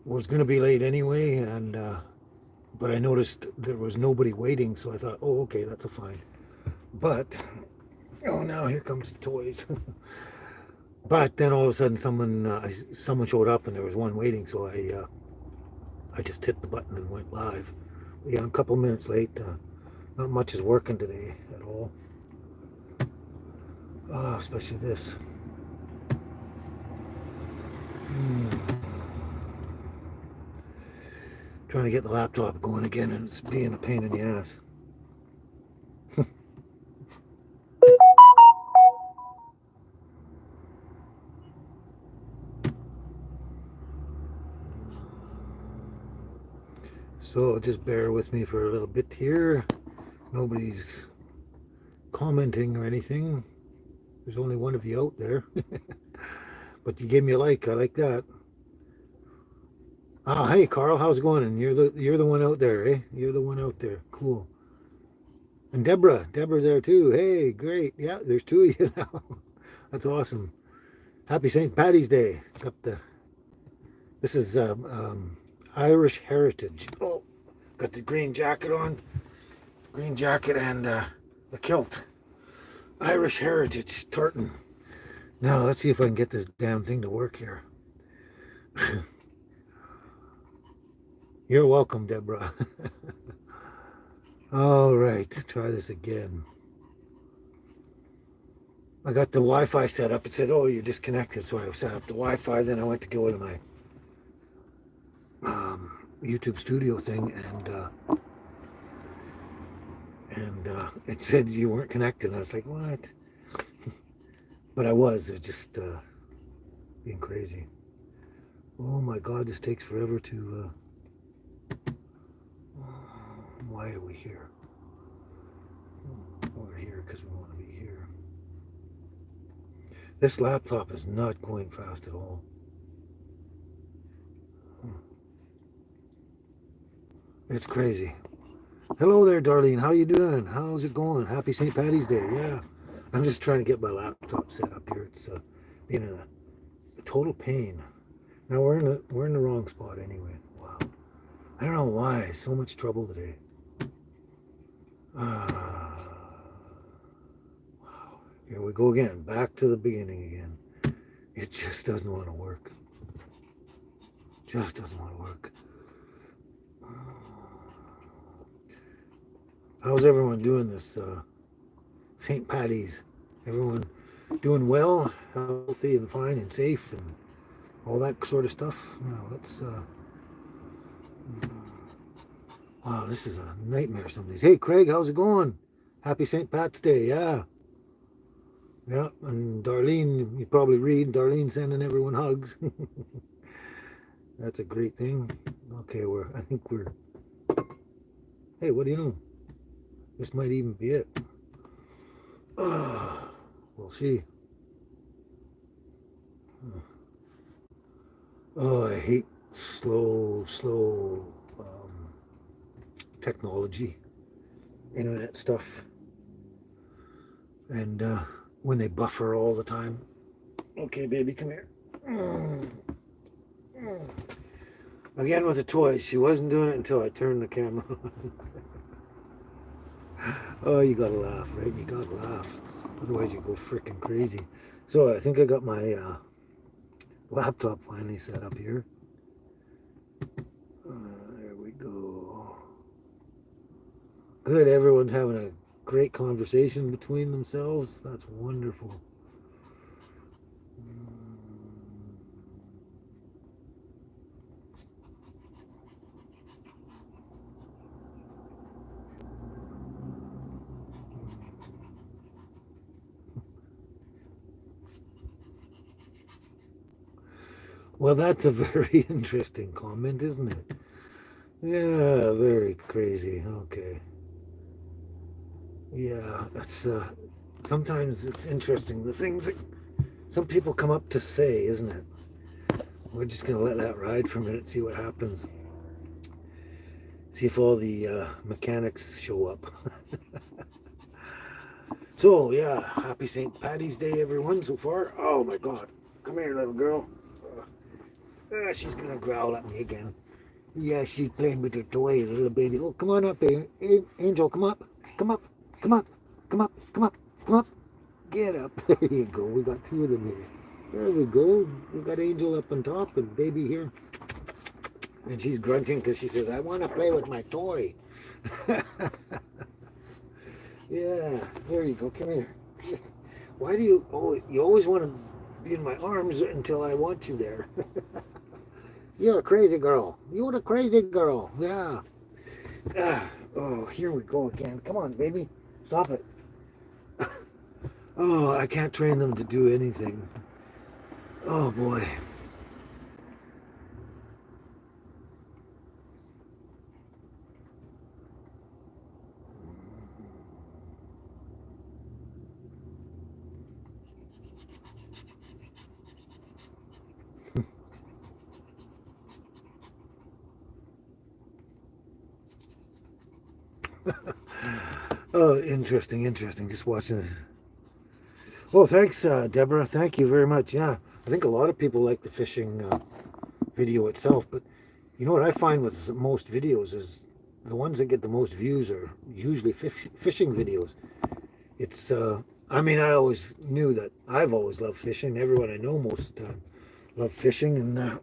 was going to be late anyway, and but I noticed there was nobody waiting, so I thought, oh, okay, that's a fine. But oh, now here comes the toys. But then all of a sudden, someone showed up, and there was one waiting, so I just hit the button and went live. Yeah, I'm a couple minutes late. Not much is working today at all. Especially this. Trying to get the laptop going again, and it's being a pain in the ass. So just bear with me for a little bit here. Nobody's commenting or anything. There's only one of you out there. But you gave me a like. I like that. Hey Carl, how's it going? And you're the one out there, eh? You're the one out there. Cool. And Deborah's there too. Hey, great. Yeah, there's two of you now. That's awesome. Happy St. Patty's Day. Got the. This is Irish heritage. Oh, got the green jacket on. Green jacket and the kilt. Irish heritage tartan. Now let's see if I can get this damn thing to work here. You're welcome, Deborah. All right, try this again. I got the Wi-Fi set up. It said, "Oh, you're disconnected." So I set up the Wi-Fi. Then I went to go to my YouTube studio thing, and it said you weren't connected. And I was like, "What?" But I was. It just being crazy. Oh my God, this takes forever to. Why are we here? We're here because we want to be here. This laptop is not going fast at all. It's crazy. Hello there, Darlene. How you doing? How's it going? Happy St. Patty's Day. Yeah. I'm just trying to get my laptop set up here. It's being a total pain. Now we're in the wrong spot anyway. Wow. I don't know why. So much trouble today. Wow. Here we go again. Back to the beginning again. It just doesn't want to work. Just doesn't want to work. How's everyone doing this St. Patty's? Everyone doing well, healthy and fine and safe and all that sort of stuff? Now let's wow, this is a nightmare some days. Hey Craig, how's it going? Happy St. Pat's Day, yeah. Yeah, and Darlene, you probably read, Darlene sending everyone hugs. That's a great thing. Okay, I think we're, hey, what do you know? This might even be it. We'll see. Oh, I hate slow technology, internet stuff, and when they buffer all the time. Okay, baby, come here. Again with the toys. She wasn't doing it until I turned the camera on. Oh, you gotta laugh, right? You gotta laugh. Otherwise you go freaking crazy. So I think I got my laptop finally set up here. There we go. Good, everyone's having a great conversation between themselves. That's wonderful. Well, that's a very interesting comment, isn't it? Yeah, very crazy. Okay. Yeah, that's sometimes it's interesting the things that some people come up to say, isn't it? We're just gonna let that ride for a minute, see what happens. See if all the mechanics show up. So yeah, happy St. Patty's Day, everyone. So far, oh my God, come here, little girl. She's gonna growl at me again. Yeah, she's playing with her toy, little baby. Oh, come on up, Angel. Come up. Come up. Come up. Come up. Come up. Come up. Get up. There you go. We got two of them here. There we go. We got Angel up on top and baby here. And she's grunting because she says, I want to play with my toy. Yeah, there you go. Come here. Why do you, oh, you always want to be in my arms until I want you there. You're a crazy girl. You're a crazy girl. Yeah. Oh, here we go again. Come on, baby. Stop it. Oh, I can't train them to do anything. Oh, boy. Oh, interesting, interesting. Just watching it. Well, thanks, Deborah. Thank you very much. Yeah, I think a lot of people like the fishing video itself, but you know what I find with most videos is the ones that get the most views are usually fishing videos. It's, I mean, I always knew that I've always loved fishing. Everyone I know most of the time love fishing, and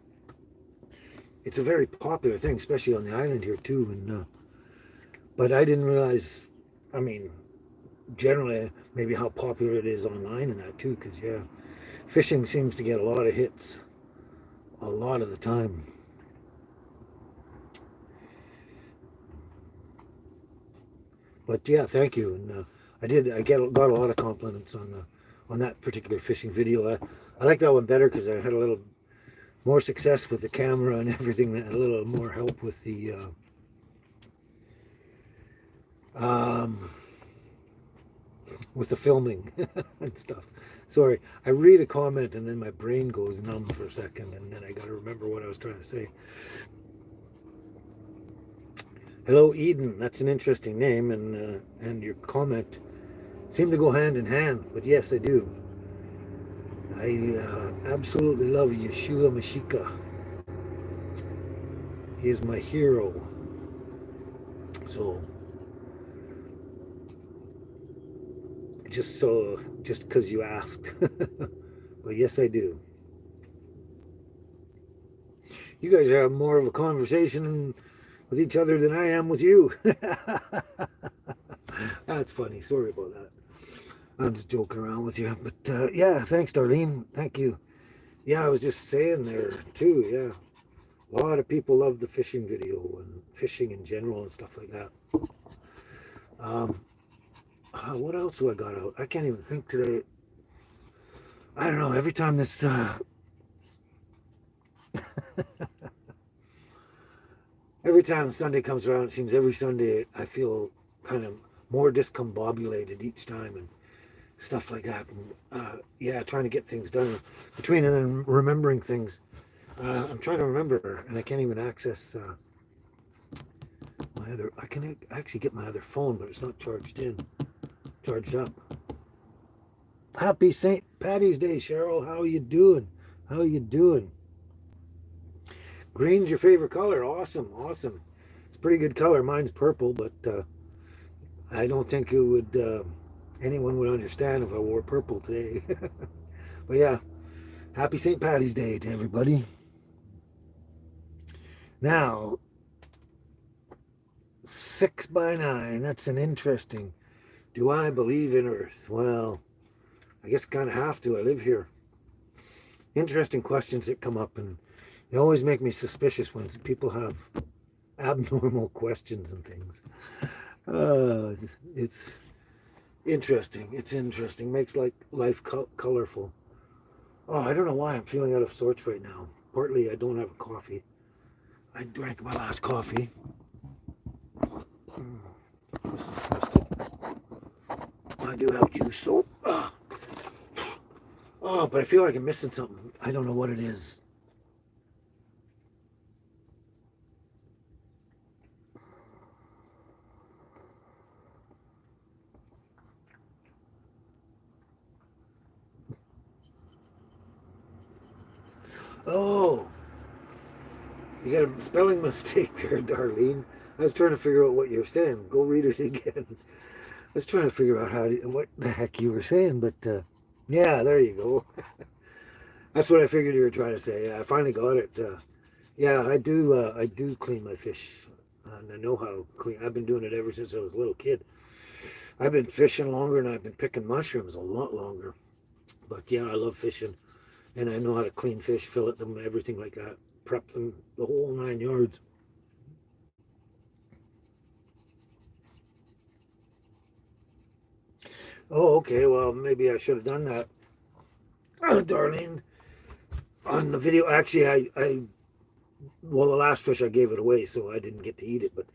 it's a very popular thing, especially on the island here too. And but I didn't realize, I mean, generally maybe how popular it is online and that too, because yeah, fishing seems to get a lot of hits a lot of the time. But yeah, thank you. And I got a lot of compliments on that particular fishing video. I like that one better because I had a little more success with the camera and everything, a little more help with the filming and stuff. Sorry, I read a comment and then my brain goes numb for a second, and then I got to remember what I was trying to say. Hello, Eden. That's an interesting name, and your comment seem to go hand in hand. But yes, I do. I absolutely love Yeshua Mashika. He is my hero. So just because you asked. But yes, I do. You guys have more of a conversation with each other than I am with you. That's funny. Sorry about that. I'm just joking around with you. But yeah, thanks, Darlene. Thank you. Yeah, I was just saying there too. Yeah. A lot of people love the fishing video and fishing in general and stuff like that. Um, what else do I got out? I can't even think today. I don't know. Every time this every time Sunday comes around, it seems every Sunday I feel kind of more discombobulated each time and stuff like that. And yeah, trying to get things done between and then remembering things. I'm trying to remember, and I can't even access my other. I can actually get my other phone, but it's not charged up. Happy St. Patty's Day, Cheryl. How are you doing? How are you doing? Green's your favorite color. Awesome, awesome. It's a pretty good color. Mine's purple, but I don't think it would anyone would understand if I wore purple today. But yeah, happy St. Patty's Day to everybody. Now, 6x9. That's an interesting. Do I believe in Earth? Well, I guess kind of have to. I live here. Interesting questions that come up, and they always make me suspicious when people have abnormal questions and things. It's interesting. It's interesting. Makes like life colorful. Oh, I don't know why I'm feeling out of sorts right now. Partly I don't have a coffee. I drank my last coffee. This is twisted. I do have juice though. Oh, but I feel like I'm missing something. I don't know what it is. Oh, You got a spelling mistake there, Darlene. I was trying to figure out what you were saying. Go read it again. I was trying to figure out what the heck you were saying, but yeah, there you go. That's what I figured you were trying to say. Yeah, I finally got it. Yeah, I do. I do clean my fish, and I know how clean. I've been doing it ever since I was a little kid. I've been fishing longer, and I've been picking mushrooms a lot longer. But yeah, I love fishing, and I know how to clean fish, fillet them, everything like that, prep them, the whole 9 yards. Oh, okay. Well, maybe I should have done that, Darlene, on the video. Actually, well, the last fish I gave it away, so I didn't get to eat it. But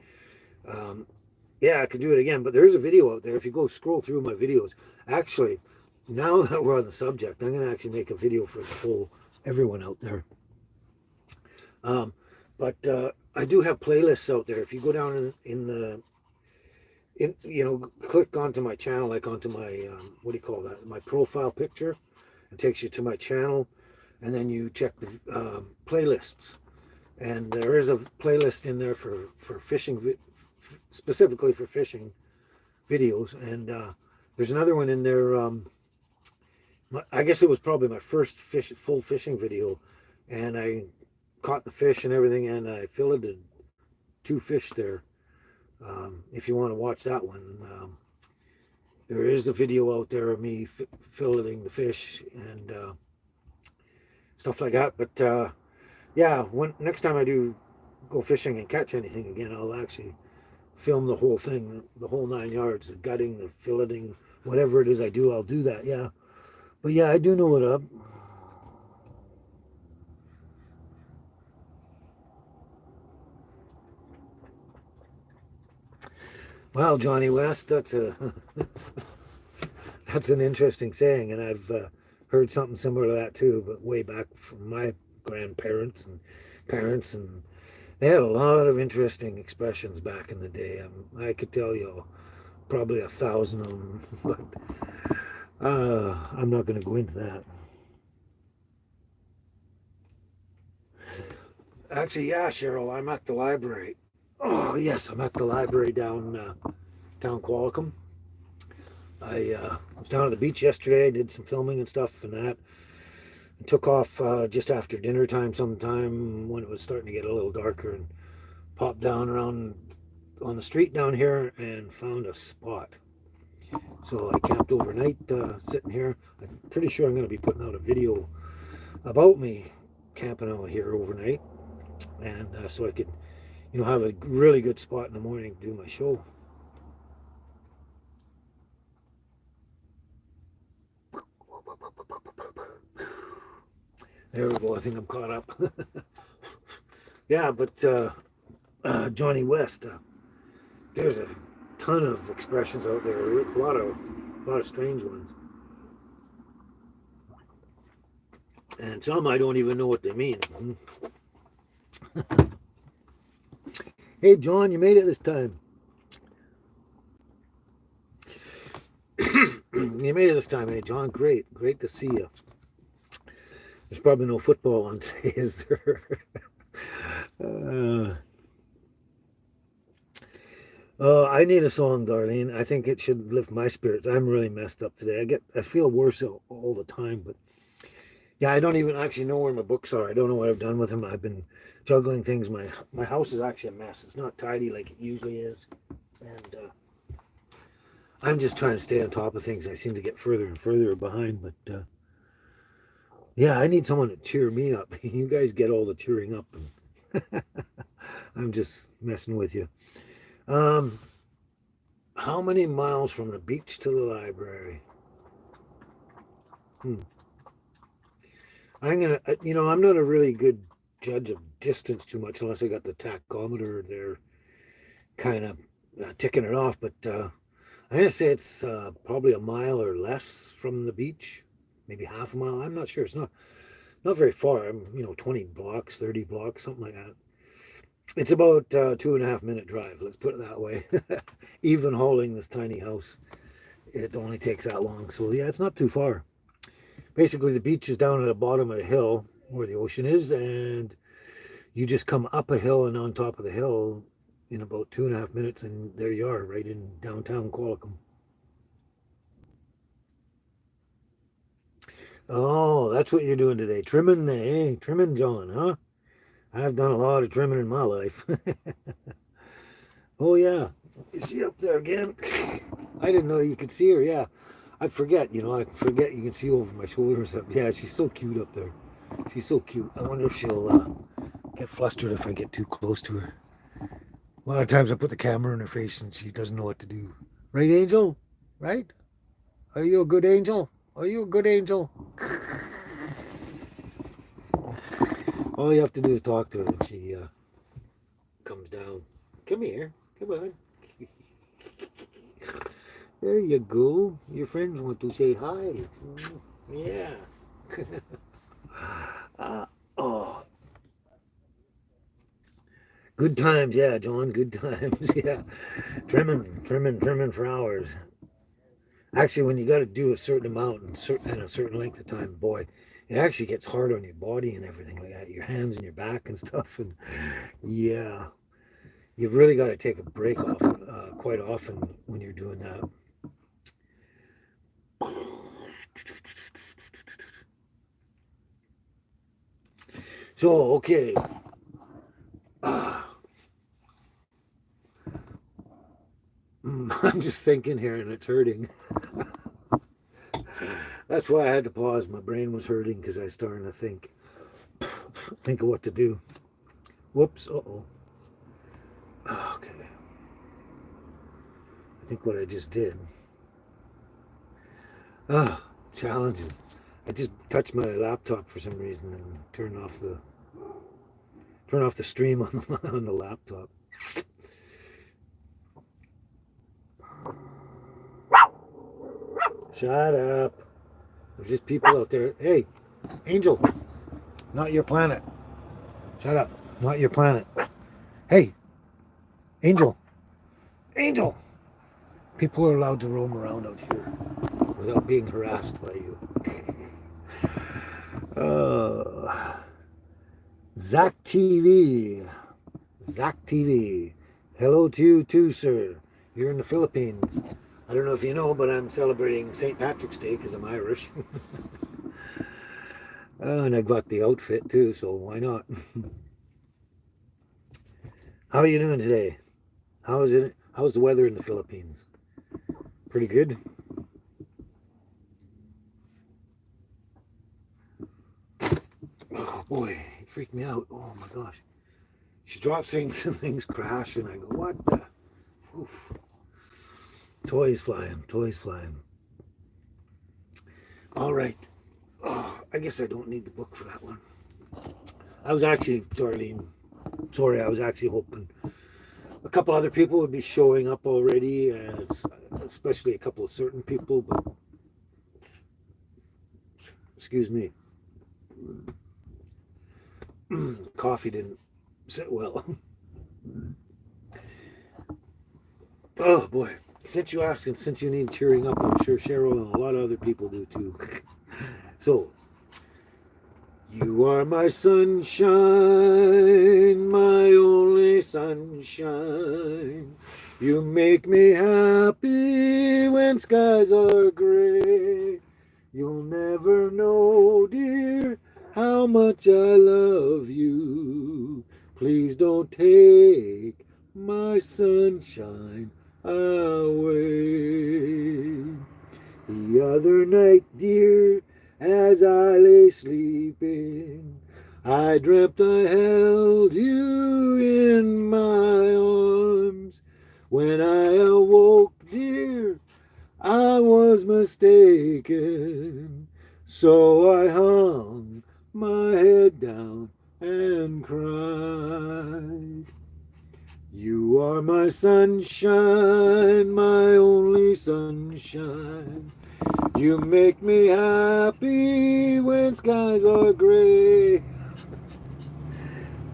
um, yeah, I could do it again. But there is a video out there. If you go scroll through my videos, actually, now that we're on the subject, I'm going to actually make a video for the whole everyone out there. But I do have playlists out there. If you go down in the click onto my channel, like onto my what do you call that? My profile picture. It takes you to my channel, and then you check the playlists. And there is a playlist in there for fishing, specifically for fishing videos. And there's another one in there. I guess it was probably my first full fishing video, and I caught the fish and everything, and I filleted 2 fish there. If you want to watch that one, there is a video out there of me filleting the fish and stuff like that. But yeah, next time I do go fishing and catch anything again, I'll actually film the whole thing, the whole 9 yards, the gutting, the filleting, whatever it is I do, I'll do that. Yeah, but yeah, I do know what up. Wow, Johnny West, that's a that's an interesting saying, and I've heard something similar to that too, but way back from my grandparents and parents, and they had a lot of interesting expressions back in the day. I could tell you probably 1,000 of them, but I'm not going to go into that. Actually, yeah, Cheryl, I'm at the library. Oh yes, I'm at the library down Qualicum. I was down at the beach yesterday, did some filming and stuff and that. And took off just after dinner time sometime when it was starting to get a little darker, and popped down around on the street down here and found a spot. So I camped overnight sitting here. I'm pretty sure I'm going to be putting out a video about me camping out here overnight. And so I could, have a really good spot in the morning to do my show. There we go. I think I'm caught up. Yeah, but Johnny West, there's a ton of expressions out there. A lot of strange ones, and some I don't even know what they mean. Hey, John, you made it this time. You made it this time, hey, John. Great to see you. There's probably no football on today, is there? I need a song, Darlene. I think it should lift my spirits. I'm really messed up today. I feel worse all the time, but yeah, I don't even actually know where my books are. I don't know what I've done with them. I've been juggling things. My house is actually a mess. It's not tidy like it usually is, and I'm just trying to stay on top of things. I seem to get further and further behind, but yeah, I need someone to cheer me up. You guys get all the cheering up, and I'm just messing with you. How many miles from the beach to the library? I'm not a really good judge of distance too much unless I got the tachometer there kind of ticking it off. But I'm going to say it's probably a mile or less from the beach, maybe half a mile. I'm not sure. It's not very far. I'm 20 blocks, 30 blocks, something like that. It's about 2.5 minute drive. Let's put it that way. Even hauling this tiny house, it only takes that long. So yeah, it's not too far. Basically, the beach is down at the bottom of a hill where the ocean is, and You just come up a hill and on top of the hill in about 2.5 minutes, and there you are, right in downtown Qualicum. Oh, that's what you're doing today. Trimming, eh? Trimming John, huh? I've done a lot of trimming in my life. Oh, yeah. Is she up there again? I didn't know you could see her. Yeah. I forget, I forget you can see over my shoulders up. Yeah, she's so cute up there. She's so cute. I wonder if she'll get flustered if I get too close to her. A lot of times I put the camera in her face and she doesn't know what to do. Right, Angel? Right? Are you a good angel? Are you a good angel? All you have to do is talk to her when she comes down. Come here. Come on. There you go. Your friends want to say hi. Yeah. Oh, good times. Yeah, John. Good times. Yeah. Trimming for hours. Actually, when you got to do a certain amount and a certain length of time, boy, it actually gets hard on your body and everything like that, your hands and your back and stuff. And yeah, you really got to take a break off quite often when you're doing that. So, okay. I'm just thinking here and it's hurting. That's why I had to pause. My brain was hurting because I was starting to think of what to do. Whoops. Uh-oh. Okay. I think what I just did. Challenges. I just touched my laptop for some reason and turned off the stream on the laptop. Shut up. There's just people out there. Hey, Angel, not your planet. Shut up. Not your planet. Hey, Angel. Angel. People are allowed to roam around out here without being harassed by you. Zach TV. Zach TV. Hello to you too, sir. You're in the Philippines. I don't know if you know, but I'm celebrating St. Patrick's Day because I'm Irish. And I got the outfit too, so why not? How are you doing today? How's the weather in the Philippines? Pretty good? Oh boy, it freaked me out. Oh my gosh. She drops things and things crash and I go, what the? Oof. Toys flying. All right. Oh, I guess I don't need the book for that one. I was actually, Darlene, sorry, I was actually hoping a couple other people would be showing up already, especially a couple of certain people, but excuse me. Coffee didn't sit well. Oh boy. Since you ask and since you need cheering up, I'm sure Cheryl and a lot of other people do too. So, you are my sunshine, my only sunshine. You make me happy when skies are gray. You'll never know, dear, how much I love you. Please don't take my sunshine away. The other night, dear, as I lay sleeping, I dreamt I held you in my arms. When I awoke, dear, I was mistaken. So I hung my head down and cried. You are my sunshine, my only sunshine. You make me happy when skies are gray.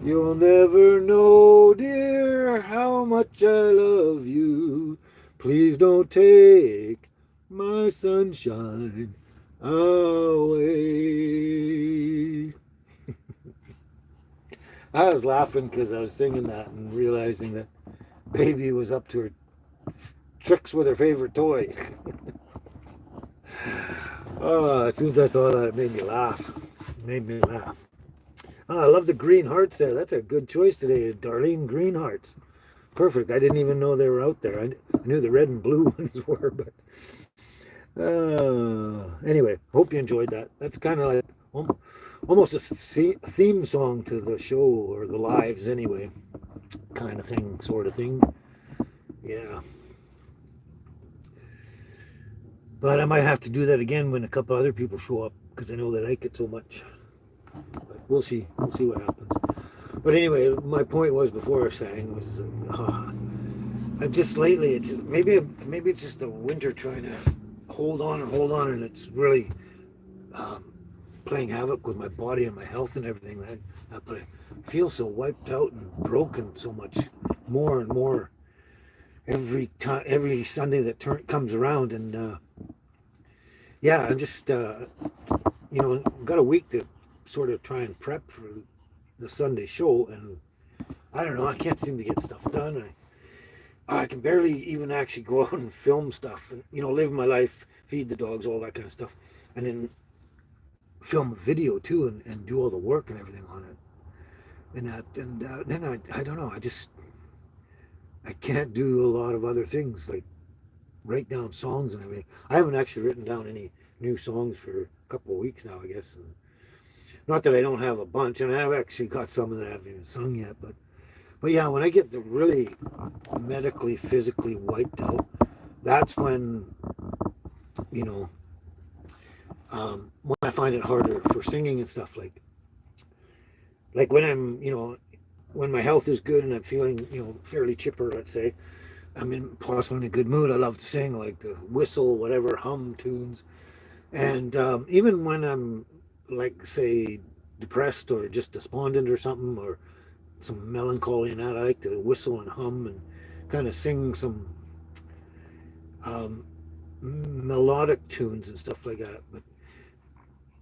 You'll never know, dear, how much I love you. Please don't take my sunshine away. I was laughing because I was singing that and realizing that baby was up to her tricks with her favorite toy. Oh, as soon as I saw that, it made me laugh. It made me laugh. Oh, I love the green hearts there. That's a good choice today, Darlene. Green hearts. Perfect. I didn't even know they were out there. I knew the red and blue ones were, but anyway, hope you enjoyed that. That's kind of like almost a theme song to the show or the lives, anyway, kind of thing, sort of thing. Yeah. But I might have to do that again when a couple other people show up because I know they like it so much. But we'll see. We'll see what happens. But anyway, my point was before I sang was I just lately it's just maybe it's just the winter trying to hold on, and it's really um, playing havoc with my body and my health and everything. But I feel so wiped out and broken so much more and more every time, every Sunday that comes around, and yeah, I just got a week to sort of try and prep for the Sunday show, and I don't know, I can't seem to get stuff done. I can barely even actually go out and film stuff, and live my life, feed the dogs, all that kind of stuff, and then film a video too, and do all the work and everything on it, and that, and then I don't know, I can't do a lot of other things like write down songs and everything. I haven't actually written down any new songs for a couple of weeks now, I guess. And not that I don't have a bunch, and I've actually got some that I haven't even sung yet. But yeah, when I get the really medically, physically wiped out, that's when you know when I find it harder for singing and stuff. Like when I'm when my health is good and I'm feeling fairly chipper, let's say. I'm possibly in a good mood. I love to sing, like to whistle, whatever, hum tunes. And even when I'm, like, say, depressed or just despondent or something, or some melancholy and that, I like to whistle and hum and kind of sing some um, melodic tunes and stuff like that. But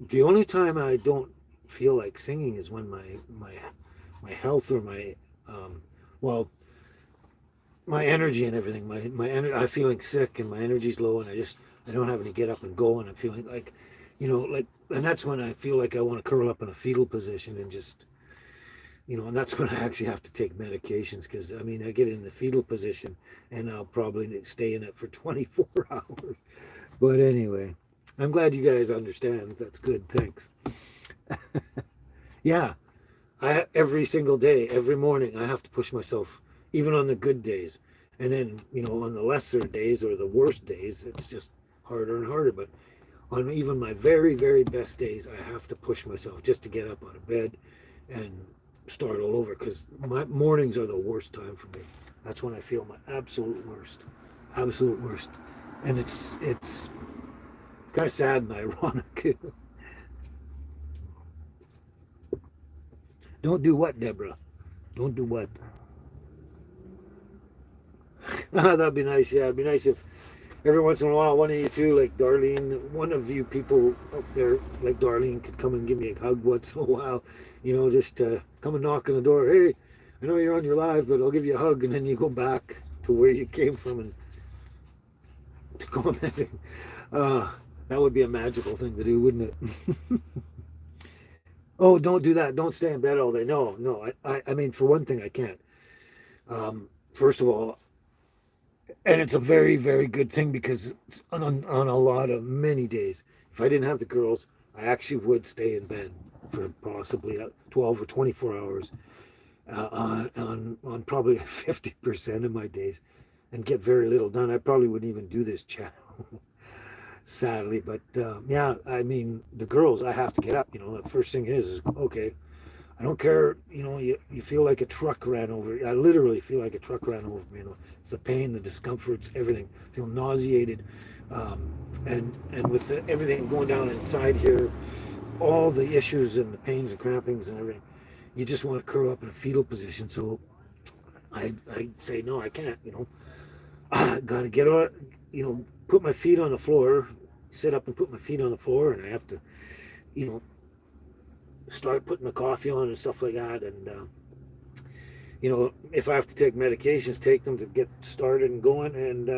the only time I don't feel like singing is when my health or um, well, my energy and everything. I'm feeling sick and my energy's low, and I don't have any get up and go, and I'm feeling like, and that's when I feel like I want to curl up in a fetal position and just, and that's when I actually have to take medications because I get in the fetal position and I'll probably stay in it for 24 hours. But anyway, I'm glad you guys understand. That's good. Thanks. Yeah, every single day, every morning, I have to push myself, even on the good days. And then, on the lesser days or the worst days, it's just harder and harder. But on even my very, very best days, I have to push myself just to get up out of bed and start all over because my mornings are the worst time for me. That's when I feel my absolute worst. And it's kind of sad and ironic. Don't do what, Deborah? Don't do what? That'd be nice. Yeah, it'd be nice if every once in a while one of you two, like Darlene, one of you people up there, like Darlene, could come and give me a hug once in a while. Just come and knock on the door. Hey, I know you're on your live, but I'll give you a hug, and then you go back to where you came from and to commenting. Uh, that would be a magical thing to do, wouldn't it? Oh, don't do that. Don't stay in bed all day. No, no. I mean, for one thing, I can't. First of all, and it's a very, very good thing because it's on a lot of many days. If I didn't have the girls, I actually would stay in bed for possibly 12 or 24 hours on probably 50% of my days and get very little done. I probably wouldn't even do this channel, sadly. But yeah, the girls, I have to get up. The first thing is okay, I don't care, you feel like a truck ran over. I literally feel like a truck ran over me. It's the pain, the discomforts, everything. I feel nauseated. And with everything going down inside here, all the issues and the pains and crampings and everything, you just want to curl up in a fetal position. So I say, no, I can't, I got to get on, put my feet on the floor, sit up and put my feet on the floor. And I have to, you know, start putting the coffee on and stuff like that. And if I have to take medications, take them to get started and going. And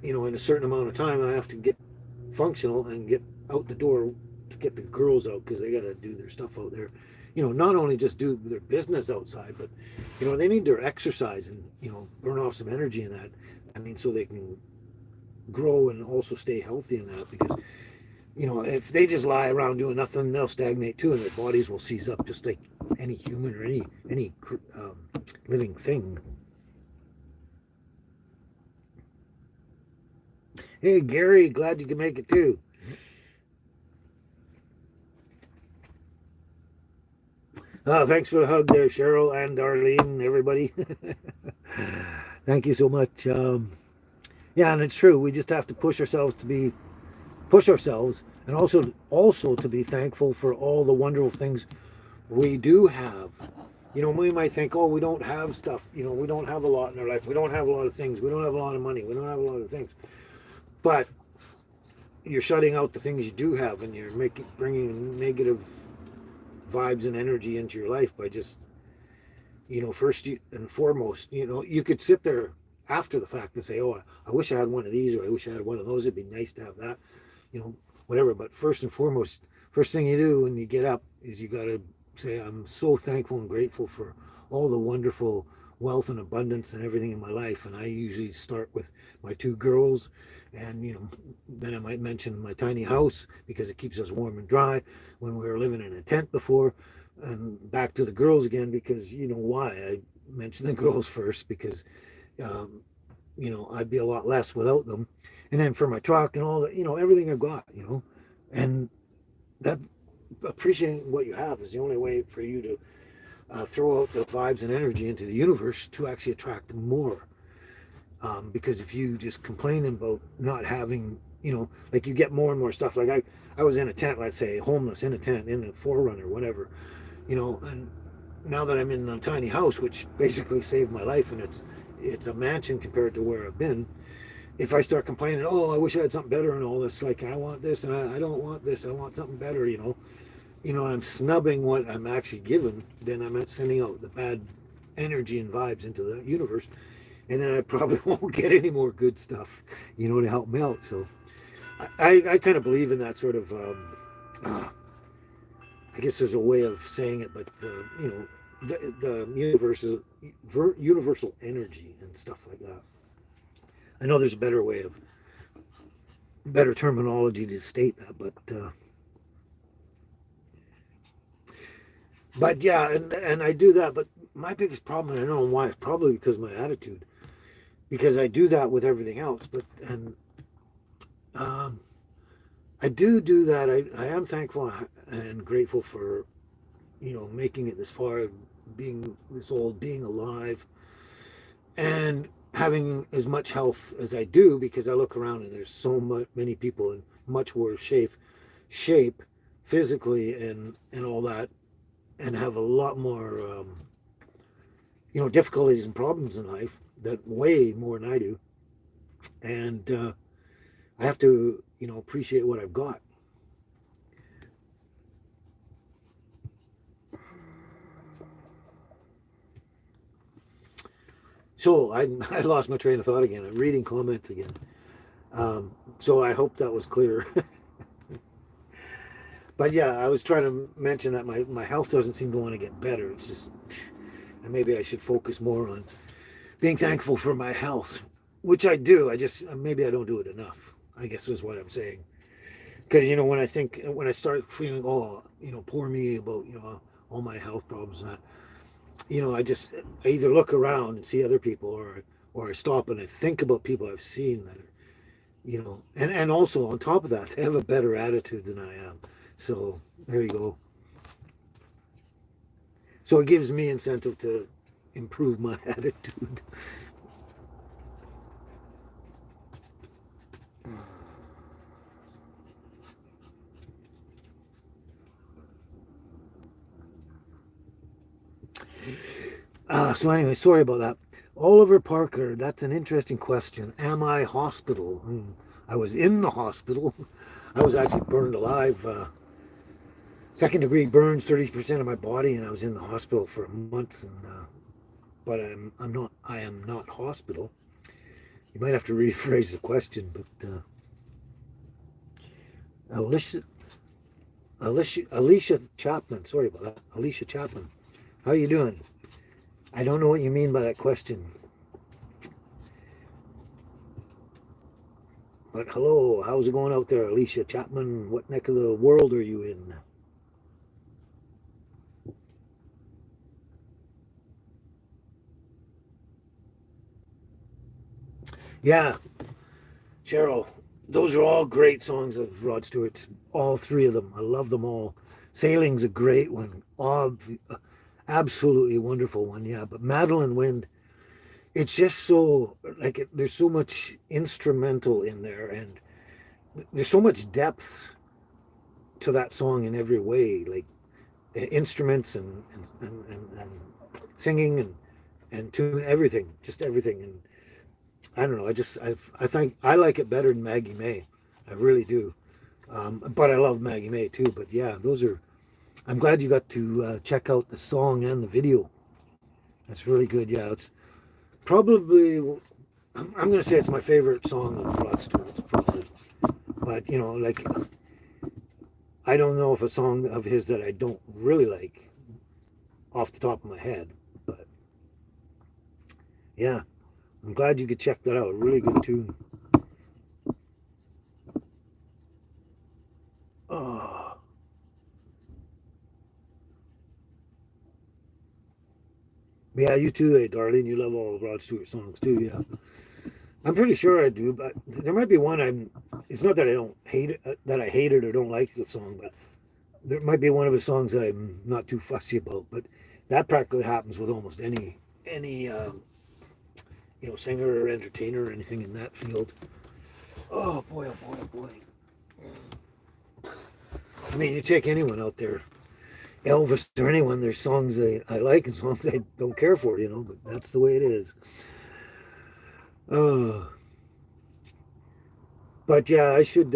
in a certain amount of time, I have to get functional and get out the door to get the girls out because they got to do their stuff out there. Not only just do their business outside, but they need their exercise and burn off some energy in that. I mean, so they can grow and also stay healthy in that, because if they just lie around doing nothing, they'll stagnate too, and their bodies will seize up just like any human or any living thing. Hey Gary, glad you can make it too. Thanks for the hug there, Cheryl and Darlene, everybody. Thank you so much. Yeah, and it's true. We just have to push ourselves, and also to be thankful for all the wonderful things we do have. We might think, oh, we don't have stuff. We don't have a lot in our life. We don't have a lot of things. We don't have a lot of money. We don't have a lot of things. But you're shutting out the things you do have, and you're bringing negative vibes and energy into your life by just, first and foremost, you could sit there after the fact and say, oh, I wish I had one of these, or I wish I had one of those. It'd be nice to have that, whatever. But first and foremost, first thing you do when you get up is you got to say, I'm so thankful and grateful for all the wonderful wealth and abundance and everything in my life. And I usually start with my two girls, and then I might mention my tiny house because it keeps us warm and dry when we were living in a tent before. And back to the girls again, because why I mentioned the girls first, because I'd be a lot less without them. And then for my truck and all that, everything I've got, and that appreciating what you have is the only way for you to throw out the vibes and energy into the universe to actually attract more. Because if you just complain about not having, like you get more and more stuff. Like I was in a tent, let's say, homeless in a tent, in a 4Runner, whatever, and now that I'm in a tiny house, which basically saved my life, and it's a mansion compared to where I've been. If I start complaining, oh, I wish I had something better and all this, like I want this and I don't want this, I want something better, I'm snubbing what I'm actually given, then I'm sending out the bad energy and vibes into the universe. And then I probably won't get any more good stuff, to help me out. So I kind of believe in that sort of, I guess there's a way of saying it, but, the universal energy and stuff like that. I know there's a better terminology to state that, but yeah, and I do that. But my biggest problem, and I don't know why, it's probably because of my attitude, because I do that with everything else. I do that. I am thankful and grateful for, making it this far, being this old, being alive, and having as much health as I do, because I look around and there's so many people in much worse shape physically and all that, and have a lot more, difficulties and problems in life, that way more than I do. And I have to, appreciate what I've got. So I lost my train of thought again. I'm reading comments again. So I hope that was clear. But yeah, I was trying to mention that my health doesn't seem to want to get better. It's just, and maybe I should focus more on being thankful for my health, which I do. Maybe I don't do it enough, I guess is what I'm saying. Because, when I start feeling, poor me about, all my health problems and that, I either look around and see other people, or I stop and I think about people I've seen that are, and also on top of that, they have a better attitude than I am. So there you go. So it gives me incentive to improve my attitude. So anyway, sorry about that. Oliver Parker, that's an interesting question. Am I hospital? I was in the hospital. I was actually burned alive second degree burns 30% of my body, and I was in the hospital for a month. And but I am not hospital. You might have to rephrase the question, but Alicia, Alicia Chapman. Sorry about that, Alicia Chapman. How you doing? I don't know what you mean by that question. But hello, how's it going out there, Alicia Chapman? What neck of the world are you in? Yeah, Cheryl, those are all great songs of Rod Stewart's. All three of them. I love them all. Sailing's a great one. Absolutely wonderful one, yeah. But Madeline Wind, it's just so like there's so much instrumental in there, and there's so much depth to that song in every way, like instruments and singing and tune, everything, just everything. And I don't know, I think I like it better than Maggie May. I really do. But I love Maggie May too. But yeah, those are. I'm glad you got to check out the song and the video. That's really good. Yeah, it's probably. I'm going to say it's my favorite song of Rod Stewart's, probably. But you know, like I don't know if a song of his that I don't really like off the top of my head. But yeah, I'm glad you could check that out. Really good tune. Oh. Yeah, you too, hey, Darlene. You love all of Rod Stewart songs too, yeah. I'm pretty sure I do, but there might be one I'm. It's not that I don't hate it, that I hate it or don't like the song, but there might be one of his songs that I'm not too fussy about. But that practically happens with almost any singer or entertainer or anything in that field. Oh boy, oh boy, oh boy. I mean, you take anyone out there, Elvis or anyone. There's songs I like and songs I don't care for, but that's the way it is. Uh, but yeah, I should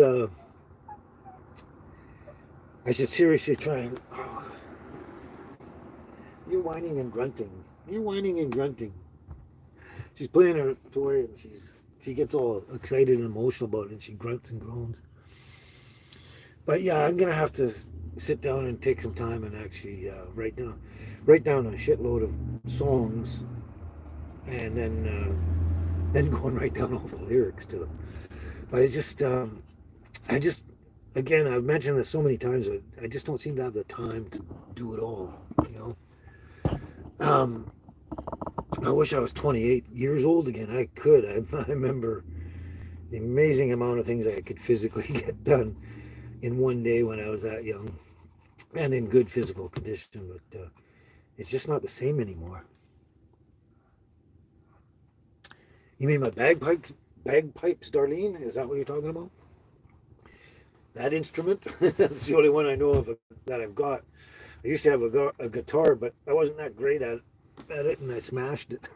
seriously try and. Oh, you're whining and grunting. You're whining and grunting. She's playing her toy and she gets all excited and emotional about it, and she grunts and groans. But yeah, I'm gonna have to sit down and take some time and actually write down a shitload of songs, and then go and write down all the lyrics to them. But it's just I just again, I've mentioned this so many times, but I just don't seem to have the time to do it all. Um, I wish I was 28 years old again. I could. I remember the amazing amount of things I could physically get done in one day when I was that young and in good physical condition. But it's just not the same anymore. You mean my bagpipes? Bagpipes, Darlene? Is that what you're talking about? That instrument? That's the only one I know of that I've got. I used to have a guitar, but I wasn't that great at it, and I smashed it.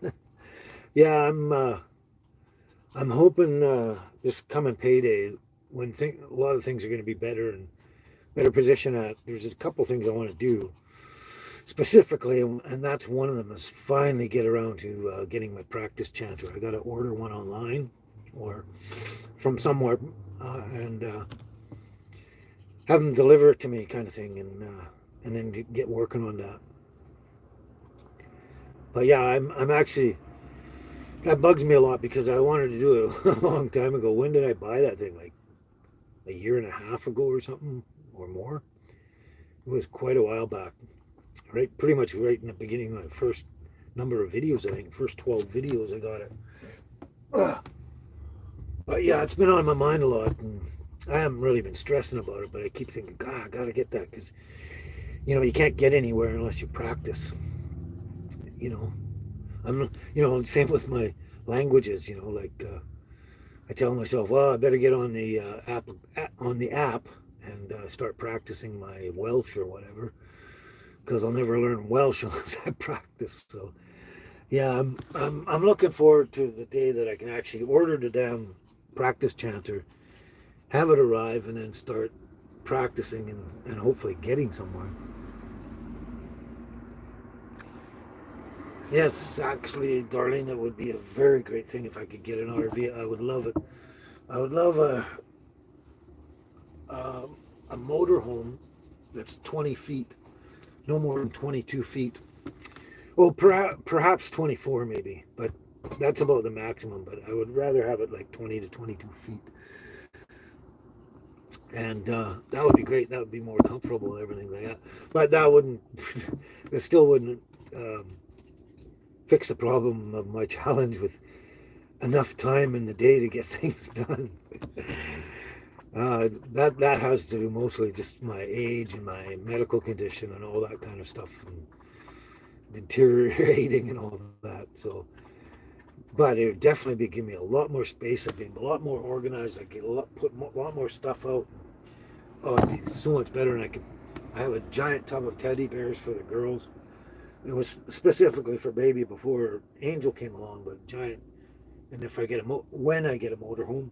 Yeah, I'm hoping this coming payday, when a lot of things are going to be better and better position at. There's a couple things I want to do specifically, and that's one of them is finally get around to getting my practice chanter. I got to order one online or from somewhere, and have them deliver it to me, kind of thing, and then get working on that. But yeah, I'm actually, that bugs me a lot because I wanted to do it a long time ago. When did I buy that thing? Like a year and a half ago or something, or more. It was quite a while back, right? Pretty much right in the beginning of my first number of videos. I think first 12 videos I got it. But yeah, it's been on my mind a lot, and I haven't really been stressing about it. But I keep thinking, God, I gotta get that because you can't get anywhere unless you practice. You know, same with my languages. I tell myself, well, I better get on the app and start practicing my Welsh or whatever, because I'll never learn Welsh unless I practice. So, yeah, I'm looking forward to the day that I can actually order the damn practice chanter, have it arrive, and then start practicing and hopefully getting somewhere. Yes, actually, Darlene, it would be a very great thing if I could get an RV. I would love it. I would love a, a motorhome that's 20 feet, no more than 22 feet. Well, perhaps 24 maybe, but that's about the maximum. But I would rather have it like 20 to 22 feet. And that would be great. That would be more comfortable, everything like that. But that wouldn't, it still wouldn't fix the problem of my challenge with enough time in the day to get things done. That has to do mostly just my age and my medical condition and all that kind of stuff, and deteriorating and all that. So, but it would definitely be giving me a lot more space. I'd be a lot more organized. I'd get a lot more stuff out. Oh, it'd be so much better. And I have a giant tub of teddy bears for the girls. It was specifically for baby before Angel came along, but giant. And if I get when I get a motorhome,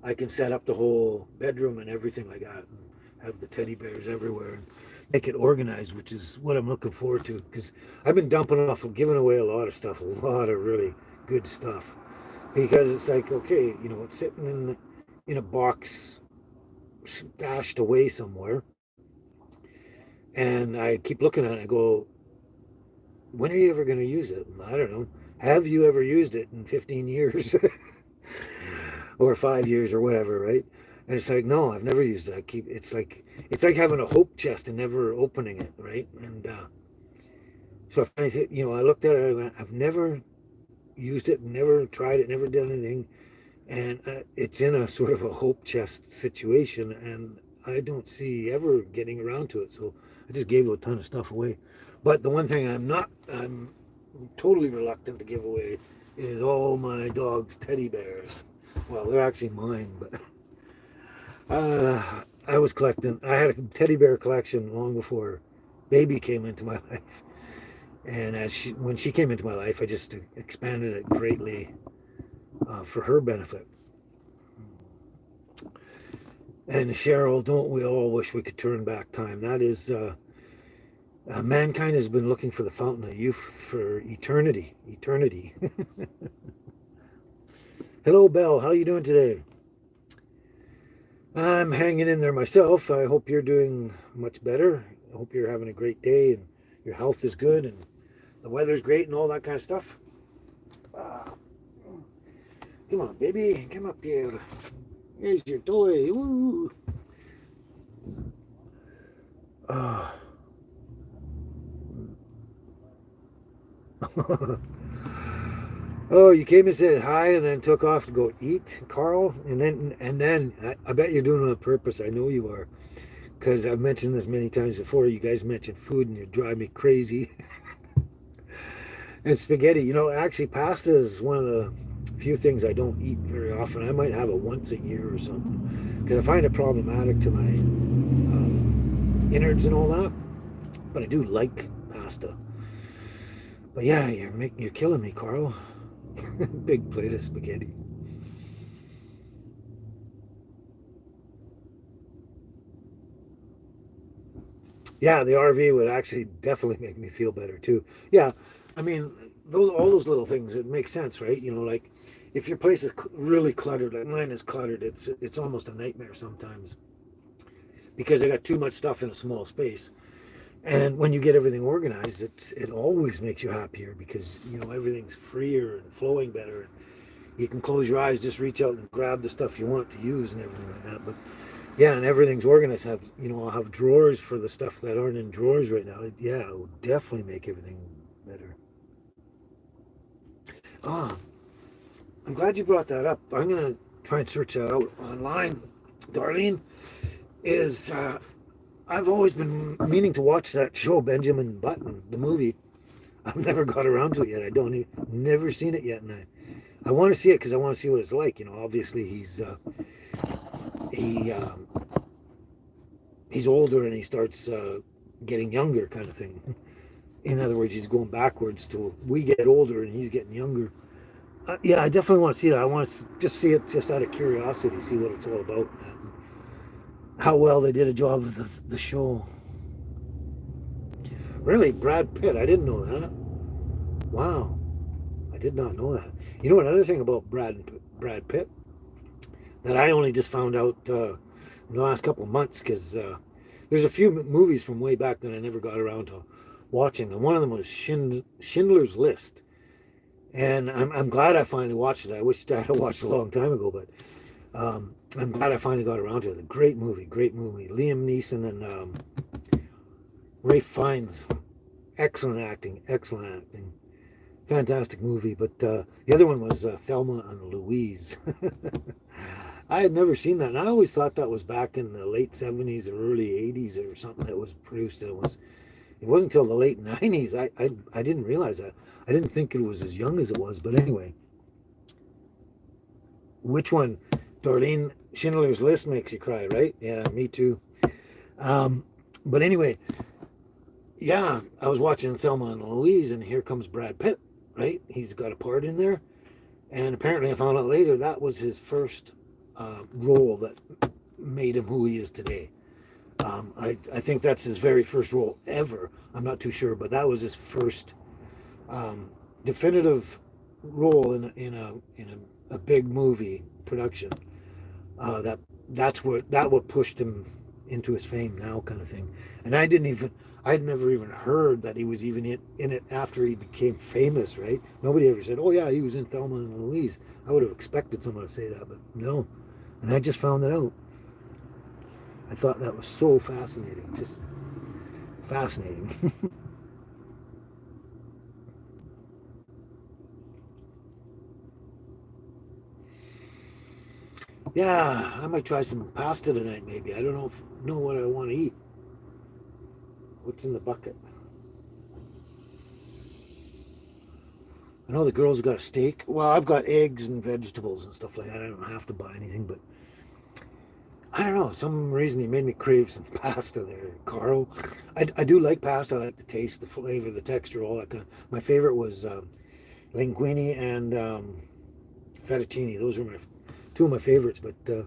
I can set up the whole bedroom and everything like that, and have the teddy bears everywhere and make it organized, which is what I'm looking forward to. Because I've been dumping off and giving away a lot of stuff, a lot of really good stuff. Because it's like, okay, it's sitting in a box, stashed away somewhere, and I keep looking at it and go, when are you ever going to use it? I don't know. Have you ever used it in 15 years? Or 5 years or whatever, right? And it's like, no, I've never used it. It's like having a hope chest and never opening it, right? And so I looked at it, I went, I've never used it, never tried it, never done anything. And it's in a sort of a hope chest situation, and I don't see ever getting around to it. So I just gave a ton of stuff away. But the one thing I'm totally reluctant to give away is all my dog's teddy bears. Well, they're actually mine, but I was collecting. I had a teddy bear collection long before baby came into my life. And when she came into my life, I just expanded it greatly for her benefit. And Cheryl, don't we all wish we could turn back time? That is, mankind has been looking for the fountain of youth for eternity. Hello, Belle. How are you doing today? I'm hanging in there myself. I hope you're doing much better. I hope you're having a great day and your health is good and the weather's great and all that kind of stuff. Come on, baby. Come up here. Here's your toy. Woo. Oh, you came and said hi and then took off to go eat, Carl? And then I bet you're doing it on purpose. I know you are. Because I've mentioned this many times before. You guys mentioned food and you drive me crazy. And spaghetti. Actually pasta is one of the few things I don't eat very often. I might have it once a year or something. Because I find it problematic to my innards and all that. But I do like pasta. But yeah, you're killing me, Carl. Big plate of spaghetti. Yeah, the RV would actually definitely make me feel better too. Yeah, I mean, all those little things, it makes sense, right? Like if your place is really cluttered, like mine is cluttered, it's almost a nightmare sometimes because I got too much stuff in a small space. And when you get everything organized, it always makes you happier because everything's freer and flowing better. You can close your eyes, just reach out and grab the stuff you want to use and everything like that. But yeah, and everything's organized. I'll have drawers for the stuff that aren't in drawers right now. Yeah, it will definitely make everything better. I'm glad you brought that up. I'm gonna try and search that out online. Darlene is. I've always been meaning to watch that show, Benjamin Button, the movie. I've never got around to it yet. Never seen it yet, and I want to see it because I want to see what it's like. Obviously he's older and he starts getting younger, kind of thing. In other words, he's going backwards till we get older and he's getting younger. Yeah, I definitely want to see it. I want to just see it just out of curiosity, see what it's all about. how well they did a job of the show. Really, Brad Pitt. I didn't know that. Wow, I did not know that. You know another thing about Brad Pitt that I only just found out in the last couple of months because there's a few movies from way back that I never got around to watching, and one of them was Schindler's List. And I'm glad I finally watched it. I wish I had watched it a long time ago, but I'm glad I finally got around to it. A great movie, great movie. Liam Neeson and Ralph Fiennes, excellent acting, excellent acting. Fantastic movie. But the other one was Thelma and Louise. I had never seen that, and I always thought that was back in the late '70s or early '80s or something that was produced. And it wasn't until the late '90s. I didn't realize that. I didn't think it was as young as it was. But anyway, which one? Darlene, Schindler's List makes you cry, right? Yeah, me too. But anyway, yeah, I was watching Thelma and Louise, and here comes Brad Pitt, right? He's got a part in there. And apparently, I found out later that was his first role that made him who he is today. I think that's his very first role ever. I'm not too sure, but that was his first definitive role in a big movie production. That's what pushed him into his fame now, kind of thing. And I'd never even heard that he was even in it after he became famous, right? Nobody ever said, "Oh yeah, he was in Thelma and Louise." I would have expected someone to say that, but no. And I just found that out. I thought that was so fascinating, just fascinating. Yeah, I might try some pasta tonight. Maybe I don't know what I want to eat. What's in the bucket? I know the girls got a steak. Well, I've got eggs and vegetables and stuff like that. I don't have to buy anything, but I don't know. Some reason he made me crave some pasta there, Carl. I do like pasta. I like the taste, the flavor, the texture, all that kind of. My favorite was linguine and fettuccine. Those were my two of my favorites, but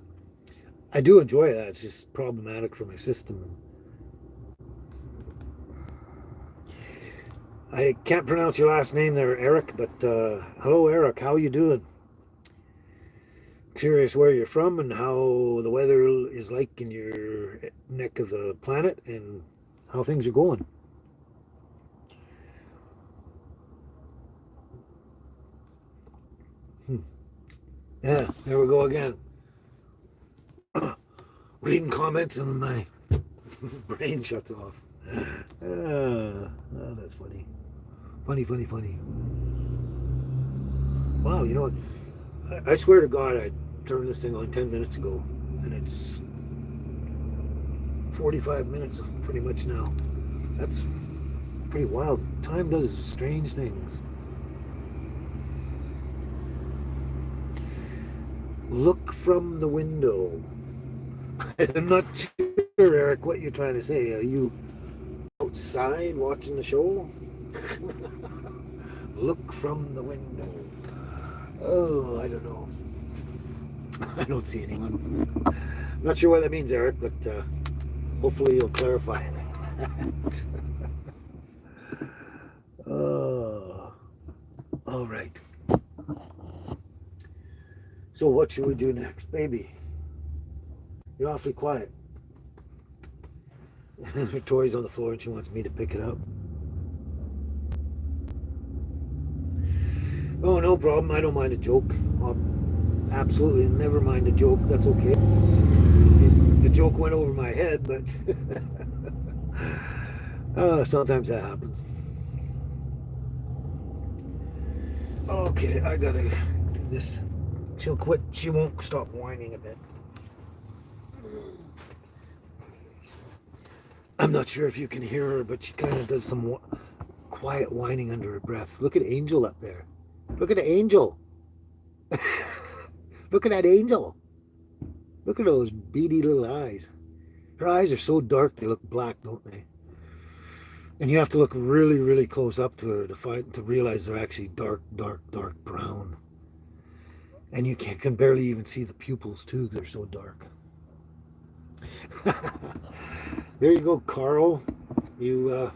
I do enjoy that. It's just problematic for my system. I can't pronounce your last name there, Eric, but hello, Eric. How you doing? Curious where you're from and how the weather is like in your neck of the planet and how things are going. Hmm. Yeah, there we go again. Reading comments and my brain shuts off. Oh, that's funny. Funny, funny, funny. Wow, you know what? I swear to God, I turned this thing on 10 minutes ago, and it's 45 minutes pretty much now. That's pretty wild. Time does strange things. Look from the window. I'm not sure, Eric, what you're trying to say. Are you outside watching the show? Look from the window. Oh, I don't know. I don't see anyone. Not sure what that means, Eric, but hopefully you'll clarify that. Oh, all right. So what should we do next, baby? You're awfully quiet. Her toy's on the floor and she wants me to pick it up. Oh, no problem. I don't mind a joke. I'll absolutely never mind a joke. That's okay. The joke went over my head, but sometimes that happens. Okay, I gotta do this. She'll quit. She won't stop whining a bit. I'm not sure if you can hear her, but she kind of does some quiet whining under her breath. Look at Angel up there. Look at the angel. Look at that angel. Look at those beady little eyes. Her eyes are so dark they look black, don't they? And you have to look really, really close up to her to realize they're actually dark, dark, dark brown. And you can barely even see the pupils too. They're so dark. There you go, Carl. You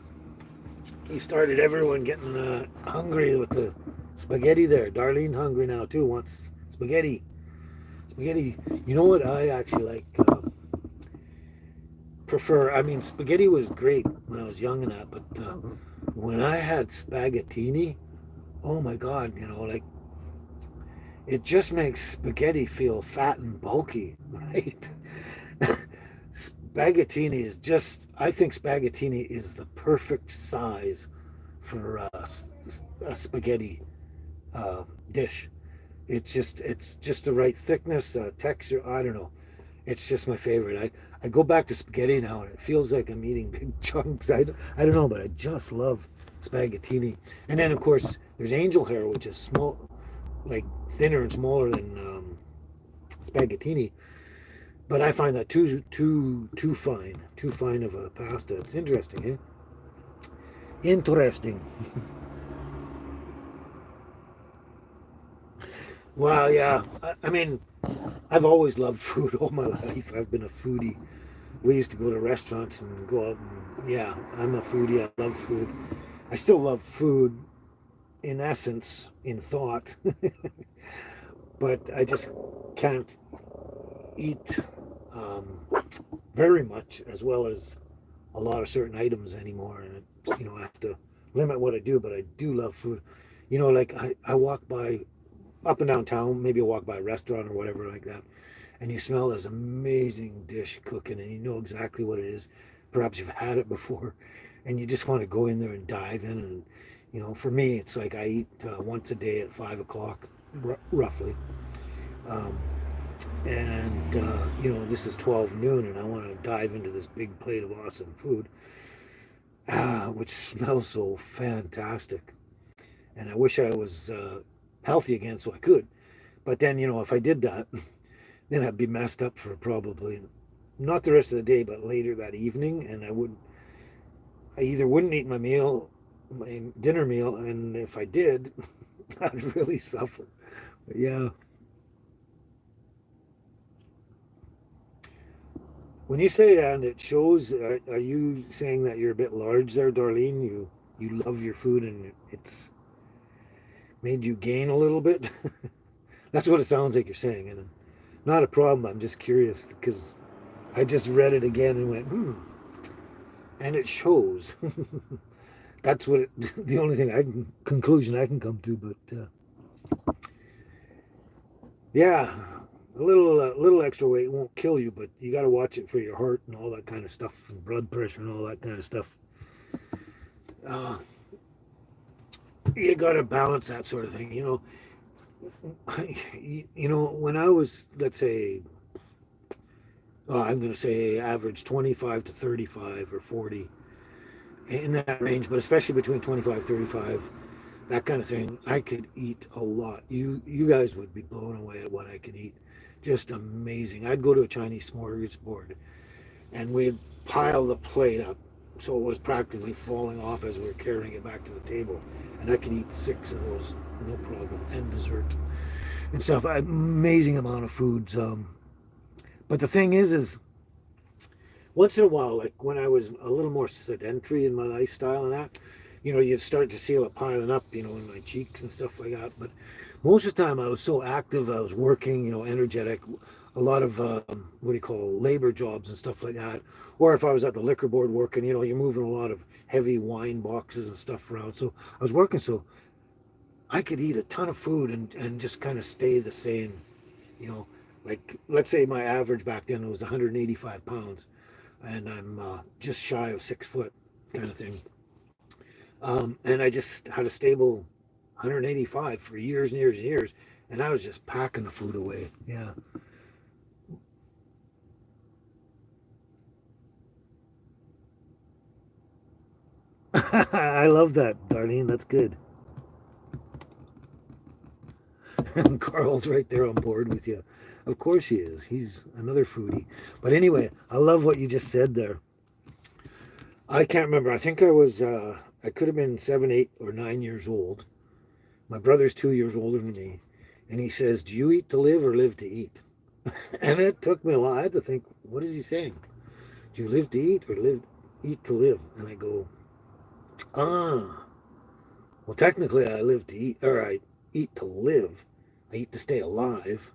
started everyone getting hungry with the spaghetti there. Darlene's hungry now too. Wants spaghetti. Spaghetti. You know what I actually like? Prefer. I mean, spaghetti was great when I was young and that, but when I had spaghettini, oh my God, like it just makes spaghetti feel fat and bulky, right? Spaghettini is just, I think spaghettini is the perfect size for a spaghetti dish. It's just the right thickness, texture. I don't know. It's just my favorite. I go back to spaghetti now, and it feels like I'm eating big chunks. I don't know, but I just love spaghettini. And then of course there's angel hair, which is small, like thinner and smaller than spaghettini. But I find that too fine of a pasta. It's interesting, eh? Interesting. Well, yeah. I mean, I've always loved food all my life. I've been a foodie. We used to go to restaurants and go out and yeah, I'm a foodie. I love food. I still love food in essence, in thought, but I just can't eat um, very much as well as a lot of certain items anymore. And I have to limit what I do, but I do love food. Like I walk by up and down town, maybe I walk by a restaurant or whatever like that, and you smell this amazing dish cooking and you know exactly what it is. Perhaps you've had it before and you just want to go in there and dive in. And, for me, it's like I eat once a day at 5 o'clock, roughly. Um, and, this is 12 noon and I want to dive into this big plate of awesome food, which smells so fantastic. And I wish I was healthy again so I could. But then, if I did that, then I'd be messed up for probably not the rest of the day, but later that evening. And I either wouldn't eat my dinner meal, and if I did, I'd really suffer. But yeah, when you say and it shows, are you saying that you're a bit large there, Darlene? You love your food, and it's made you gain a little bit. That's what it sounds like you're saying, and not a problem. I'm just curious because I just read it again and went, and it shows. That's what the only thing conclusion I can come to. But yeah, a little extra weight won't kill you, but you got to watch it for your heart and all that kind of stuff, and blood pressure and all that kind of stuff. Uh, you got to balance that sort of thing. When I was, let's say, I'm going to say average 25 to 35 or 40 in that range, but especially between 25, 35, that kind of thing, I could eat a lot. You guys would be blown away at what I could eat. Just amazing. I'd go to a Chinese smorgasbord and we'd pile the plate up so it was practically falling off as we were carrying it back to the table. And I could eat 6 of those, no problem, and dessert and stuff. Amazing amount of foods. But the thing is once in a while, like when I was a little more sedentary in my lifestyle and that, you'd start to see it piling up, in my cheeks and stuff like that. But most of the time I was so active, I was working, energetic, a lot of, what do you call, labor jobs and stuff like that. Or if I was at the liquor board working, you're moving a lot of heavy wine boxes and stuff around. So I was working, so I could eat a ton of food and just kind of stay the same, you know, like let's say my average back then was 185 pounds and I'm just shy of 6 foot kind of thing. And I just had a stable 185 for years and years and years. And I was just packing the food away. Yeah. I love that, Darlene. That's good. And Carl's right there on board with you. Of course he is. He's another foodie. But anyway, I love what you just said there. I can't remember. I think I could have been 7, 8, or 9 years old. My brother's 2 years older than me. And he says, "Do you eat to live or live to eat?" And it took me a while. I had to think, what is he saying? Do you live to eat or eat to live? And I go, ah, well, technically I live to eat, or I eat to live. I eat to stay alive.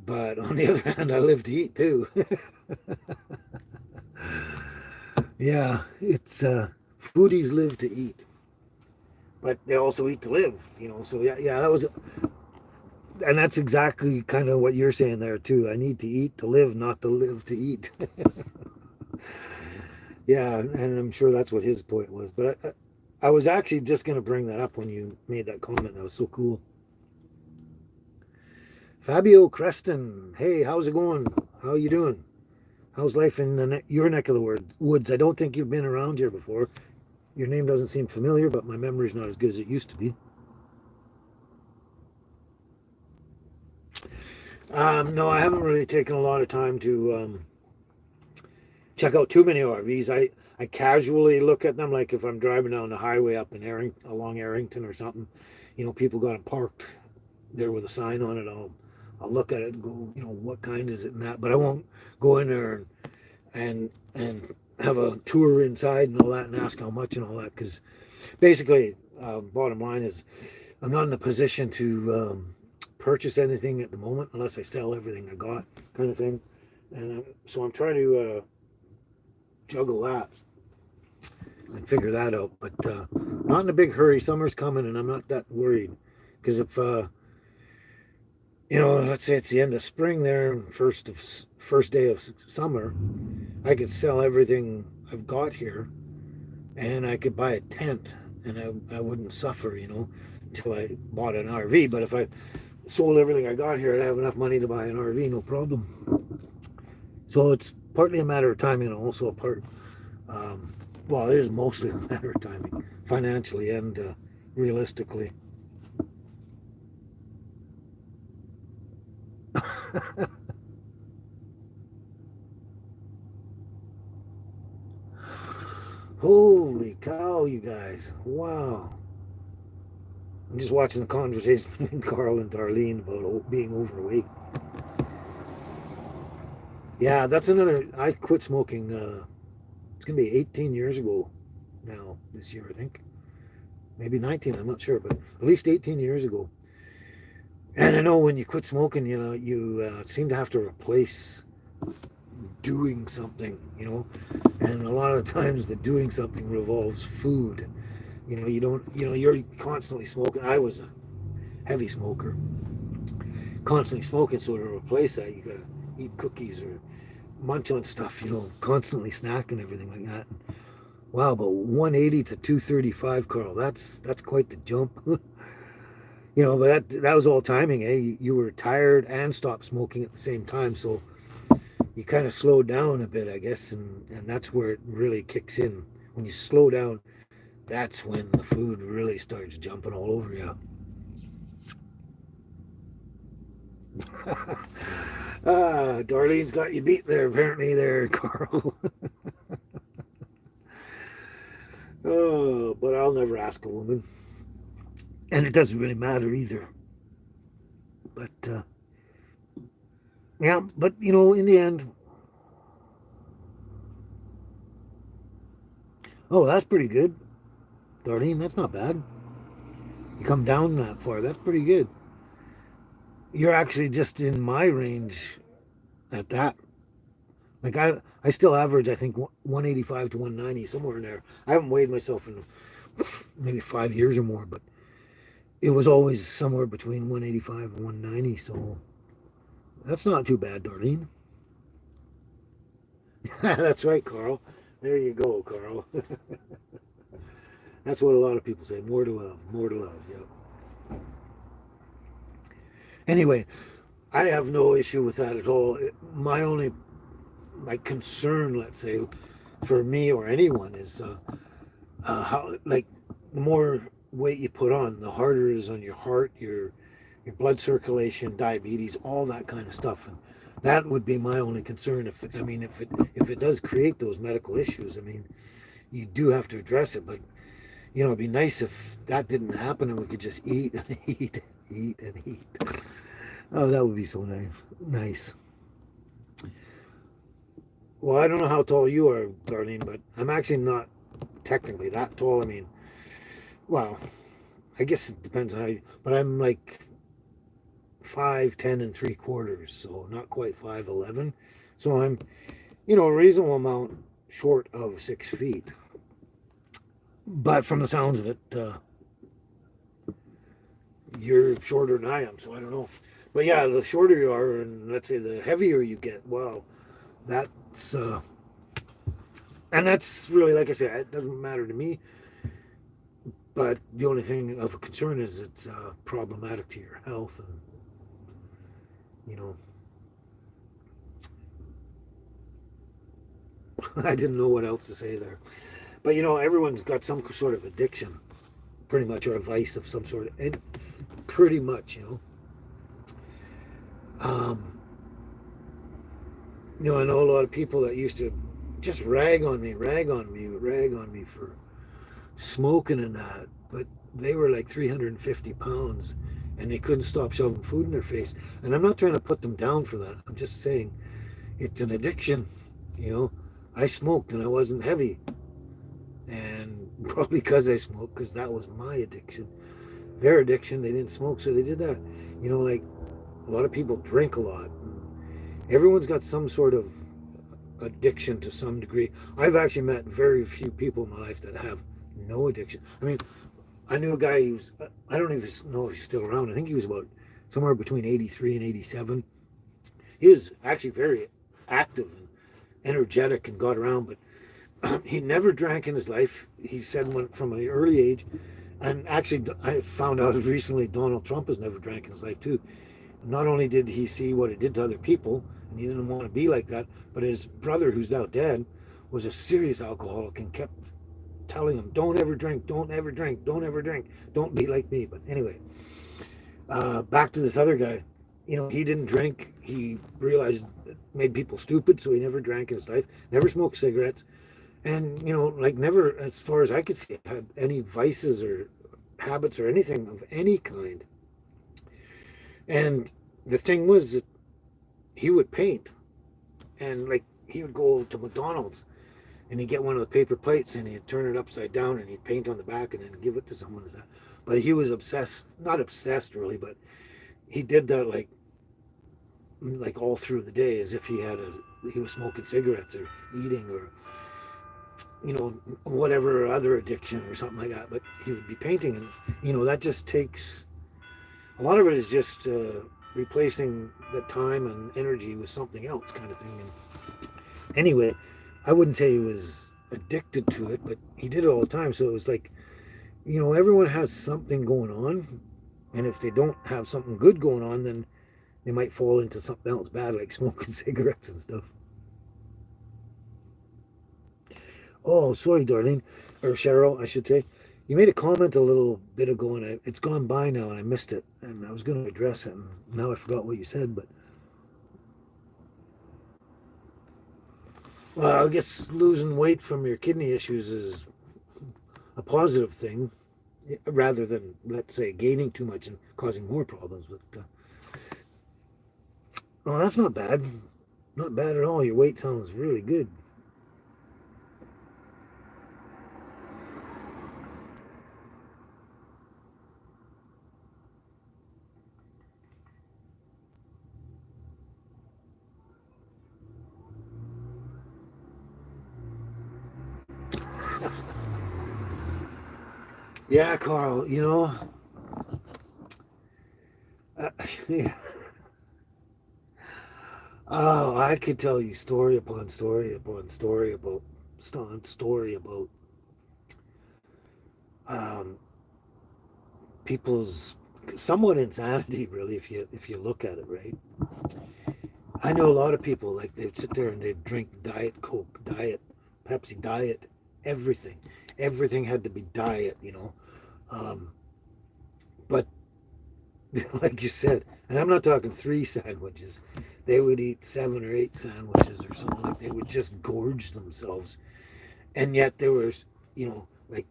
But on the other hand, I live to eat too. Yeah, it's foodies live to eat, but they also eat to live. So yeah, that was, and that's exactly kind of what you're saying there too. I need to eat to live, not to live to eat. Yeah, and I'm sure that's what his point was. But I was actually just going to bring that up when you made that comment. That was so cool. Fabio Creston, hey, how's it going? How you doing? How's life in your neck of the woods? I don't think you've been around here before. Your name doesn't seem familiar, but my memory's not as good as it used to be. No, I haven't really taken a lot of time to check out too many RVs. I casually look at them, like if I'm driving down the highway up in along Arrington or something. People got them parked there with a sign on it. I'll look at it and go, what kind is it and that. But I won't go in there and have a tour inside and all that and ask how much and all that, because basically, bottom line is, I'm not in a position to purchase anything at the moment unless I sell everything I got, kind of thing. And so I'm trying to juggle that and figure that out. But not in a big hurry. Summer's coming, and I'm not that worried, because if let's say it's the end of spring there, first day of summer, I could sell everything I've got here, and I could buy a tent, and I wouldn't suffer, until I bought an RV. But if I sold everything I got here, I'd have enough money to buy an RV, no problem. So it's partly a matter of timing, and also well, it is mostly a matter of timing, financially and realistically. Holy cow, you guys. Wow. I'm just watching the conversation between Carl and Darlene about being overweight. Yeah, that's another. I quit smoking, it's going to be 18 years ago now, this year, I think. Maybe 19, I'm not sure, but at least 18 years ago. And I know when you quit smoking, you seem to have to replace doing something, and a lot of times the doing something revolves food. You don't, you're constantly smoking. I was a heavy smoker, constantly smoking. So to replace that, you gotta eat cookies or munch on stuff, constantly snacking, everything like that. Wow, but 180 to 235, Carl, that's quite the jump. But that was all timing, eh? You were tired and stopped smoking at the same time, so you kind of slowed down a bit, I guess, and that's where it really kicks in. When you slow down, that's when the food really starts jumping all over you. Darlene's got you beat there, apparently, there, Carl. Oh, but I'll never ask a woman. And it doesn't really matter either. But, yeah, but, in the end, oh, that's pretty good. Darlene, that's not bad. You come down that far, that's pretty good. You're actually just in my range at that. Like I still average, I think, 185 to 190, somewhere in there. I haven't weighed myself in maybe 5 years or more, but it was always somewhere between 185 and 190. So that's not too bad, Darlene. That's right, Carl. There you go, Carl. That's what a lot of people say. More to love, more to love. Yep. Anyway, I have no issue with that at all. My concern, let's say, for me or anyone is how, like, the more weight you put on, the harder it is on your heart, your blood circulation, diabetes, all that kind of stuff. And that would be my only concern. If it does create those medical issues, you do have to address it. But it'd be nice if that didn't happen and we could just eat and eat, eat and eat. Oh, that would be so nice. Nice. Well, I don't know how tall you are, Darlene, but I'm actually not technically that tall. I mean, well, I guess it depends on how you, but I'm like 5'10 3/4", so not quite 5'11". So I'm, a reasonable amount short of 6 feet. But from the sounds of it, you're shorter than I am, so I don't know. But yeah, the shorter you are, and let's say the heavier you get, wow, that's and that's really, like I said, it doesn't matter to me. But the only thing of concern is it's problematic to your health, and you know, I didn't know what else to say there. But everyone's got some sort of addiction, pretty much, or a vice of some sort, and pretty much, um, I know a lot of people that used to just rag on me for smoking and that, but they were like 350 pounds and they couldn't stop shoving food in their face. And I'm not trying to put them down for that. I'm just saying it's an addiction. You know, I smoked and I wasn't heavy. And probably because I smoked, because that was my addiction. Their addiction, they didn't smoke, so they did that. Like a lot of people drink a lot. Everyone's got some sort of addiction to some degree. I've actually met very few people in my life that have no addiction. I mean, I knew a guy, I don't even know if he's still around. I think he was about somewhere between 83 and 87. He was actually very active and energetic and got around, but he never drank in his life. He said from an early age, and actually I found out recently Donald Trump has never drank in his life too. Not only did he see what it did to other people, and he didn't want to be like that, but his brother, who's now dead, was a serious alcoholic and kept telling him, don't ever drink, don't ever drink, don't ever drink, don't be like me. But anyway, back to this other guy. He didn't drink. He realized it made people stupid, so he never drank in his life, never smoked cigarettes, and, like never, as far as I could see, had any vices or habits or anything of any kind. And the thing was that he would paint, and like he would go to McDonald's and he'd get one of the paper plates and he'd turn it upside down and he'd paint on the back and then give it to someone as that. But he was obsessed, not obsessed really, but he did that like all through the day, as if he was smoking cigarettes or eating or whatever other addiction or something like that. But he would be painting, and that just takes a lot of it is just replacing the time and energy with something else, kind of thing. And anyway, I wouldn't say he was addicted to it, but he did it all the time. So it was like, everyone has something going on. And if they don't have something good going on, then they might fall into something else bad, like smoking cigarettes and stuff. Oh, sorry, Darlene, or Cheryl, I should say. You made a comment a little bit ago, and it's gone by now, and I missed it. And I was going to address it, and now I forgot what you said. But I guess losing weight from your kidney issues is a positive thing, rather than, let's say, gaining too much and causing more problems. But oh, that's not bad. Not bad at all. Your weight sounds really good. Yeah, Carl, uh, yeah. Oh, I could tell you story upon story upon story about um, people's somewhat insanity, really, if you look at it, right. I know a lot of people, like, they'd sit there and they'd drink Diet Coke, Diet Pepsi, Diet everything. Everything had to be diet, Um, but like you said, and I'm not talking 3 sandwiches. They would eat 7 or 8 sandwiches or something. Like, they would just gorge themselves. And yet there was, like,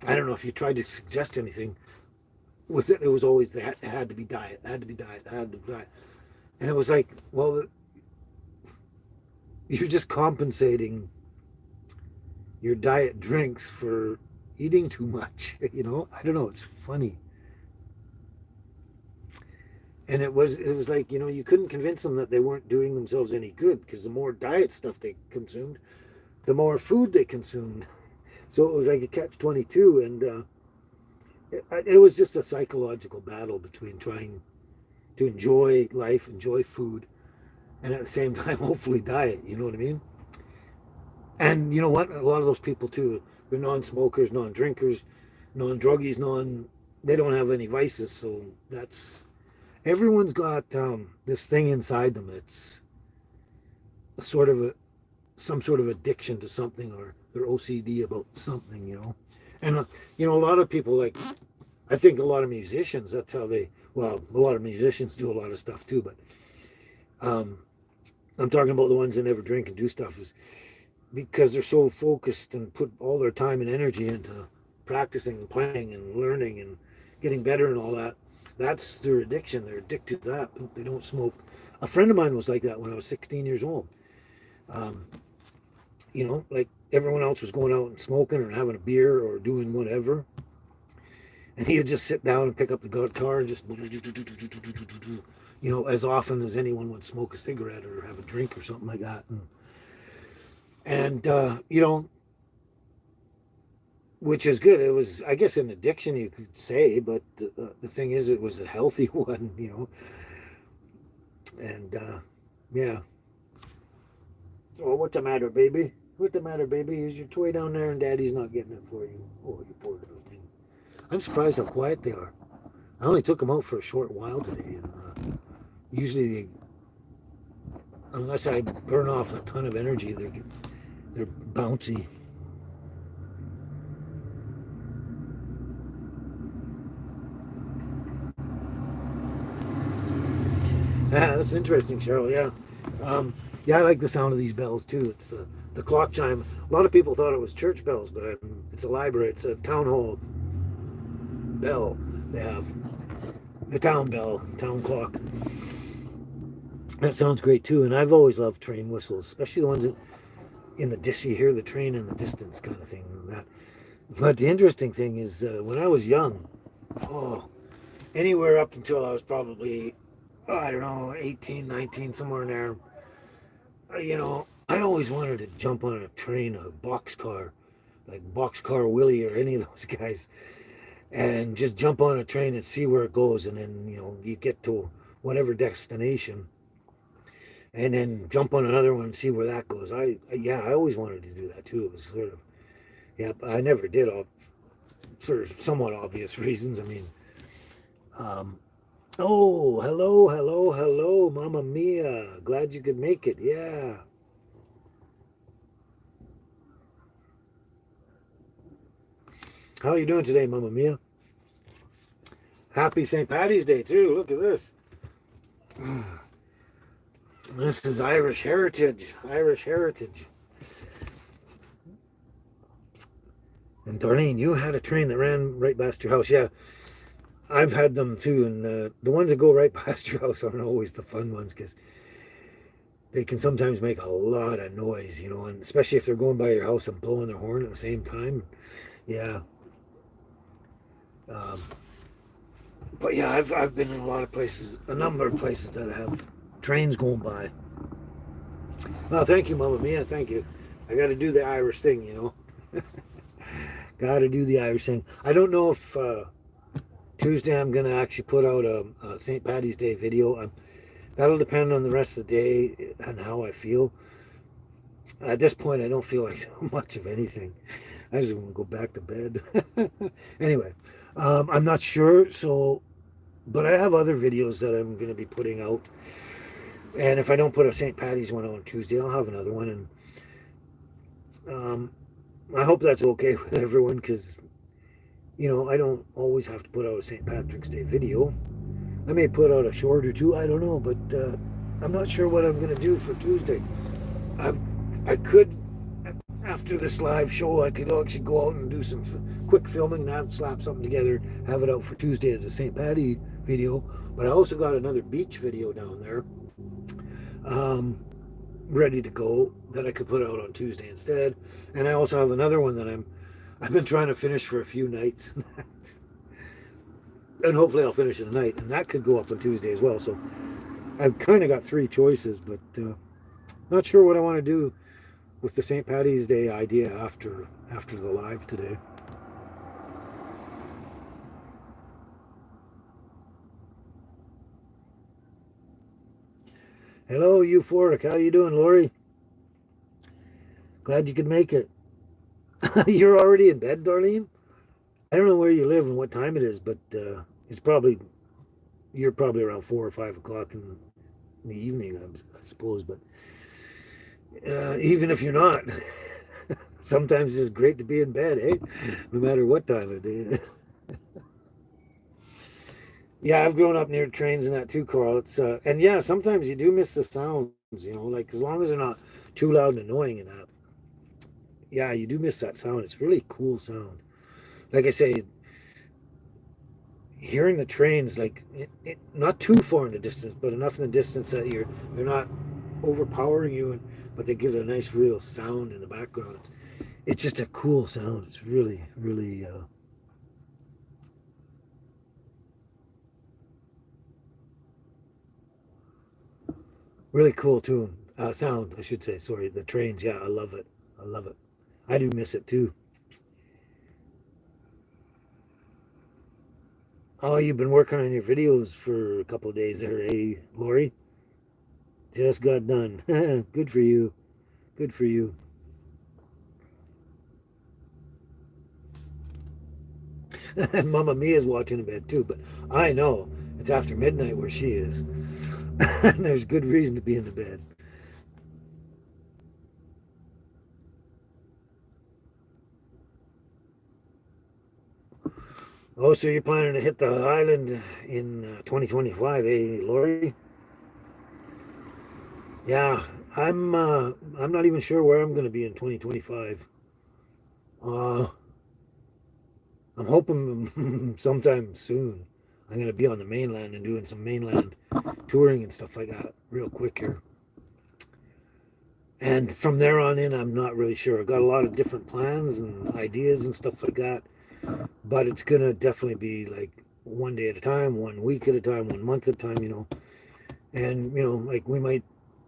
I don't know if you tried to suggest anything. with it, it was always that it had to be diet, it had to be diet, it had to be diet. And it was like, well, you're just compensating your diet drinks for eating too much. I don't know. It's funny. And it was like, you couldn't convince them that they weren't doing themselves any good, because the more diet stuff they consumed, the more food they consumed. So it was like a catch-22, and it was just a psychological battle between trying to enjoy life, enjoy food, and at the same time, hopefully diet. You know what I mean? And you know what? A lot of those people too, they're non-smokers, non-drinkers, non-druggies, they don't have any vices. So everyone's got this thing inside them. It's a sort of some sort of addiction to something, or they're OCD about something. And a lot of people, like, I think a lot of musicians, that's how a lot of musicians do a lot of stuff too, but I'm talking about the ones that never drink and do stuff, is because they're so focused and put all their time and energy into practicing and playing and learning and getting better and all that. That's their addiction. They're addicted to that. They don't smoke. A friend of mine was like that when I was 16 years old. Like everyone else was going out and smoking or having a beer or doing whatever. And he would just sit down and pick up the guitar and just, as often as anyone would smoke a cigarette or have a drink or something like that. And which is good. It was, I guess, an addiction, you could say, but the thing is, it was a healthy one, And yeah. Oh, what's the matter, baby? What's the matter, baby? Is your toy down there and Daddy's not getting it for you? Oh, you poor little thing. I'm surprised how quiet they are. I only took them out for a short while today, and usually, unless I burn off a ton of energy, they're bouncy. Yeah, that's interesting, Cheryl. Yeah. Yeah, I like the sound of these bells too. It's the clock chime. A lot of people thought it was church bells, but it's a library. It's a town hall bell. They have the town bell, town clock. That sounds great too. And I've always loved train whistles, especially the ones in the distance. You hear the train in the distance, kind of thing. But the interesting thing is, when I was young, anywhere up until I was probably, I don't know, 18, 19, somewhere in there. I always wanted to jump on a train, a boxcar, like Boxcar Willie or any of those guys, and just jump on a train and see where it goes. And then, you get to whatever destination and then jump on another one and see where that goes. I always wanted to do that too. It was sort of, but I never did, for somewhat obvious reasons. I mean, oh, hello, Mamma Mia. Glad you could make it. Yeah. How are you doing today, Mamma Mia? Happy St. Paddy's Day, too. Look at this. This is Irish heritage. Irish heritage. And Darlene, you had a train that ran right past your house. Yeah. I've had them too, and the ones that go right past your house aren't always the fun ones, because they can sometimes make a lot of noise, and especially if they're going by your house and blowing their horn at the same time. Yeah. But yeah, I've been in a lot of places, a number of places that have trains going by. Well, thank you, Mamma Mia. Thank you. I got to do the Irish thing, Got to do the Irish thing. I don't know if Tuesday I'm going to actually put out a St. Paddy's Day video. That'll depend on the rest of the day and how I feel. At this point, I don't feel like much of anything. I just want to go back to bed. Anyway, I'm not sure. But I have other videos that I'm going to be putting out. And if I don't put a St. Paddy's one on Tuesday, I'll have another one. And I hope that's okay with everyone, because I don't always have to put out a St. Patrick's Day video. I may put out a short or two, I don't know, but I'm not sure what I'm going to do for Tuesday. I could after this live show, I could actually go out and do some quick filming, not slap something together, have it out for Tuesday as a St. Patty video. But I also got another beach video down there, um, ready to go that I could put out on Tuesday instead. And I also have another one that I've been trying to finish for a few nights, and hopefully I'll finish it tonight, and that could go up on Tuesday as well. So I've kind of got three choices, but not sure what I want to do with the St. Patty's Day idea after the live today. Hello, Euphoric. How you doing, Lori? Glad you could make it. You're already in bed, Darlene? I don't know where you live and what time it is, but you're probably around 4 or 5 o'clock in the evening, I suppose. But even if you're not, sometimes it's great to be in bed, eh? No matter what time of day it is. Yeah, I've grown up near trains and that too, Carl. And yeah, sometimes you do miss the sounds, like as long as they're not too loud and annoying and that. Yeah, you do miss that sound. It's really cool sound. Like I say, hearing the trains, like not too far in the distance, but enough in the distance that they're not overpowering you, but they give it a nice real sound in the background. It's just a cool sound. It's really, really. Really cool tune, sound, I should say. Sorry, the trains. Yeah, I love it. I love it. I do miss it too. Oh, you've been working on your videos for a couple of days there, eh, Lori? Just got done. Good for you. Good for you. Mama Mia's watching in bed too, but I know it's after midnight where she is. And there's good reason to be in the bed. Oh, so you're planning to hit the island in 2025, eh, Lori? Yeah, I'm not even sure where I'm going to be in 2025. Uh, I'm hoping sometime soon I'm going to be on the mainland and doing some mainland touring and stuff like that real quick here. And from there on in, I'm not really sure. I've got a lot of different plans and ideas and stuff like that, but it's going to definitely be like one day at a time, 1 week at a time, 1 month at a time. And, like we might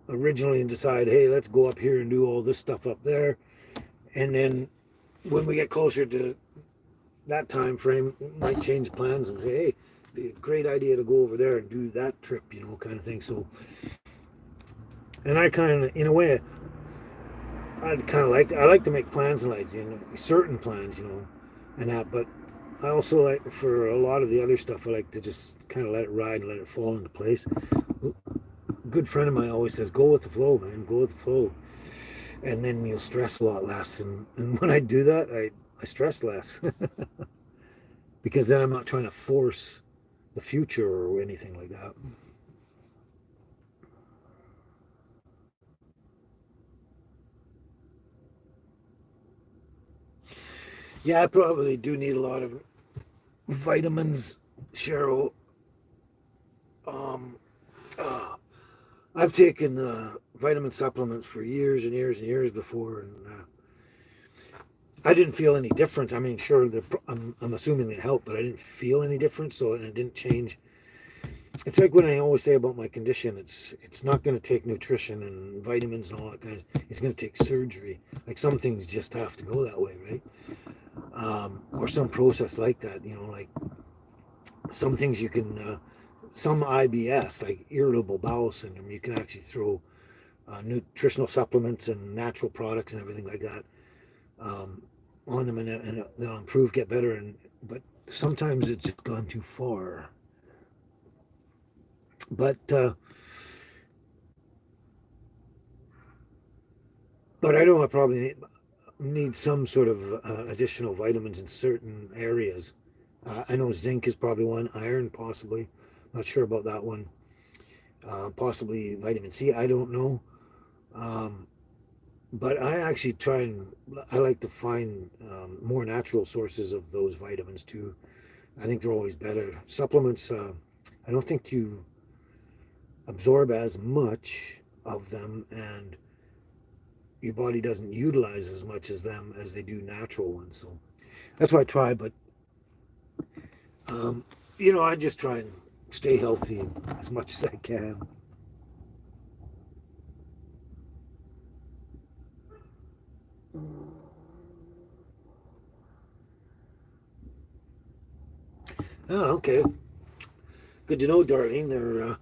originally decide, hey, let's go up here and do all this stuff up there. And then when we get closer to that time frame, we might change plans and say, hey, it'd be a great idea to go over there and do that trip, kind of thing. So, and I kind of, in a way, I like to make plans in life, certain plans, and that. But I also like, for a lot of the other stuff, I like to just kind of let it ride and let it fall into place. A good friend of mine always says, "Go with the flow, man. Go with the flow," and then you'll stress a lot less. And when I do that, I stress less because then I'm not trying to force the future or anything like that. Yeah, I probably do need a lot of vitamins, Cheryl. Um, uh, I've taken vitamin supplements for years and years and years before, and I didn't feel any difference. I mean, sure, I'm assuming they help, but I didn't feel any difference, so and it didn't change. It's like when I always say about my condition, it's not going to take nutrition and vitamins and all that kind of. It's going to take surgery. Like some things just have to go that way, right? Or some process like that. Like some things you can, some IBS, like irritable bowel syndrome, you can actually throw nutritional supplements and natural products and everything like that on them, and they'll improve, get better. But sometimes it's gone too far. But I know I probably need some sort of additional vitamins in certain areas. I know zinc is probably one, iron possibly. Not sure about that one. Possibly vitamin C. I don't know. Um, But I actually I like to find more natural sources of those vitamins too. I think they're always better. Supplements, I don't think you absorb as much of them, and your body doesn't utilize as much as them as they do natural ones. So that's why I try. But um, I just try and stay healthy as much as I can. Oh, okay. Good to know, Darlene.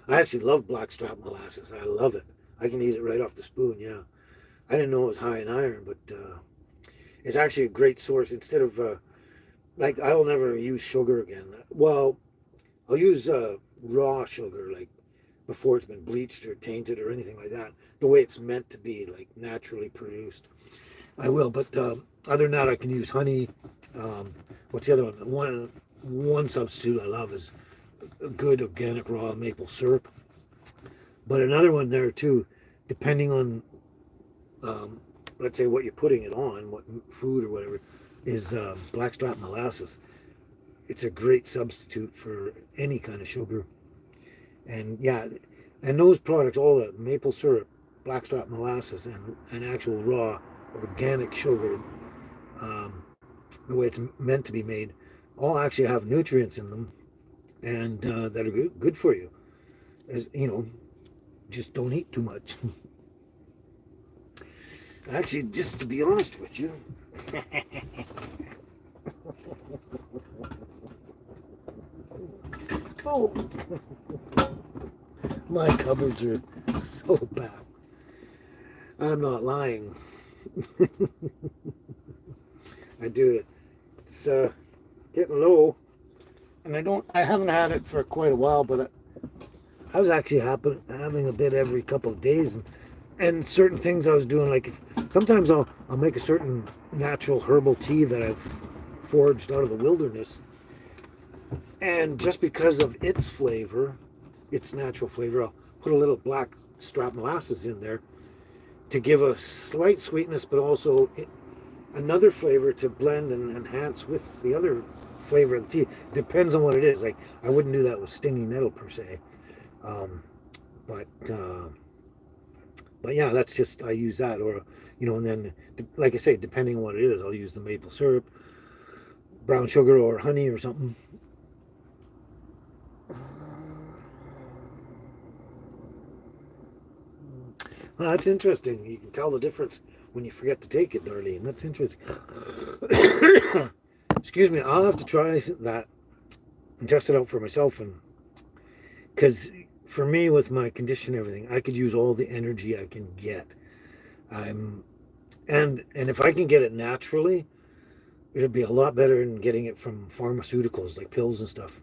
I actually love blackstrap molasses. I love it. I can eat it right off the spoon. Yeah, I didn't know it was high in iron, but it's actually a great source. Instead of like, I'll never use sugar again. Well, I'll use raw sugar, like before it's been bleached or tainted or anything like that. The way it's meant to be, like naturally produced. I will, but other than that, I can use honey. Um, what's the other one? One substitute I love is a good organic raw maple syrup. But another one there too, depending on um, let's say what you're putting it on, what food or whatever, is blackstrap molasses. It's a great substitute for any kind of sugar. And yeah, and those products, all the maple syrup, blackstrap molasses, and actual raw organic sugar, um, the way it's meant to be made, all actually have nutrients in them and that are good for you. As you know, just don't eat too much. Actually, just to be honest with you, oh, my cupboards are so bad. I'm not lying. I do it. It's getting low, and I haven't had it for quite a while, but I was actually having a bit every couple of days, and certain things I was doing, like sometimes I'll make a certain natural herbal tea that I've foraged out of the wilderness, and just because of its flavor, its natural flavor, I'll put a little black strap molasses in there to give a slight sweetness, but also another flavor to blend and enhance with the other flavor of the tea. Depends on what it is. Like, I wouldn't do that with stinging nettle per se, um, but but yeah, that's just, I use that, or and then like I say, depending on what it is, I'll use the maple syrup, brown sugar, or honey or something. Well, that's interesting. You can tell the difference when you forget to take it, Darlene. That's interesting. Excuse me. I'll have to try that and test it out for myself, and because for me, with my condition and everything, I could use all the energy I can get. I'm and if I can get it naturally, it'd be a lot better than getting it from pharmaceuticals like pills and stuff.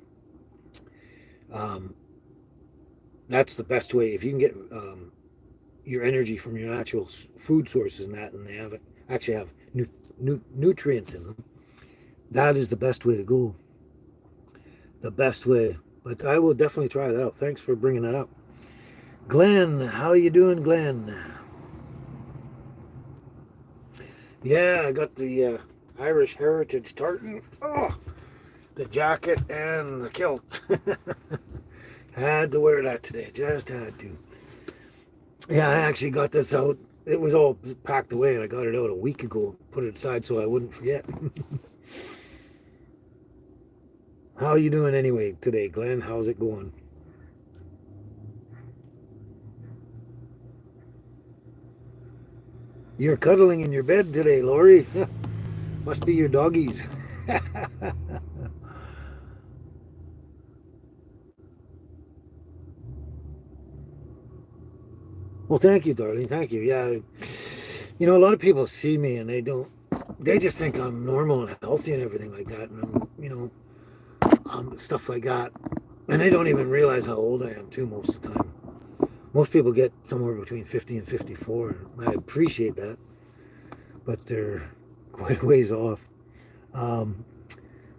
Um, that's the best way. If you can get your energy from your natural food sources and they actually have nutrients in them, that is the best way to go. The best way. But I will definitely try that out. Thanks for bringing that up. Glenn, how you doing, Glenn? Yeah, I got the Irish Heritage tartan. Oh, the jacket and the kilt. Had to wear that today. Just had to. Yeah, I actually got this out. It was all packed away, and I got it out a week ago. Put it aside so I wouldn't forget. How you doing anyway today, Glenn? How's it going? You're cuddling in your bed today, Lori. Must be your doggies. Well, thank you, darling. Thank you. Yeah, a lot of people see me and they just think I'm normal and healthy and everything like that, and stuff like that, and they don't even realize how old I am too most of the time. Most people get somewhere between 50 and 54, and I appreciate that, but they're quite a ways off. Um,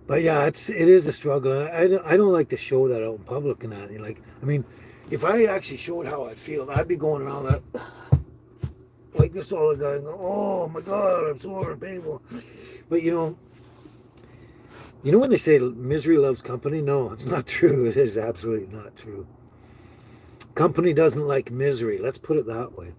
but yeah, it is a struggle. I don't like to show that out in public and that. Like, I mean, if I actually showed how I feel, I'd be going around that like this all the time. Oh my God, I'm sore and painful. But you know when they say misery loves company? No, it's not true. It is absolutely not true. Company doesn't like misery. Let's put it that way.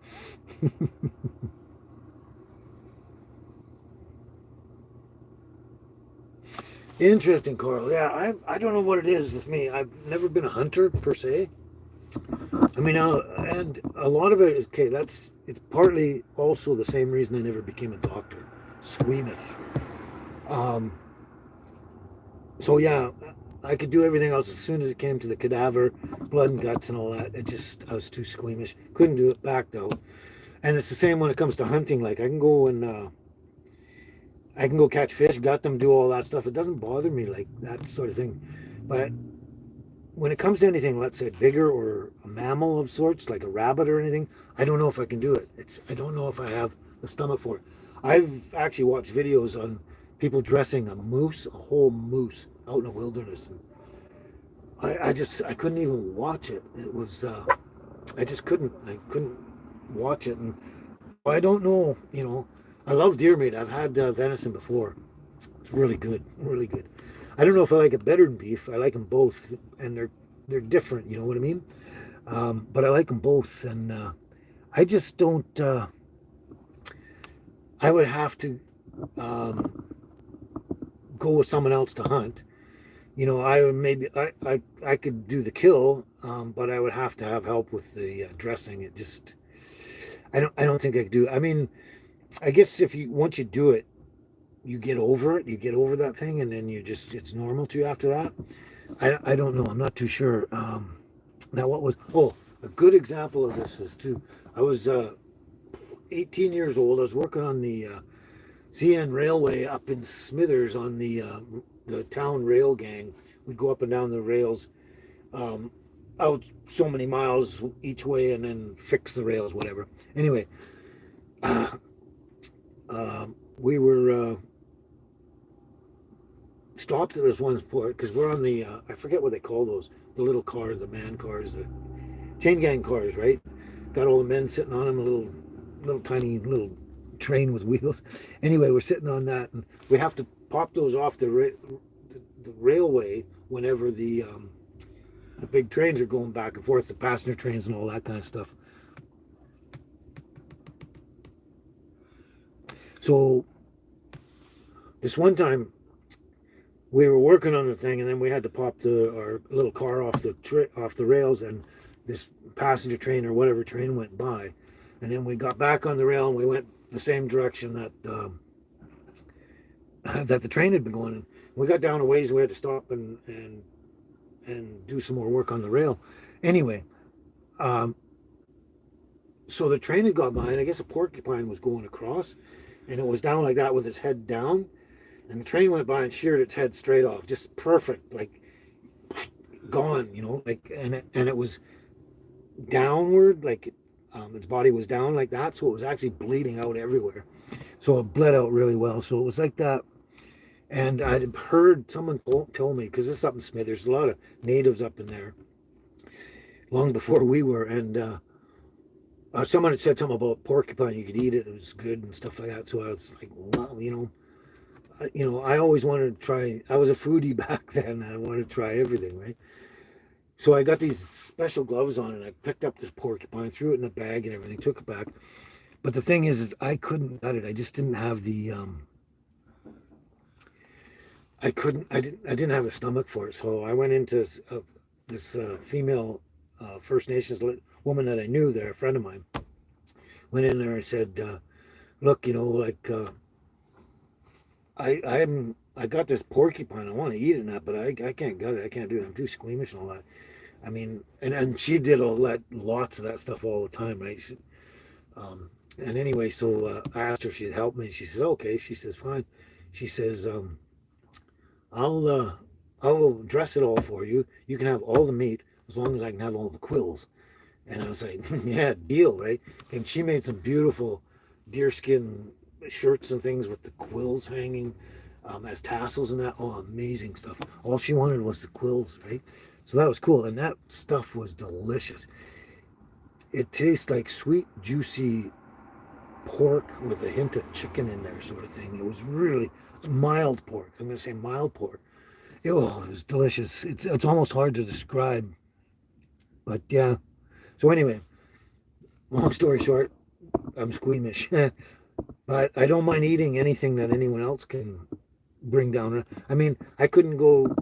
Interesting, Carl. Yeah, I don't know what it is with me. I've never been a hunter per se. I mean, and a lot of it is okay. It's partly also the same reason I never became a doctor. Squeamish. Um, so yeah, I could do everything else as soon as it came to the cadaver, blood and guts and all that. I was too squeamish. Couldn't do it back though. And it's the same when it comes to hunting. Like I can go catch fish, gut them, do all that stuff. It doesn't bother me like that sort of thing. But when it comes to anything, let's say bigger or a mammal of sorts, like a rabbit or anything, I don't know if I can do it. I don't know if I have the stomach for it. I've actually watched videos on people dressing a moose, a whole moose, out in the wilderness, and I couldn't even watch it. It was I couldn't watch it, and I don't know. I love deer meat. I've had venison before. It's really good, really good. I don't know if I like it better than beef. I like them both, and they're different. You know what I mean? But I like them both, and I just don't. I would have to um, go with someone else to hunt. I would I could do the kill, but I would have to have help with the dressing. I don't think I could do it. I mean, I guess if you once you do it, you get over it. You get over that thing, and then it's normal to you after that. I don't know. I'm not too sure. Now, a good example of this is too. I was 18 years old. I was working on the CN Railway up in Smithers on the town rail gang. We'd go up and down the rails, um, out so many miles each way, and then fix the rails, whatever. Anyway, we were stopped at this one port because we're on the I forget what they call those, the little cars, the man cars, the chain gang cars, right? Got all the men sitting on them, a little tiny little train with wheels. Anyway, we're sitting on that, and we have to pop those off the railway whenever the big trains are going back and forth, the passenger trains and all that kind of stuff. So this one time we were working on the thing, and then we had to pop our little car off the rails, and this passenger train or whatever train went by, and then we got back on the rail and we went the same direction that that the train had been going in. We got down a ways and we had to stop and do some more work on the rail. Anyway, so the train had got by, and I guess a porcupine was going across, and it was down like that with its head down, and the train went by and sheared its head straight off, just perfect, like gone, like, and it was downward, like its body was down like that, so it was actually bleeding out everywhere. So it bled out really well. So it was like that. And I'd heard someone tell me, because this is up in Smith, there's a lot of natives up in there, long before we were, and someone had said something about porcupine, you could eat it, it was good and stuff like that. So I was like, wow, I always wanted to try. I was a foodie back then, and I wanted to try everything, right? So I got these special gloves on, and I picked up this porcupine, threw it in a bag and everything, took it back. But the thing is I couldn't cut it. I just didn't have the I didn't have the stomach for it. So I went into this female First Nations woman that I knew there, a friend of mine. Went in there and said, look, like I got this porcupine. I want to eat it now, but I can't gut it. I can't do it. I'm too squeamish and all that. I mean, and she did lots of that stuff all the time, right? And anyway, so I asked her if she'd help me. She says, okay. She says, fine. She says, I'll dress it all for you. You can have all the meat as long as I can have all the quills. And I was like, yeah, deal, right? And she made some beautiful deerskin shirts and things with the quills hanging as tassels and that. Oh, amazing stuff. All she wanted was the quills, right? So that was cool. And that stuff was delicious. It tastes like sweet, juicy pork with a hint of chicken in there, sort of thing. It was really mild pork. I'm going to say mild pork. It was delicious. It's almost hard to describe, but yeah. So anyway, long story short, I'm squeamish, but I don't mind eating anything that anyone else can bring down. I mean, I couldn't go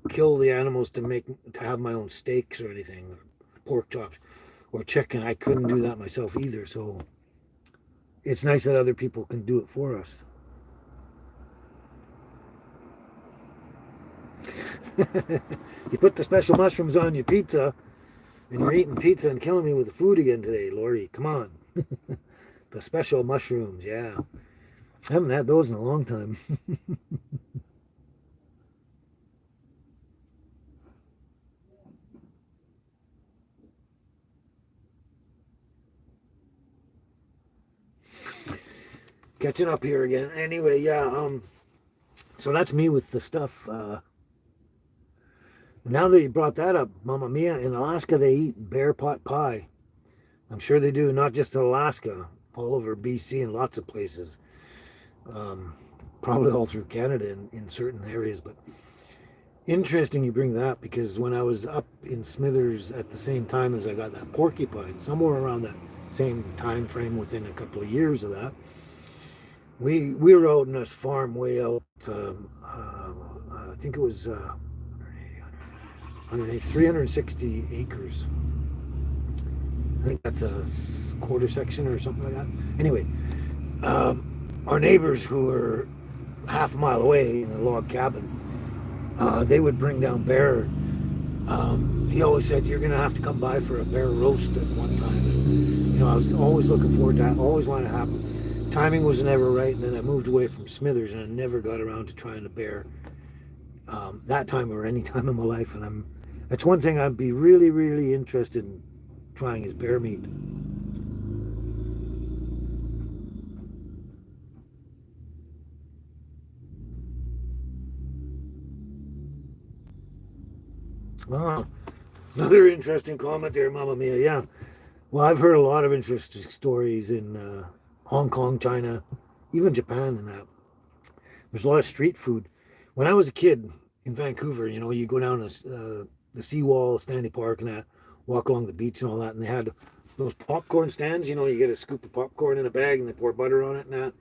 kill the animals to have my own steaks or anything, or pork chops or chicken. I couldn't do that myself either. So it's nice that other people can do it for us. You put the special mushrooms on your pizza, and you're eating pizza and killing me with the food again today, Lori. Come on. The special mushrooms, yeah. I haven't had those in a long time. Catching up here again. Anyway, yeah, so that's me with the stuff. Now that you brought that up, Mamma Mia, in Alaska they eat bear pot pie. I'm sure they do, not just in Alaska, all over BC and lots of places. Probably all through Canada in certain areas. But interesting you bring that up, because when I was up in Smithers at the same time as I got that porcupine, somewhere around that same time frame, within a couple of years of that, we were out in this farm way out. I think it was 360 acres. I think that's a quarter section or something like that. Anyway, our neighbors who were half a mile away in a log cabin, they would bring down bear. He always said, "You're going to have to come by for a bear roast at one time." And, I was always looking forward to that. Always wanted to happen. Timing was never right, and then I moved away from Smithers, and I never got around to trying a bear that time or any time in my life. And that's one thing I'd be really, really interested in trying, is bear meat. Oh, another interesting comment there, Mamma Mia. Yeah. Well, I've heard a lot of interesting stories in Hong Kong, China, even Japan, and that. There's a lot of street food. When I was a kid in Vancouver, you go down the seawall, Stanley Park, and that, walk along the beach and all that, and they had those popcorn stands. You get a scoop of popcorn in a bag, and they pour butter on it, and that.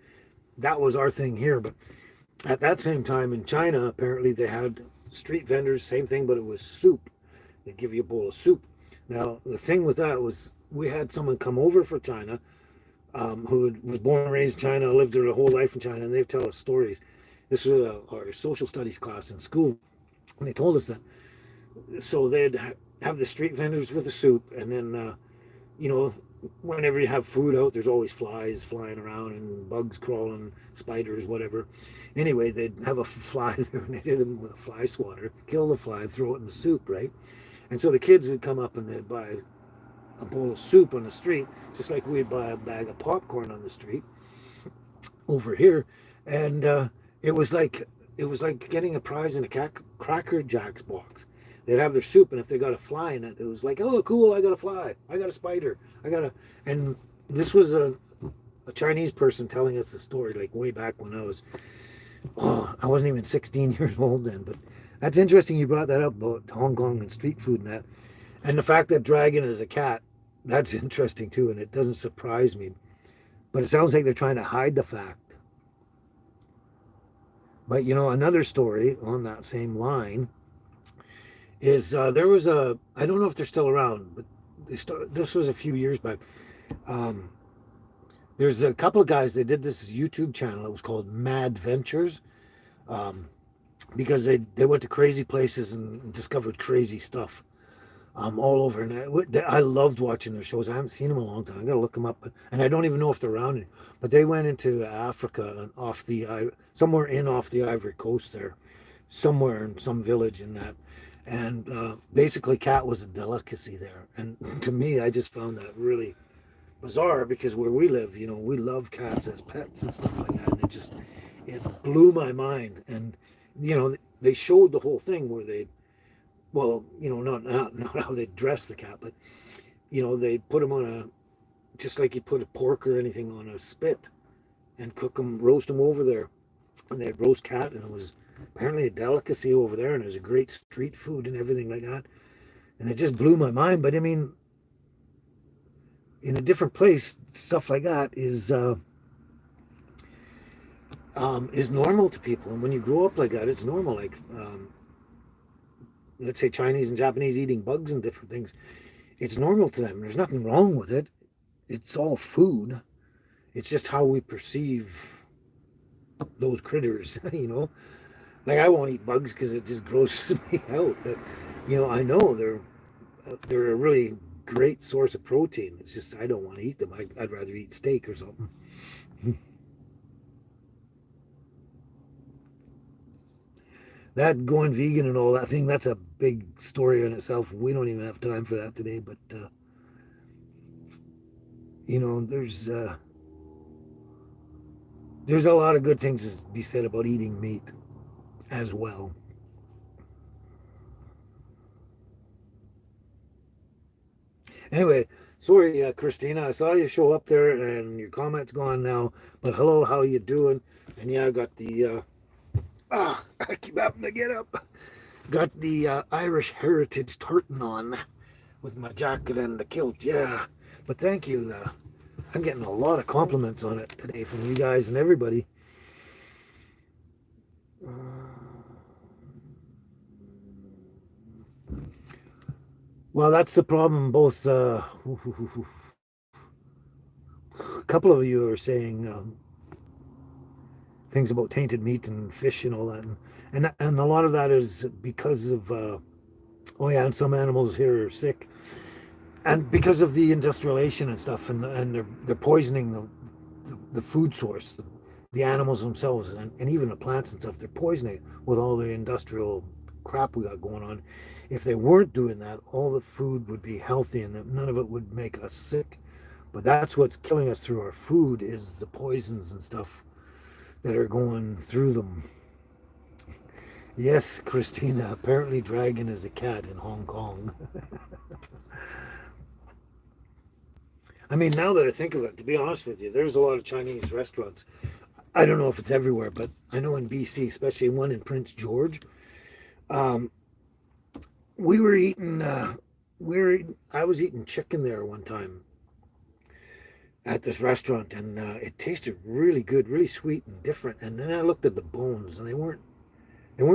That was our thing here. But at that same time in China, apparently they had street vendors, same thing, but it was soup. They'd give you a bowl of soup. Now, the thing with that was, we had someone come over from China, who was born and raised in China, lived their whole life in China, and they tell us stories. This was our social studies class in school, and they told us that. So they'd have the street vendors with the soup, and then, whenever you have food out, there's always flies flying around and bugs crawling, spiders, whatever. Anyway, they'd have a fly there, and they'd hit them with a fly swatter, kill the fly, throw it in the soup, right? And so the kids would come up and they'd buy a bowl of soup on the street, just like we'd buy a bag of popcorn on the street over here. And it was like getting a prize in a Cracker Jacks box. They'd have their soup, and if they got a fly in it, it was like, "Oh, cool! I got a fly. I got a spider. I got a." And this was a Chinese person telling us the story, like way back when I wasn't even 16 years old then. But that's interesting. You brought that up about Hong Kong and street food and that, and the fact that Dragon is a cat. That's interesting too, and it doesn't surprise me. But it sounds like they're trying to hide the fact. But another story on that same line is, there was I don't know if they're still around, but this was a few years back. Um, there's a couple of guys, they did this YouTube channel. It was called Mad Ventures, um, because they went to crazy places and discovered crazy stuff all over. And I loved watching their shows. I haven't seen them in a long time. I got to look them up, and I don't even know if they're around anymore. But they went into Africa and somewhere off the Ivory Coast there, somewhere in some village in that. And basically, cat was a delicacy there. And to me, I just found that really bizarre, because where we live, we love cats as pets and stuff like that. And it blew my mind. And they showed the whole thing where not how they dress the cat, but they put him on just like you put a pork or anything on a spit and cook them, roast them over there. And they had roast cat, and it was apparently a delicacy over there, and it was a great street food and everything like that. And it just blew my mind. But I mean, in a different place, stuff like that is normal to people. And when you grow up like that, it's normal. Like, let's say Chinese and Japanese eating bugs and different things, it's normal to them. There's nothing wrong with it. It's all food. It's just how we perceive those critters, you know. Like I won't eat bugs because it just grosses me out. But you know, I know they're a really great source of protein. It's just I don't want to eat them. I'd rather eat steak or something. That going vegan and all that thing, that's a big story in itself. We don't even have time for that today. But you know, there's a lot of good things to be said about eating meat as well. Anyway, sorry, Christina, I saw you show up there and your comment's gone now. But hello, how you doing? And yeah, I got the I keep having to get up. Got the Irish Heritage tartan on with my jacket and the kilt. Yeah, but thank you. I'm getting a lot of compliments on it today from you guys and everybody. Well, that's the problem. Both a couple of you are saying things about tainted meat and fish and all that, and a lot of that is because of oh yeah, and some animals here are sick, and because of the industrialization and stuff, and they're poisoning the food source, the animals themselves, and even the plants and stuff. They're poisoning it with all the industrial crap we got going on. If they weren't doing that, all the food would be healthy and none of it would make us sick. But that's what's killing us through our food is the poisons and stuff that are going through them. Yes, Christina, apparently Dragon is a cat in Hong Kong. I mean, now that I think of it, to be honest with you, there's a lot of Chinese restaurants. I don't know if it's everywhere, but I know in BC, especially one in Prince George, um, we were eating, I was eating chicken there one time at this restaurant, and it tasted really good, really sweet and different. And then I looked at the bones, and they weren't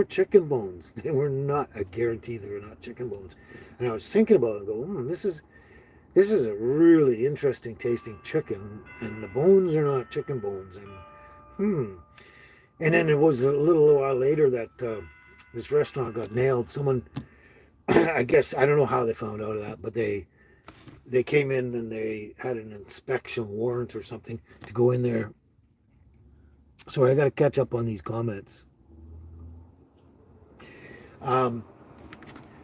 chicken bones. They were not. I guarantee they were not chicken bones. And I was thinking about it, and go, this is a really interesting tasting chicken, and the bones are not chicken bones. And then it was a little while later that this restaurant got nailed. Someone, I guess, I don't know how they found out of that, but they came in and they had an inspection warrant or something to go in there. Sorry, I got to catch up on these comments. But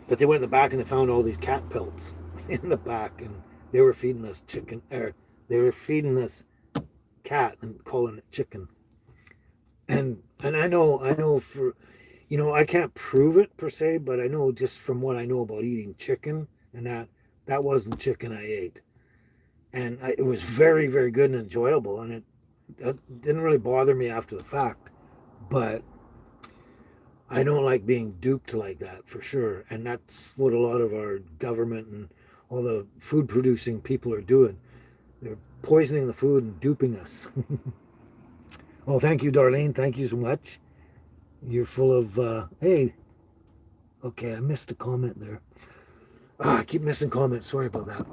they went in the back and they found all these cat pelts in the back, and they were feeding us chicken, or they were feeding us cat and calling it chicken. And I know for, you know, I can't prove it per se, but I know just from what I know about eating chicken and that wasn't chicken I ate. And it was very, very good and enjoyable, and it didn't really bother me after the fact. But I don't like being duped like that for sure. And that's what a lot of our government and all the food producing people are doing. They're poisoning the food and duping us. Oh, thank you, Darlene. Thank you so much. You're full of, hey, okay, I missed a comment there. I keep missing comments. Sorry about that.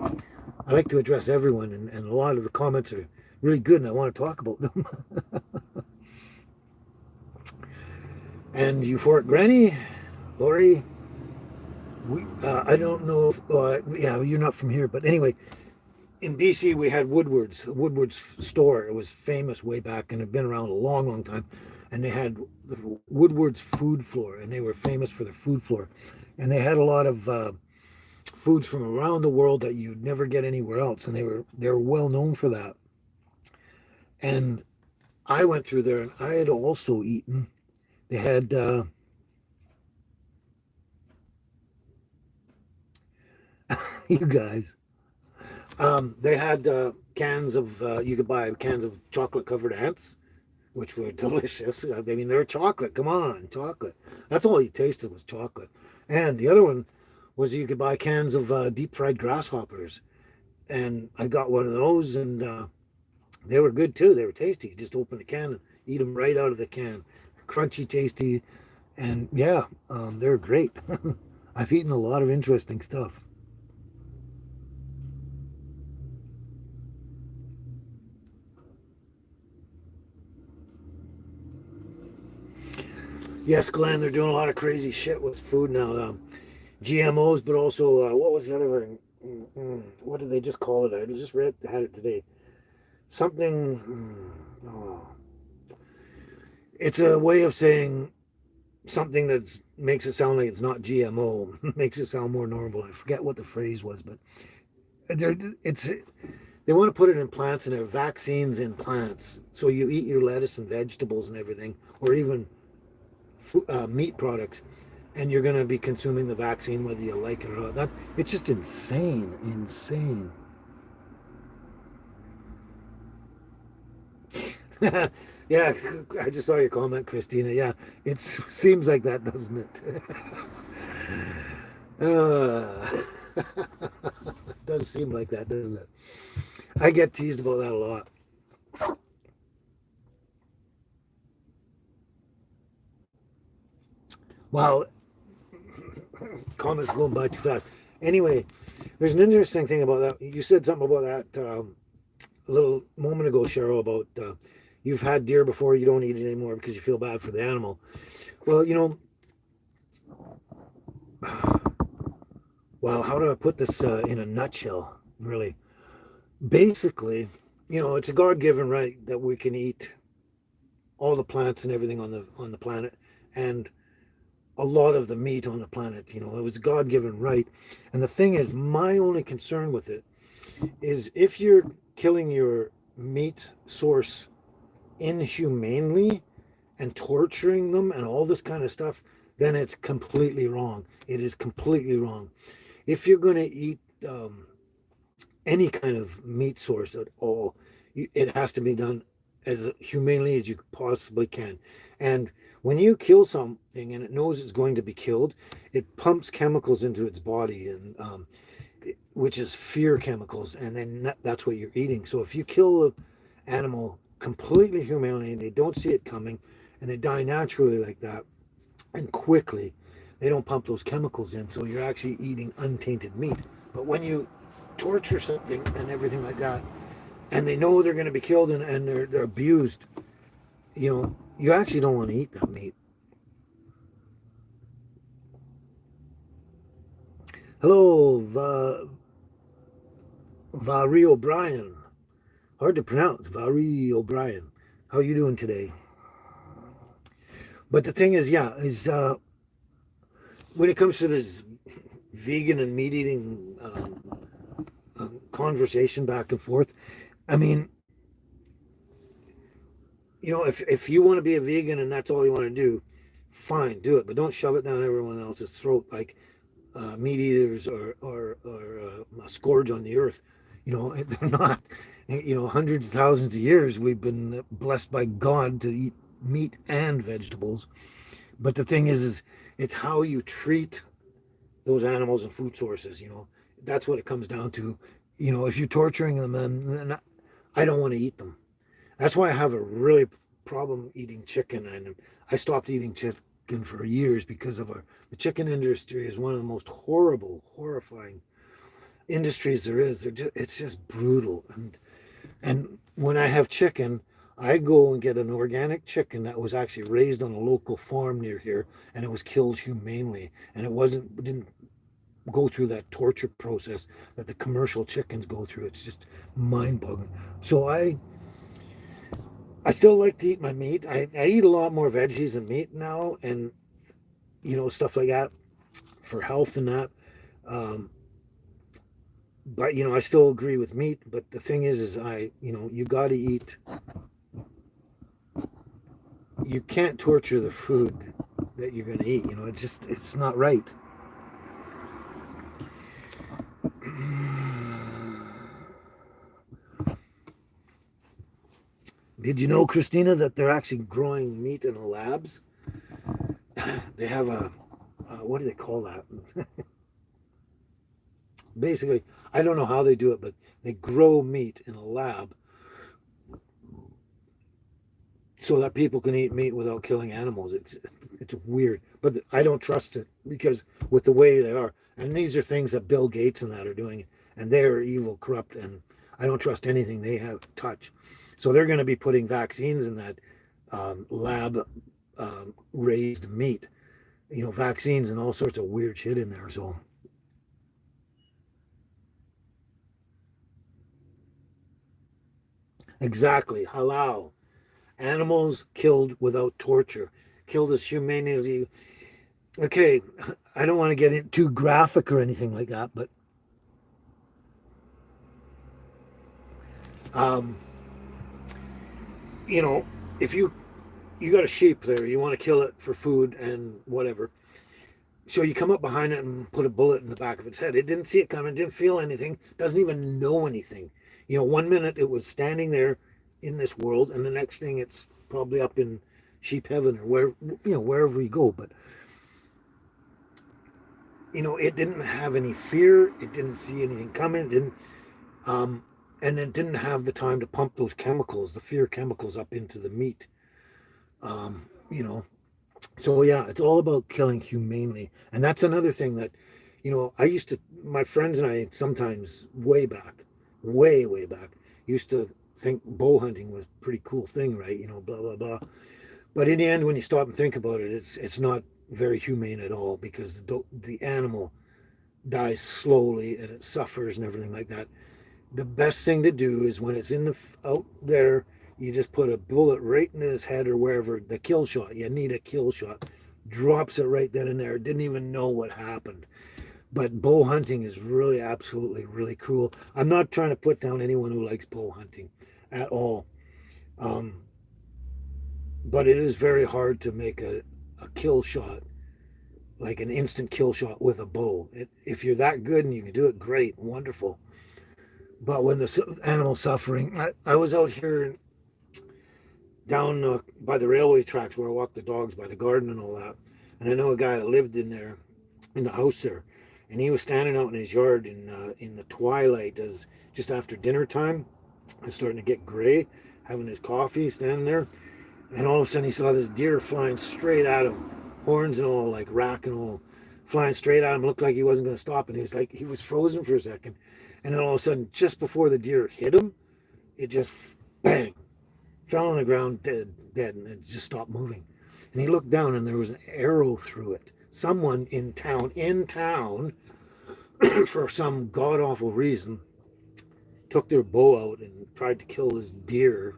I like to address everyone, and a lot of the comments are really good, and I want to talk about them. And Euphoric Granny, Lori, I don't know if, yeah, you're not from here, but anyway, in BC we had Woodward's store. It was famous way back and had been around a long, long time. And they had the Woodward's food floor, and they were famous for their food floor. And they had a lot of foods from around the world that you'd never get anywhere else, and they were well known for that. And I went through there, and I had also eaten. They had you guys. They had cans of you could buy cans of chocolate covered ants, which were delicious. I mean, they're chocolate. Come on, chocolate. That's all you tasted was chocolate. And the other one was you could buy cans of deep fried grasshoppers, and I got one of those, and they were good too. They were tasty. You just open the can and eat them right out of the can. Crunchy, tasty, and yeah, they're great. I've eaten a lot of interesting stuff. Yes, Glenn, they're doing a lot of crazy shit with food now. GMOs, but also what was the other one? What did they just call it? I just read had it today. Something. Oh, it's a way of saying something that makes it sound like it's not GMO. Makes it sound more normal. I forget what the phrase was, but it's they want to put it in plants and they're vaccines in plants. So you eat your lettuce and vegetables and everything, or even meat products, and you're going to be consuming the vaccine whether you like it or not. That it's just insane, insane. Yeah, I just saw your comment, Christina. Yeah, it seems like that, doesn't it? It does seem like that, doesn't it? I get teased about that a lot. Wow, comments going by too fast. Anyway, there's an interesting thing about that. You said something about that a little moment ago, Cheryl, about you've had deer before, you don't eat it anymore because you feel bad for the animal. Well, wow, how do I put this in a nutshell, really? Basically, it's a God-given right that we can eat all the plants and everything on the planet, and a lot of the meat on the planet. It was a God-given right. And the thing is, my only concern with it is if you're killing your meat source inhumanely and torturing them and all this kind of stuff, then it's completely wrong. It is completely wrong. If you're going to eat any kind of meat source at all, it has to be done as humanely as you possibly can. And when you kill something and it knows it's going to be killed, it pumps chemicals into its body, and which is fear chemicals, and then that's what you're eating. So if you kill an animal completely humanely and they don't see it coming, and they die naturally like that and quickly, they don't pump those chemicals in, so you're actually eating untainted meat. But when you torture something and everything like that, and they know they're going to be killed, and they're abused, you actually don't want to eat that meat. Hello, Vari O'Brien. Hard to pronounce, Vari O'Brien. How are you doing today? But the thing is, yeah, is when it comes to this vegan and meat eating conversation back and forth, I mean, if you want to be a vegan and that's all you want to do, fine, do it, but don't shove it down everyone else's throat like meat eaters or a scourge on the earth. They're not. Hundreds of thousands of years we've been blessed by God to eat meat and vegetables. But the thing is it's how you treat those animals and food sources. That's what it comes down to. If you're torturing them, then I don't want to eat them. That's why I have a really problem eating chicken, and I stopped eating chicken for years because of the chicken industry is one of the most horrifying industries there is. It's just brutal, and when I have chicken, I go and get an organic chicken that was actually raised on a local farm near here, and it was killed humanely, and didn't go through that torture process that the commercial chickens go through. It's just mind-boggling. So I still like to eat my meat. I eat a lot more veggies and meat now, and stuff like that for health and that. Um, but I still agree with meat. But the thing is you got to eat. You can't torture the food that you're going to eat. It's not right. Did you know, Christina, that they're actually growing meat in the labs? They have what do they call that? Basically, I don't know how they do it, but they grow meat in a lab so that people can eat meat without killing animals. It's weird, but I don't trust it because with the way they are, and these are things that Bill Gates and that are doing, and they're evil, corrupt, and I don't trust anything they have touch. So they're going to be putting vaccines in that lab raised meat, vaccines and all sorts of weird shit in there. So exactly, halal. Animals killed without torture, killed as humanely as you. Okay, I don't want to get it too graphic or anything like that, but um, you know, if you got a sheep there, you want to kill it for food and whatever. So you come up behind it and put a bullet in the back of its head. It didn't see it coming, didn't feel anything, doesn't even know anything. 1 minute it was standing there in this world, and the next thing it's probably up in sheep heaven or wherever you go. But it didn't have any fear. It didn't see anything coming. It didn't, um, and it didn't have the time to pump those chemicals, the fear chemicals, up into the meat. Um, you know, so yeah, it's all about killing humanely, and that's another thing that, I used to, my friends and I sometimes way back, way back, used to think bow hunting was a pretty cool thing, right? Blah blah blah. But in the end, when you stop and think about it, it's not very humane at all because the animal dies slowly and it suffers and everything like that. The best thing to do is when it's out there, you just put a bullet right in his head or wherever, the kill shot. You need a kill shot. Drops it right then and there. Didn't even know what happened. But bow hunting is really, absolutely, really cool. I'm not trying to put down anyone who likes bow hunting at all. Um, but it is very hard to make a kill shot, like an instant kill shot with a bow. If you're that good and you can do it, great, wonderful. But when the animal's suffering, I was out here down by the railway tracks where I walk the dogs by the garden and all that. And I know a guy that lived in there, in the house there, and he was standing out in his yard in the twilight, as just after dinner time. It was starting to get gray, having his coffee, standing there, and all of a sudden he saw this deer flying straight at him, horns and all, like rack and all, flying straight at him. Looked like he wasn't going to stop, and he was frozen for a second, and then all of a sudden, just before the deer hit him, it just bang, fell on the ground dead, and it just stopped moving. And he looked down, and there was an arrow through it. Someone in town, for some god awful reason, took their bow out and tried to kill this deer.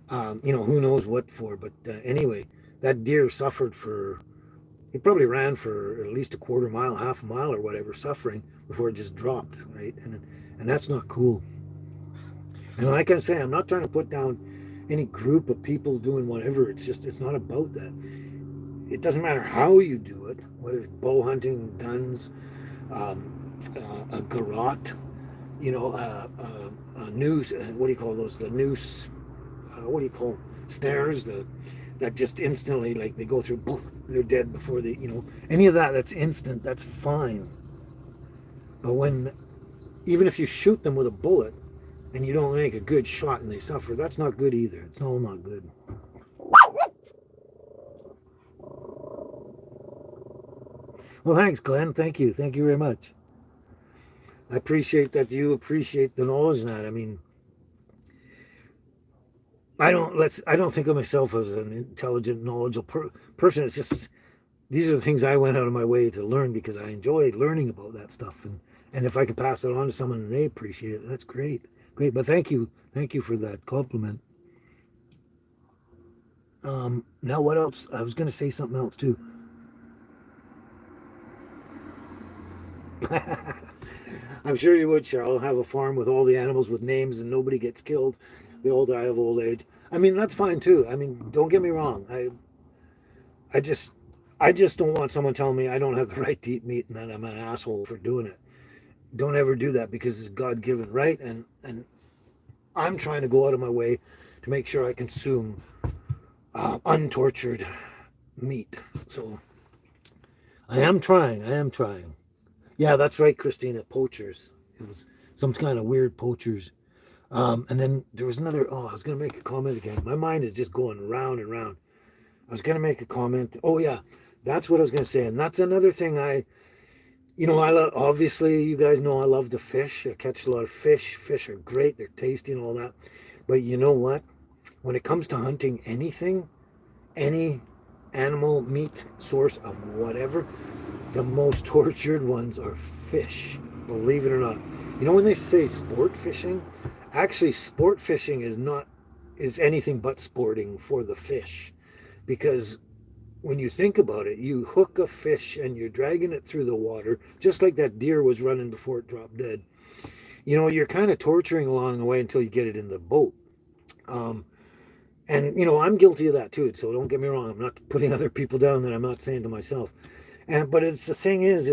Who knows what for, but anyway, that deer suffered for. He probably ran for at least a quarter mile, half a mile, or whatever, suffering before it just dropped, right? And that's not cool. And like I say, I'm not trying to put down any group of people doing whatever. It's not about that. It doesn't matter how you do it, whether it's bow hunting, guns, a garrote, a noose. What do you call those? The noose. What do you call them? Snares? That just instantly, like they go through, boom, they're dead before they. Any of that that's instant. That's fine. But even if you shoot them with a bullet and you don't make a good shot and they suffer, that's not good either. It's all not good. Well, thanks, Glenn. Thank you. Thank you very much. I appreciate that you appreciate the knowledge in that. I mean, I don't think of myself as an intelligent, knowledgeable person. It's just these are the things I went out of my way to learn because I enjoyed learning about that stuff. And if I can pass it on to someone and they appreciate it, that's great. Great. But thank you for that compliment. Now what else? I was going to say something else too. I'm sure you would, Cheryl. Have a farm with all the animals with names and nobody gets killed. They all die of old age. I mean, that's fine too. I mean, don't get me wrong. I just don't want someone telling me I don't have the right to eat meat and that I'm an asshole for doing it. Don't ever do that because it's God given right, and I'm trying to go out of my way to make sure I consume untortured meat. So I am trying. Yeah, that's right, Christina. Poachers. It was some kind of weird poachers. And then there was another. Oh, I was going to make a comment again. My mind is just going round and round. I was going to make a comment. Oh, yeah, that's what I was going to say. And that's another thing obviously, you guys know I love to fish. I catch a lot of fish. Fish are great. They're tasty and all that. But you know what? When it comes to hunting anything, any animal meat source of whatever, the most tortured ones are fish, believe it or not. You know, when they say sport fishing, actually sport fishing is anything but sporting for the fish, because when you think about it, you hook a fish and you're dragging it through the water just like that deer was running before it dropped dead. You're kind of torturing along the way until you get it in the boat. And I'm guilty of that too, so don't get me wrong. I'm not putting other people down that I'm not saying to myself. But it's the thing is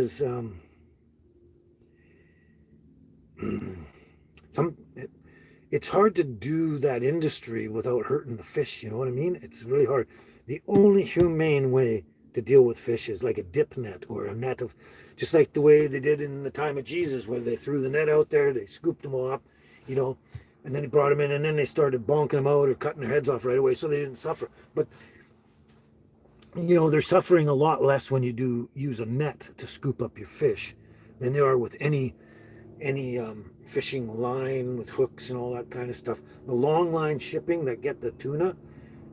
it's hard to do that industry without hurting the fish. You know what I mean? It's really hard. The only humane way to deal with fish is like a dip net or a net of, just like the way they did in the time of Jesus, where they threw the net out there, they scooped them all up, and then he brought them in, and then they started bonking them out or cutting their heads off right away so they didn't suffer. But they're suffering a lot less when you do use a net to scoop up your fish than they are with any fishing line with hooks and all that kind of stuff. The long line shipping that get the tuna,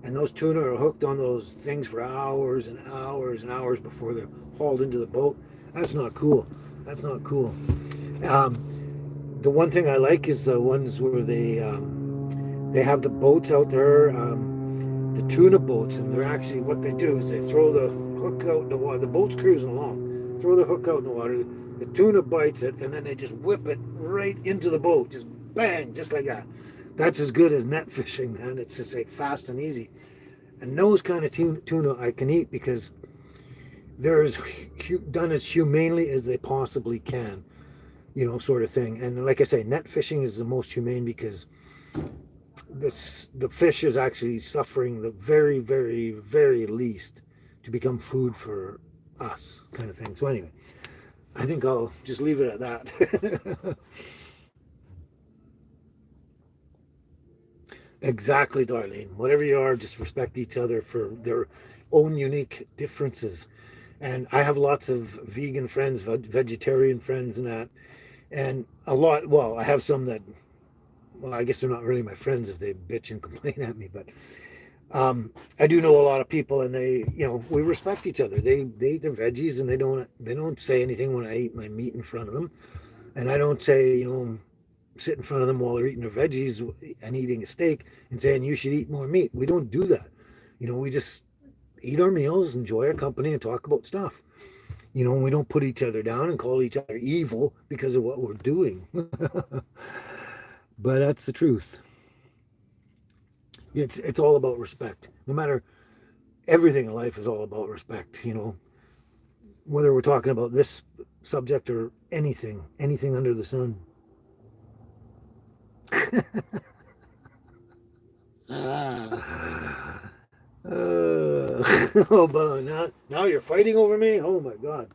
and those tuna are hooked on those things for hours and hours and hours before they're hauled into the boat. That's not cool. The one thing I like is the ones where they have the boats out there, the tuna boats, and they're actually, what they do is they throw the hook out in the water. The boat's cruising along, throw the hook out in the water. The tuna bites it, and then they just whip it right into the boat, just bang, just like that. That's as good as net fishing, man. It's just like fast and easy. And those kind of tuna I can eat because they're done as humanely as they possibly can, sort of thing. And like I say, net fishing is the most humane because the fish is actually suffering the very, very, very least to become food for us, kind of thing. So anyway, I think I'll just leave it at that. Exactly, Darlene. Whatever you are, just respect each other for their own unique differences. And I have lots of vegan friends, vegetarian friends, and that. And I have some that, well, I guess they're not really my friends if they bitch and complain at me, but I do know a lot of people, and they, we respect each other. They eat their veggies, and they don't say anything when I eat my meat in front of them. And I don't say, sit in front of them while they're eating their veggies and eating a steak and saying you should eat more meat. We don't do that. We just eat our meals, enjoy our company, and talk about stuff. We don't put each other down and call each other evil because of what we're doing. But that's the truth. It's all about respect. No matter, everything in life is all about respect, whether we're talking about this subject or anything under the sun. Oh, but now you're fighting over me? Oh my God.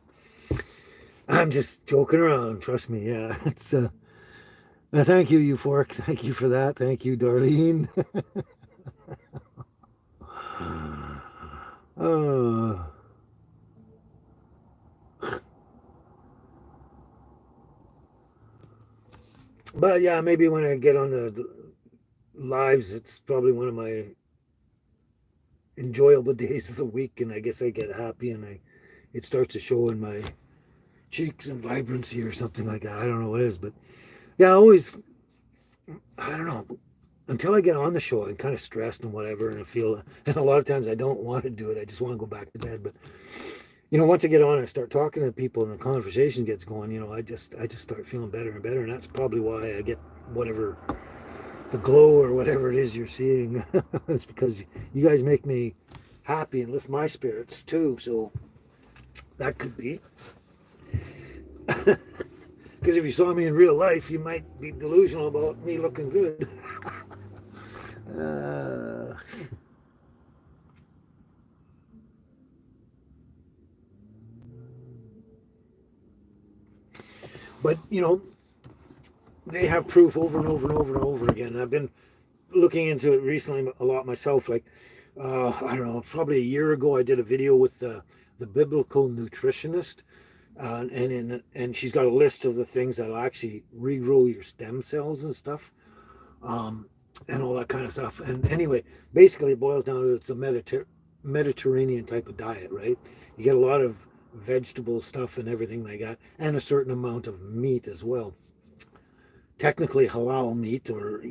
I'm just joking around, trust me. Yeah, it's thank you, Euphoric. Thank you for that. Thank you, Darlene. But yeah, maybe when I get on the lives, it's probably one of my enjoyable days of the week, and I guess I get happy, and it starts to show in my cheeks and vibrancy or something like that. I don't know what it is, but yeah, I don't know, until I get on the show, I'm kind of stressed and whatever, and and a lot of times I don't want to do it. I just want to go back to bed. But once I get on and I start talking to people and the conversation gets going, I just start feeling better and better, and that's probably why I get whatever, the glow or whatever it is you're seeing. It's because you guys make me happy and lift my spirits too. So that could be. Because if you saw me in real life, you might be delusional about me looking good. Uh, but they have proof over and over and over and over again. And I've been looking into it recently a lot myself. Like, I don't know, probably a year ago, I did a video with the biblical nutritionist, and she's got a list of the things that'll actually regrow your stem cells and stuff, and all that kind of stuff. And anyway, basically, it boils down to it's a Mediterranean type of diet, right? You get a lot of vegetable stuff and everything like that, and a certain amount of meat as well. Technically halal meat, or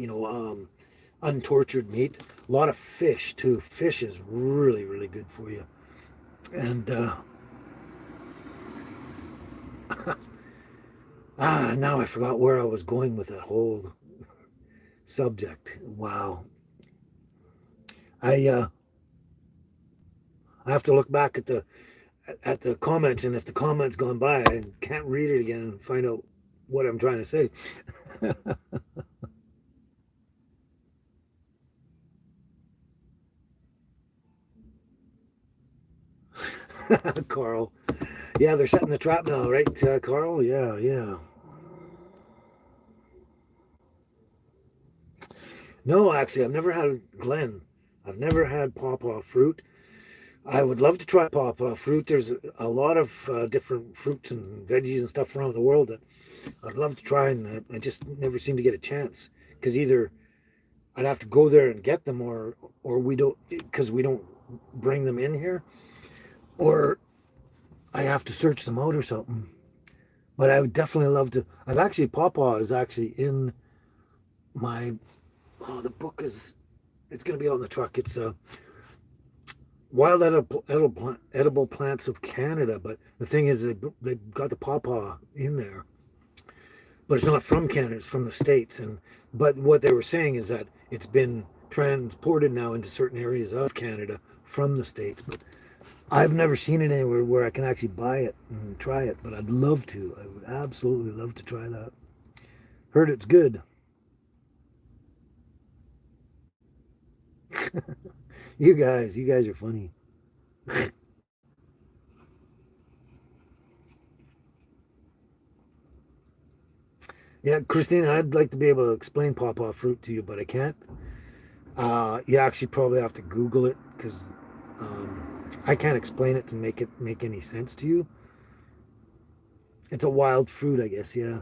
untortured meat. A lot of fish too. Fish is really, really good for you. And now I forgot where I was going with that whole subject. Wow. I I have to look back at the comments, and if the comments gone by, I can't read it again and find out what I'm trying to say. Carl. Yeah, they're setting the trap now, right, Carl? Yeah, yeah. No, actually, I've never had Glen. I've never had pawpaw fruit. I would love to try pawpaw fruit. There's a lot of different fruits and veggies and stuff around the world that I'd love to try, and I just never seem to get a chance. Because either I'd have to go there and get them, or we don't, because we don't bring them in here, or I have to search them out or something. But I would definitely love to. I've actually Pawpaw is actually in my. Oh, the book is. It's going to be on the truck. It's Wild Edible Plants of Canada. But the thing is, they got the Pawpaw in there, but it's not from Canada. It's from the States. But what they were saying is that it's been transported now into certain areas of Canada from the States. But I've never seen it anywhere where I can actually buy it and try it, but I'd love to. I would absolutely love to try that. Heard it's good. You guys are funny. Yeah, Christina, I'd like to be able to explain pawpaw fruit to you, but I can't. You actually probably have to Google it because I can't explain it to make it make any sense to you. It's a wild fruit, I guess. Yeah.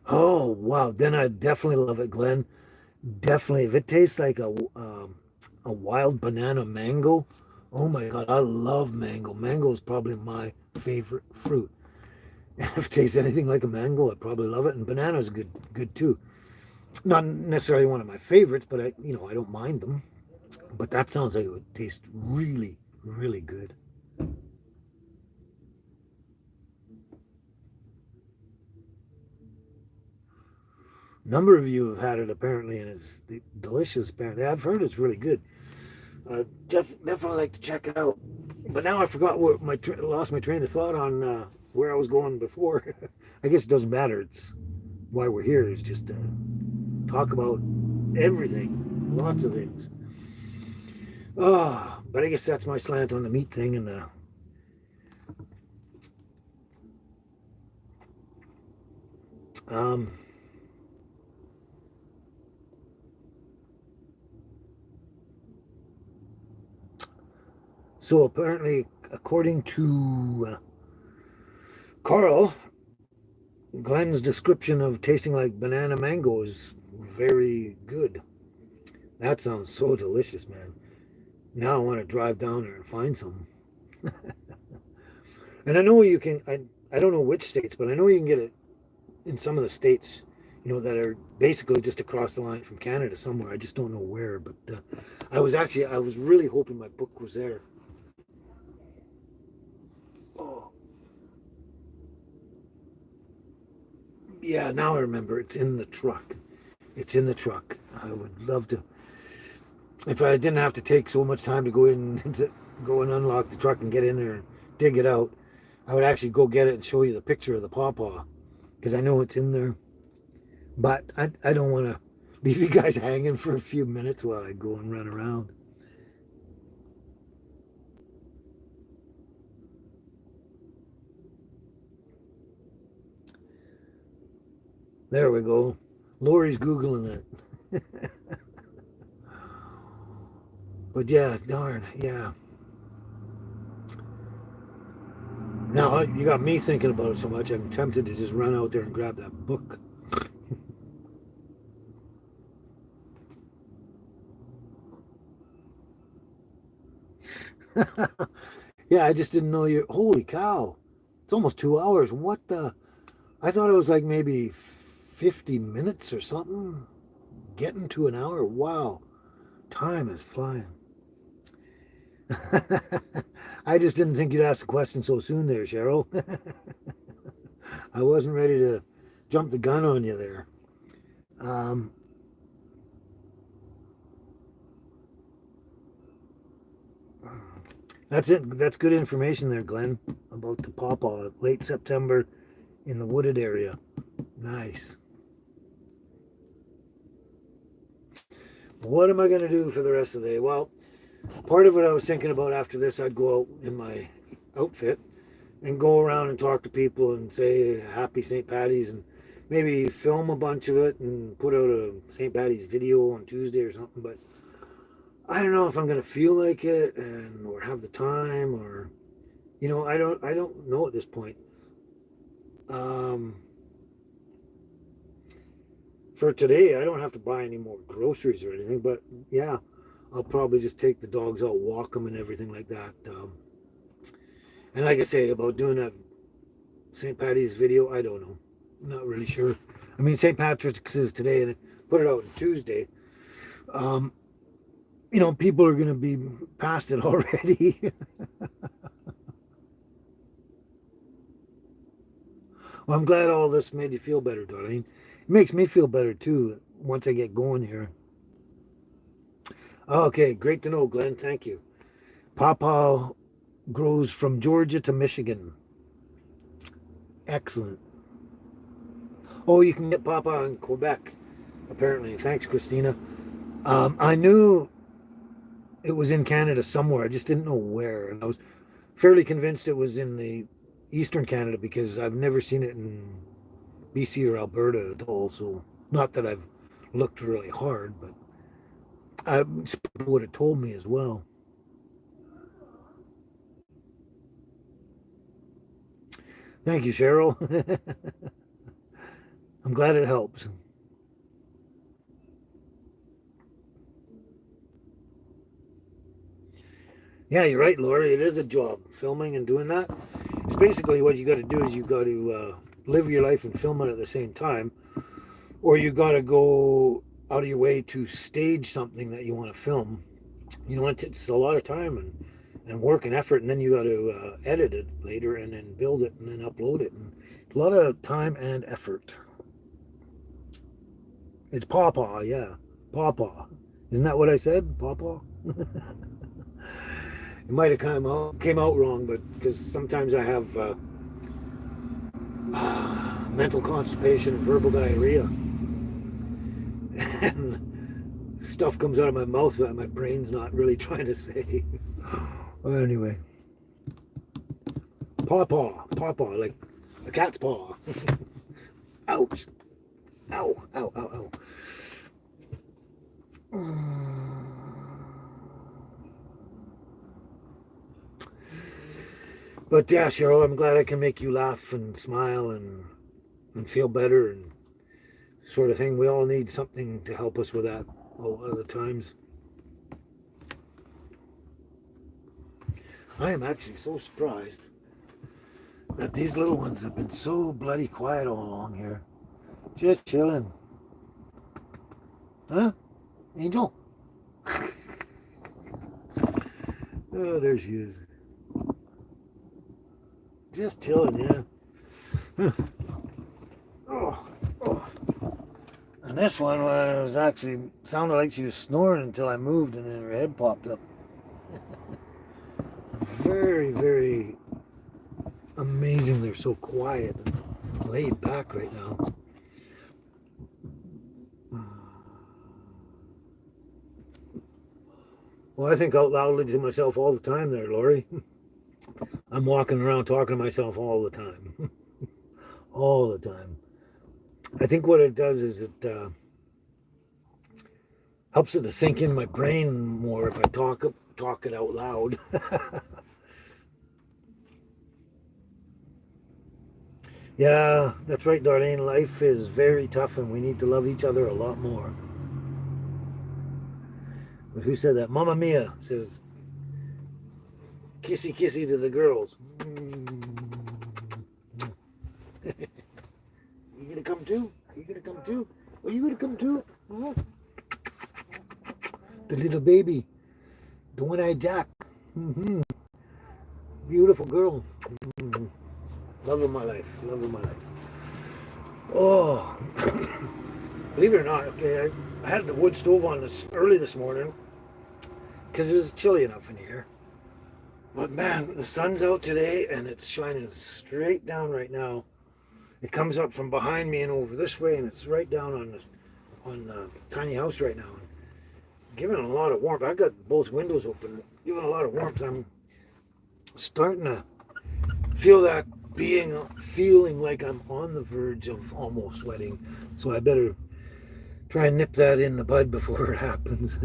Oh wow, then I definitely love it, Glenn. Definitely, if it tastes like a wild banana mango, oh my God, I love mango. Mango is probably my favorite fruit. If it tastes anything like a mango, I'd probably love it. And banana's good too. Not necessarily one of my favorites, but I don't mind them. But that sounds like it would taste really, really good. A number of you have had it apparently, and it's delicious. Apparently, I've heard it's really good. Definitely like to check it out. But now I forgot what lost my train of thought on where I was going before. I guess it doesn't matter. It's why we're here is just to talk about everything, lots of things. But I guess that's my slant on the meat thing. And um, so apparently, according to Carl, Glenn's description of tasting like banana mango is very good. That sounds so delicious, man. Now I want to drive down there and find some. And I know you can. I don't know which states, but I know you can get it in some of the states, that are basically just across the line from Canada somewhere. I just don't know where. But I was really hoping my book was there. Oh, yeah. Now I remember. It's in the truck. It's in the truck. I would love to. If I didn't have to take so much time to go in, to go and unlock the truck and get in there and dig it out, I would actually go get it and show you the picture of the pawpaw because I know it's in there. But I don't want to leave you guys hanging for a few minutes while I go and run around. There we go. Lori's Googling it. But yeah, darn, yeah. Now you got me thinking about it so much, I'm tempted to just run out there and grab that book. Yeah, I just didn't know you're. Holy cow. It's almost 2 hours. What the? I thought it was like maybe 50 minutes or something. Getting to an hour. Wow. Time is flying. I just didn't think you'd ask the question so soon there, Cheryl. I wasn't ready to jump the gun on you there. Um, that's it. That's good information there, Glenn, about the pawpaw. Late September in the wooded area. Nice. What am I going to do for the rest of the day? Well, part of what I was thinking about after this, I'd go out in my outfit and go around and talk to people and say happy St. Patty's and maybe film a bunch of it and put out a St. Patty's video on Tuesday or something. But I don't know if I'm going to feel like it and or have the time or I don't know at this point. Um, for today, I don't have to buy any more groceries or anything, but yeah, I'll probably just take the dogs out, walk them, and everything like that. And like I say about doing a St. Patty's video, I don't know. I'm not really sure. I mean, St. Patrick's is today, and I put it out on Tuesday. Um, people are going to be past it already. Well, I'm glad all this made you feel better, darling. It makes me feel better too once I get going here. Okay, great to know, Glenn. Thank you. Pawpaw grows from Georgia to Michigan. Excellent. Oh, you can get pawpaw in Quebec, apparently. Thanks, Christina. I knew it was in Canada somewhere. I just didn't know where. And I was fairly convinced it was in the Eastern Canada because I've never seen it in BC or Alberta at all. So, not that I've looked really hard, but I would have told me as well. Thank you, Cheryl. I'm glad it helps. Yeah, you're right, Lori. It is a job, filming and doing that. It's basically what you got to do is you got to live your life and film it at the same time, or you got to go out of your way to stage something that you want to film. It's a lot of time and work and effort, and then you got to edit it later and then build it and then upload it. And a lot of time and effort. It's pawpaw, yeah, pawpaw. Isn't that what I said? Pawpaw. It might have came out wrong, but because sometimes I have mental constipation, verbal diarrhea, and stuff comes out of my mouth that my brain's not really trying to say. Well, anyway, pawpaw, like a cat's paw. Ouch! Ow! Ow! Ow! Ow! But yeah, Cheryl, I'm glad I can make you laugh and smile and feel better and sort of thing. We all need something to help us with that a lot of the times. I am actually so surprised that these little ones have been so bloody quiet all along here. Just chilling. Huh? Angel? Oh, there she is. Just chilling, yeah. Huh. Oh, oh. And this one was actually sounded like she was snoring until I moved and then her head popped up. Very, very amazing. They're so quiet and laid back right now. Well, I think out loudly to myself all the time there, Lori. I'm walking around talking to myself all the time. All the time. I think what it does is it helps it to sink in my brain more if I talk it out loud. Yeah, that's right, Darlene. Life is very tough and we need to love each other a lot more. But who said that? Mama Mia says, kissy kissy to the girls. You gonna come too? You gonna come too? Are you gonna come too? Huh? The little baby, the one-eyed Jack. Mm-hmm. Beautiful girl. Mm-hmm. Love of my life. Love of my life. Oh, believe it or not, okay, I had the wood stove on this early this morning because it was chilly enough in here. But man, the sun's out today and it's shining straight down right now. It comes up from behind me and over this way, and it's right down on the tiny house right now, and giving a lot of warmth. I got both windows open, giving a lot of warmth. I'm starting to feel that feeling like I'm on the verge of almost sweating. So I better try and nip that in the bud before it happens.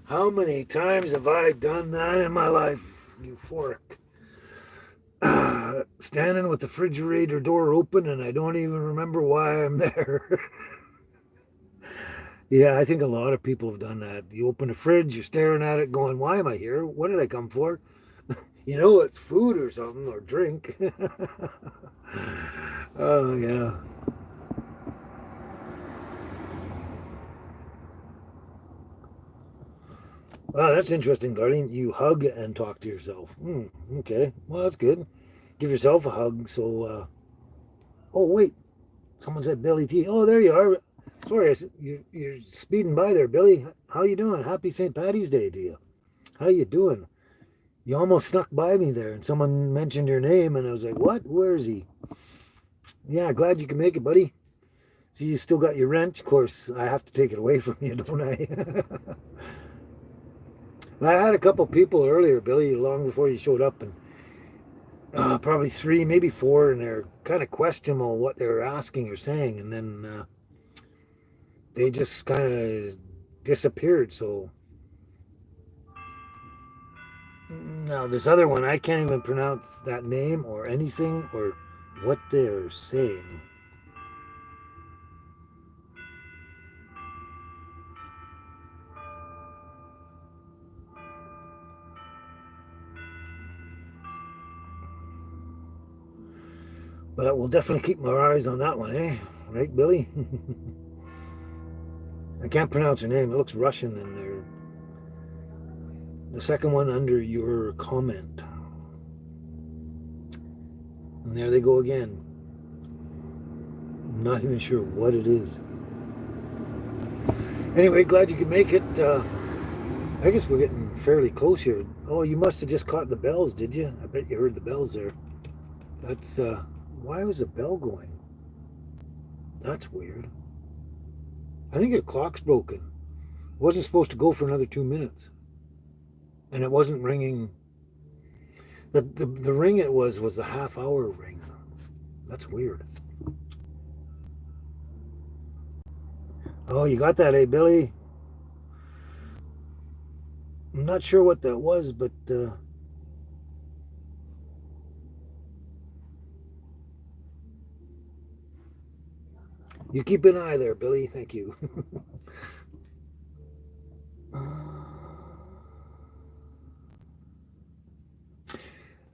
How many times have I done that in my life? Euphoric. Standing with the refrigerator door open and I don't even remember why I'm there. Yeah, I think a lot of people have done that. You open the fridge, you're staring at it going, why am I here? What did I come for? You know, it's food or something or drink. Oh, yeah. Wow, that's interesting, Darlene. You hug and talk to yourself. Okay, well, that's good. Give yourself a hug. So, oh, wait. Someone said Billy T. Oh, there you are. Sorry, you're speeding by there, Billy. How you doing? Happy St. Patty's Day to you. How you doing? You almost snuck by me there, and someone mentioned your name, and I was like, what? Where is he? Yeah, glad you can make it, buddy. So you still got your rent. Of course, I have to take it away from you, don't I? I had a couple people earlier, Billy, long before you showed up, and probably three, maybe four, and they're kind of questionable what they were asking or saying, and then they just kind of disappeared. So now this other one, I can't even pronounce that name or anything or what they're saying. But we'll definitely keep our eyes on that one, eh? Right, Billy? I can't pronounce her name. It looks Russian in there. The second one under your comment. And there they go again. I'm not even sure what it is. Anyway, glad you could make it. I guess we're getting fairly close here. Oh, you must have just caught the bells, did you? I bet you heard the bells there. That's, why was the bell going? That's weird. I think the clock's broken. It wasn't supposed to go for another 2 minutes. And it wasn't ringing. The ring it was the half-hour ring. That's weird. Oh, you got that, eh, Billy? I'm not sure what that was, but you keep an eye there, Billy. Thank you.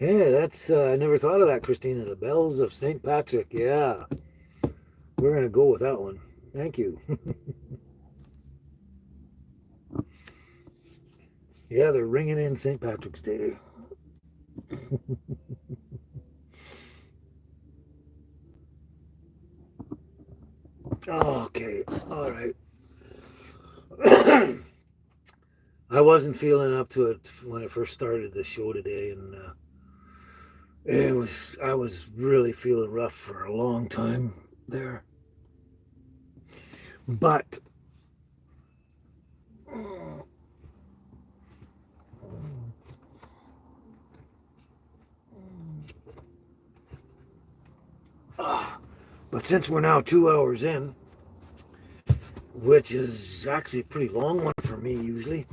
Yeah, that's, I never thought of that, Christina. The bells of St. Patrick. Yeah, we're going to go with that one. Thank you. Yeah, they're ringing in St. Patrick's Day. Okay, all right. I wasn't feeling up to it when I first started this show today, and I was really feeling rough for a long time there. But but since we're now 2 hours in, which is actually a pretty long one for me usually.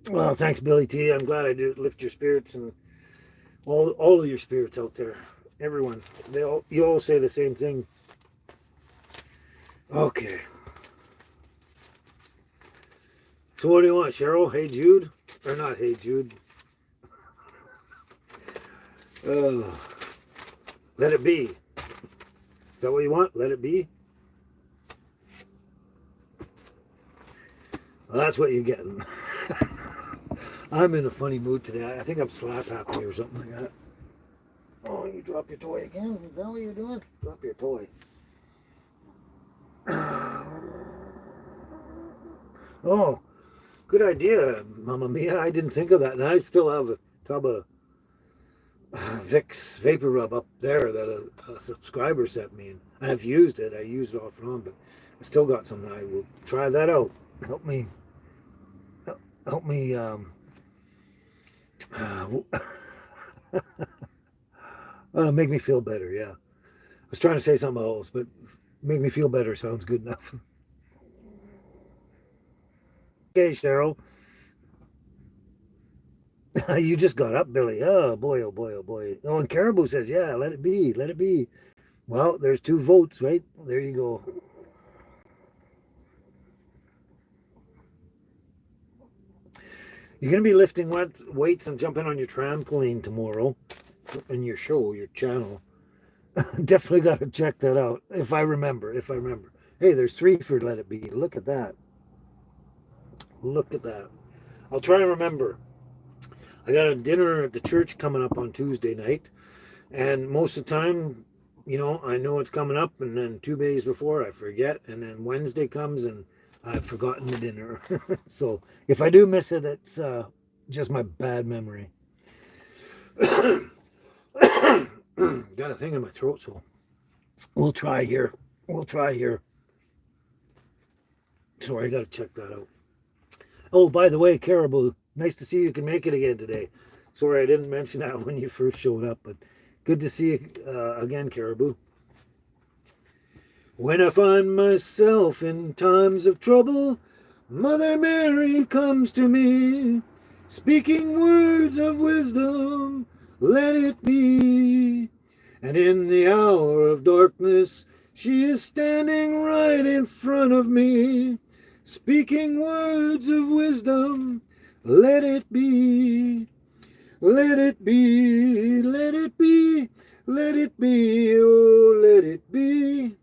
Well, thanks, Billy T. I'm glad I do lift your spirits and all of your spirits out there. Everyone, you all say the same thing. Okay. So what do you want, Cheryl? Hey Jude, or not? Hey Jude. Uh, let it be. Is that what you want? Let it be. Well, that's what you're getting. I'm in a funny mood today. I think I'm slap happy or something like that. Oh, you drop your toy again? Is that what you're doing? Drop your toy. Oh, good idea, Mamma Mia. I didn't think of that. And I still have a tub of Vicks Vapor Rub up there that a subscriber sent me. And I've used it. I used it off and on, but I still got some. I will try that out. Help me. Help me. Make me feel better. Yeah. I was trying to say something else, but make me feel better sounds good enough. Okay, Cheryl. You just got up, Billy. Oh boy, oh boy, oh boy. Oh, and Caribou says, yeah, let it be, let it be. Well, there's 2 votes, right? There you go. You're going to be lifting weights and jumping on your trampoline tomorrow in your show, your channel. Definitely got to check that out if I remember. Hey, there's 3 for Let It Be. Look at that. Look at that. I'll try and remember. I got a dinner at the church coming up on Tuesday night. And most of the time, I know it's coming up. And then 2 days before, I forget. And then Wednesday comes and I've forgotten the dinner. So if I do miss it, it's just my bad memory. Got a thing in my throat, so we'll try here. Sorry, I got to check that out. Oh, by the way, Caribou, nice to see you can make it again today. Sorry, I didn't mention that when you first showed up, but good to see you again, Caribou. When I find myself in times of trouble, Mother Mary comes to me, speaking words of wisdom, let it be. And in the hour of darkness, she is standing right in front of me, speaking words of wisdom, let it be. Let it be, let it be, let it be, oh, let it be.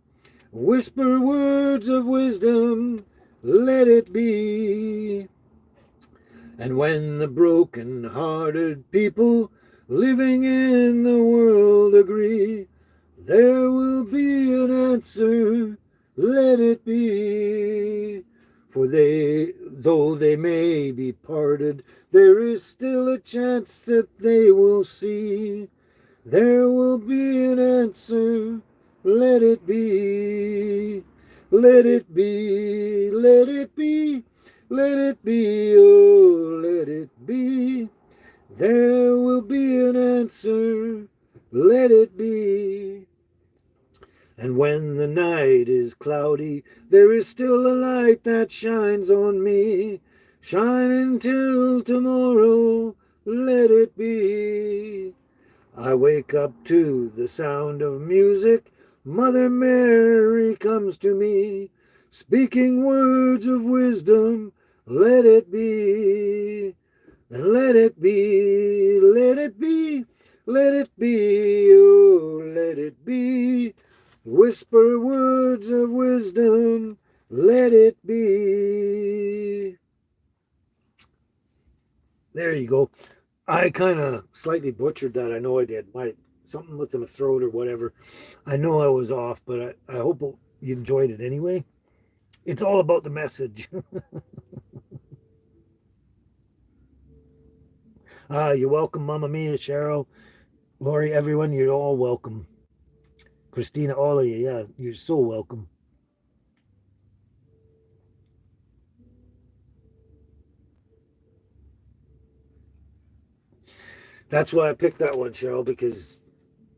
Whisper words of wisdom, let it be. And when the broken-hearted people living in the world agree, there will be an answer, let it be. For though they may be parted, there is still a chance that they will see. There will be an answer, let it be. Let it be, let it be, let it be, oh, let it be. There will be an answer, let it be. And when the night is cloudy, there is still a light that shines on me. Shine until tomorrow, let it be. I wake up to the sound of music. Mother Mary comes to me, speaking words of wisdom, let it be. And let it be, let it be, let it be, oh, let it be. Whisper words of wisdom, let it be. There you go. I kind of slightly butchered that. I know I did. Something with my throat or whatever. I know I was off, but I hope you enjoyed it anyway. It's all about the message. You're welcome, Mama Mia, Cheryl, Lori, everyone. You're all welcome. Christina, all of you. Yeah, you're so welcome. That's why I picked that one, Cheryl, because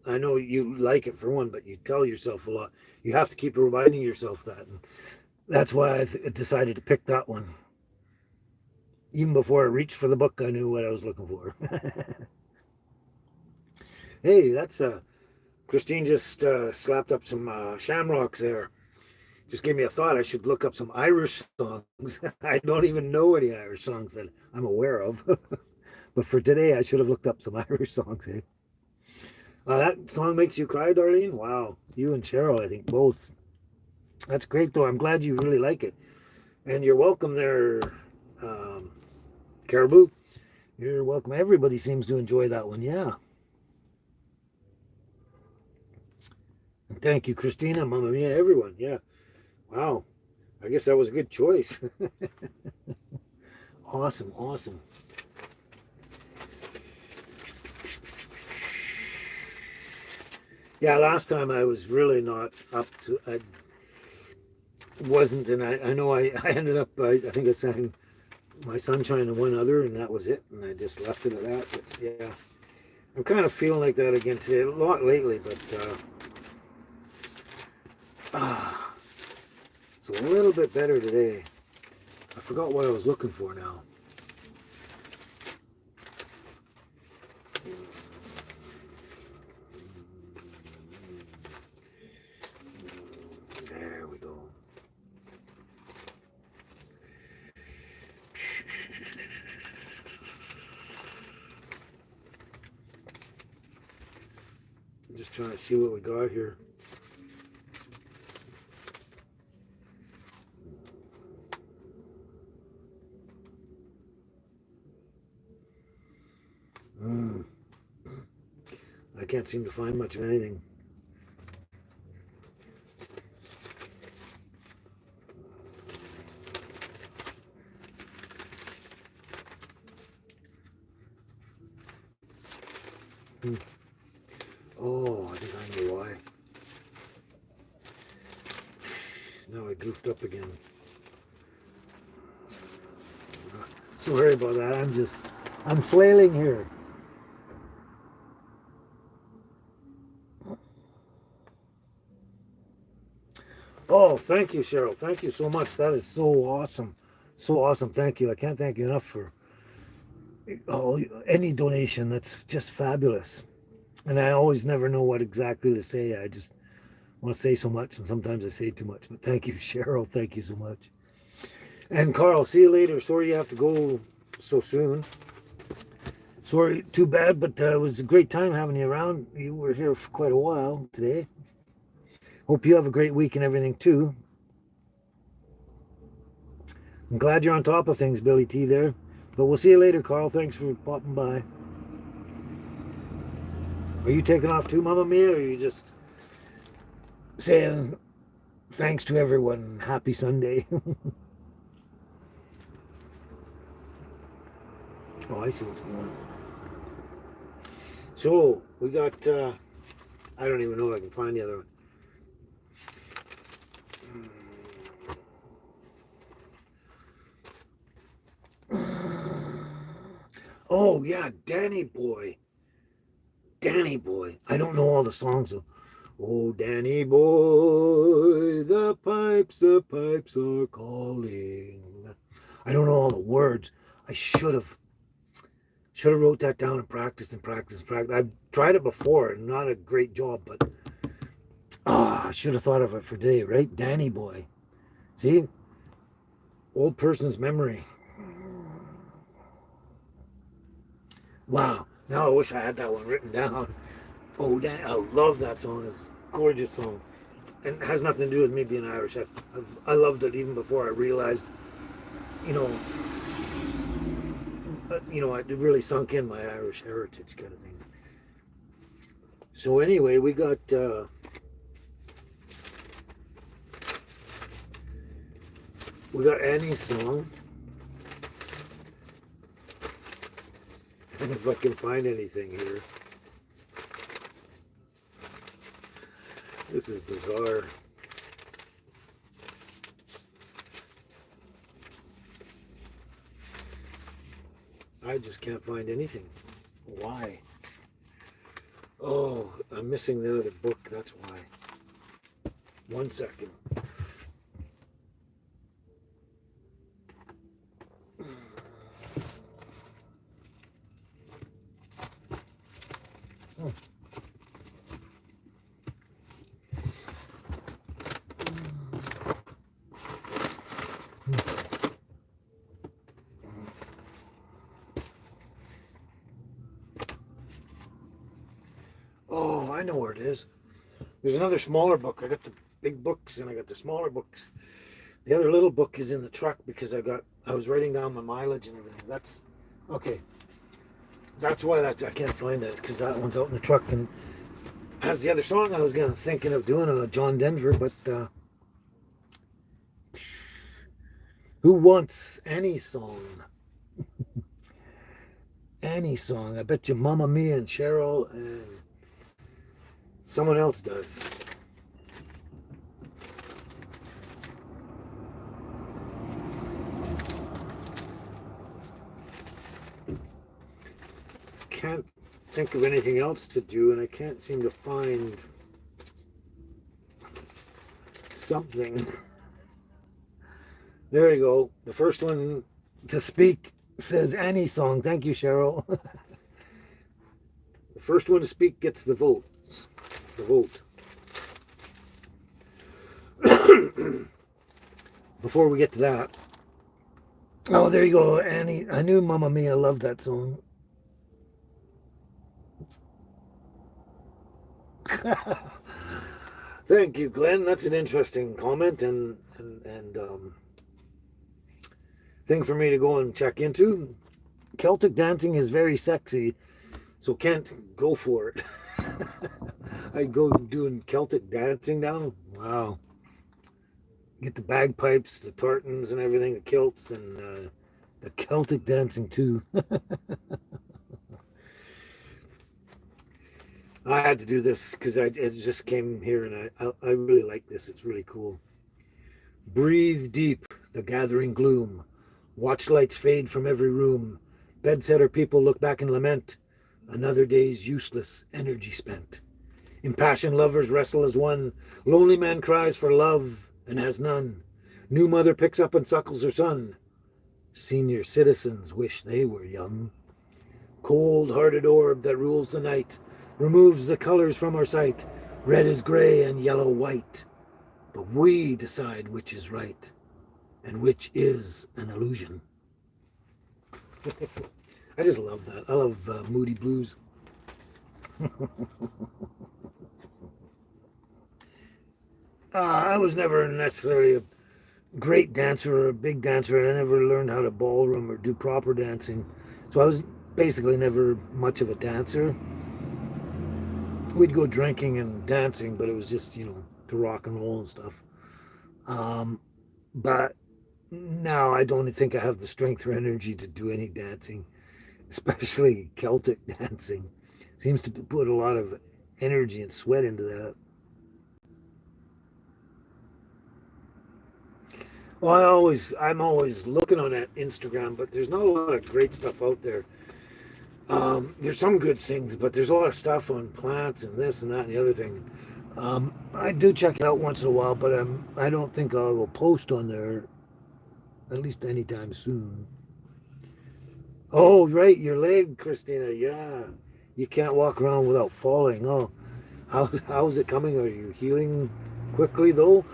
I know you like it for one, but you tell yourself a lot. You have to keep reminding yourself that. And that's why I decided to pick that one. Even before I reached for the book, I knew what I was looking for. Hey, that's Christine just slapped up some shamrocks there. Just gave me a thought. I should look up some Irish songs. I don't even know any Irish songs that I'm aware of. But for today, I should have looked up some Irish songs. Eh? That song makes you cry, Darlene? Wow. You and Cheryl, I think, both. That's great, though. I'm glad you really like it. And you're welcome there, um, Caribou. You're welcome. Everybody seems to enjoy that one. Yeah. And thank you, Christina, Mama Mia, everyone. Yeah. Wow. I guess that was a good choice. Awesome. Awesome. Yeah, last time I was really not up to. I wasn't, and I know I ended up. I think I sang My Sunshine and one other, and that was it. And I just left it at that. But yeah, I'm kind of feeling like that again today. A lot lately, but it's a little bit better today. I forgot what I was looking for now. There we go. I'm just trying to see what we got here. I can't seem to find much of anything. Oh, I think I know why. Now I goofed up again. Sorry about that. I'm flailing here. Oh, thank you, Cheryl. Thank you so much. That is so awesome. So awesome. Thank you. I can't thank you enough for any donation. That's just fabulous. And I always never know what exactly to say. I just want to say so much, and sometimes I say too much. But thank you, Cheryl. Thank you so much. And Carl, see you later. Sorry you have to go so soon. Sorry, too bad, but it was a great time having you around. You were here for quite a while today. Hope you have a great week and everything too. I'm glad you're on top of things, Billy T there. But we'll see you later, Carl. Thanks for popping by. Are you taking off too, Mama Mia, or are you just saying thanks to everyone? Happy Sunday. Oh, I see what's going on. So, we got, I don't even know if I can find the other one. Oh, yeah, Danny Boy. Danny Boy. I don't know all the songs though. Oh, Danny Boy, the pipes are calling. I don't know all the words. I should have wrote that down and practiced. I've tried it before and not a great job, but I should have thought of it for today, right? Danny Boy. See? Old person's memory. Wow. Now I wish I had that one written down. Oh, I love that song. It's a gorgeous song. And it has nothing to do with me being Irish. I loved it even before I realized, you know, it really sunk in my Irish heritage kind of thing. So anyway, we got Annie's song. if I can find anything here. This is bizarre. I just can't find anything. Why? Oh, I'm missing the other book, that's why. 1 second. Oh, I know where it is. There's another smaller book. I got the big books and I got the smaller books. The other little book is in the truck because I was writing down my mileage and everything. That's okay. That's why I can't find it, because that one's out in the truck and has the other song I was thinking of doing, John Denver, but who wants any song? Any song. I bet you Mamma Mia and Cheryl and someone else does. Can't think of anything else to do, and I can't seem to find something. There you go. The first one to speak says any song. Thank you, Cheryl. The first one to speak gets the vote. The vote. Before we get to that. Oh, there you go, Annie. I knew Mamma Mia loved that song. Thank you, Glenn. That's an interesting comment and thing for me to go and check into. Celtic dancing is very sexy, so Kent, go for it. I go doing Celtic dancing now. Wow. Get the bagpipes, the tartans and everything, the kilts, and the Celtic dancing too. I had to do this because it just came here, and I really like this. It's really cool. Breathe deep the gathering gloom. Watch lights fade from every room. Bedsetter people look back and lament. Another day's useless energy spent. Impassioned lovers wrestle as one. Lonely man cries for love and has none. New mother picks up and suckles her son. Senior citizens wish they were young. Cold-hearted orb that rules the night removes the colors from our sight. Red is gray and yellow white. But we decide which is right and which is an illusion. I just love that. I love Moody Blues. I was never necessarily a great dancer or a big dancer, and I never learned how to ballroom or do proper dancing. So I was basically never much of a dancer. We'd go drinking and dancing, but it was just, to rock and roll and stuff. But now I don't think I have the strength or energy to do any dancing, especially Celtic dancing. Seems to put a lot of energy and sweat into that. Well, I'm always looking on that Instagram, but there's not a lot of great stuff out there. There's some good things, but there's a lot of stuff on plants and this and that and the other thing. I do check it out once in a while, but I don't think I will post on there, at least anytime soon. Oh, right, your leg, Christina. Yeah, you can't walk around without falling. Oh, how's it coming? Are you healing quickly though?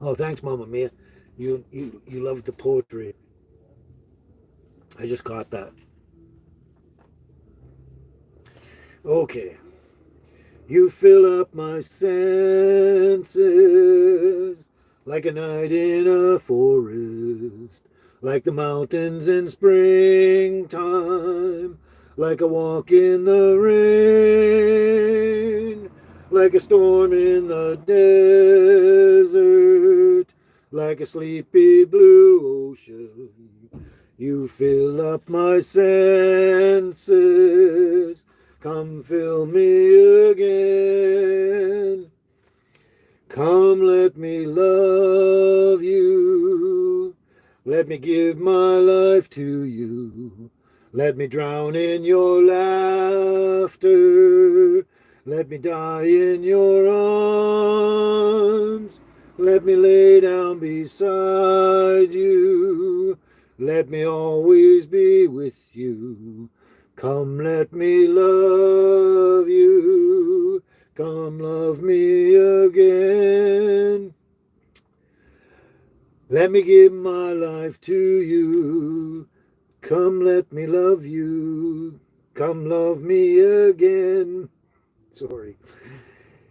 Oh, thanks, Mama Mia. You love the poetry. I just caught that. Okay. You fill up my senses like a night in a forest, like the mountains in springtime, like a walk in the rain, like a storm in the desert, like a sleepy blue ocean. You fill up my senses. Come fill me again. Come, let me love you. Let me give my life to you. Let me drown in your laughter. Let me die in your arms. Let me lay down beside you. Let me always be with you. Come, let me love you. Come, love me again. Let me give my life to you. Come, let me love you. Come, love me again. Sorry.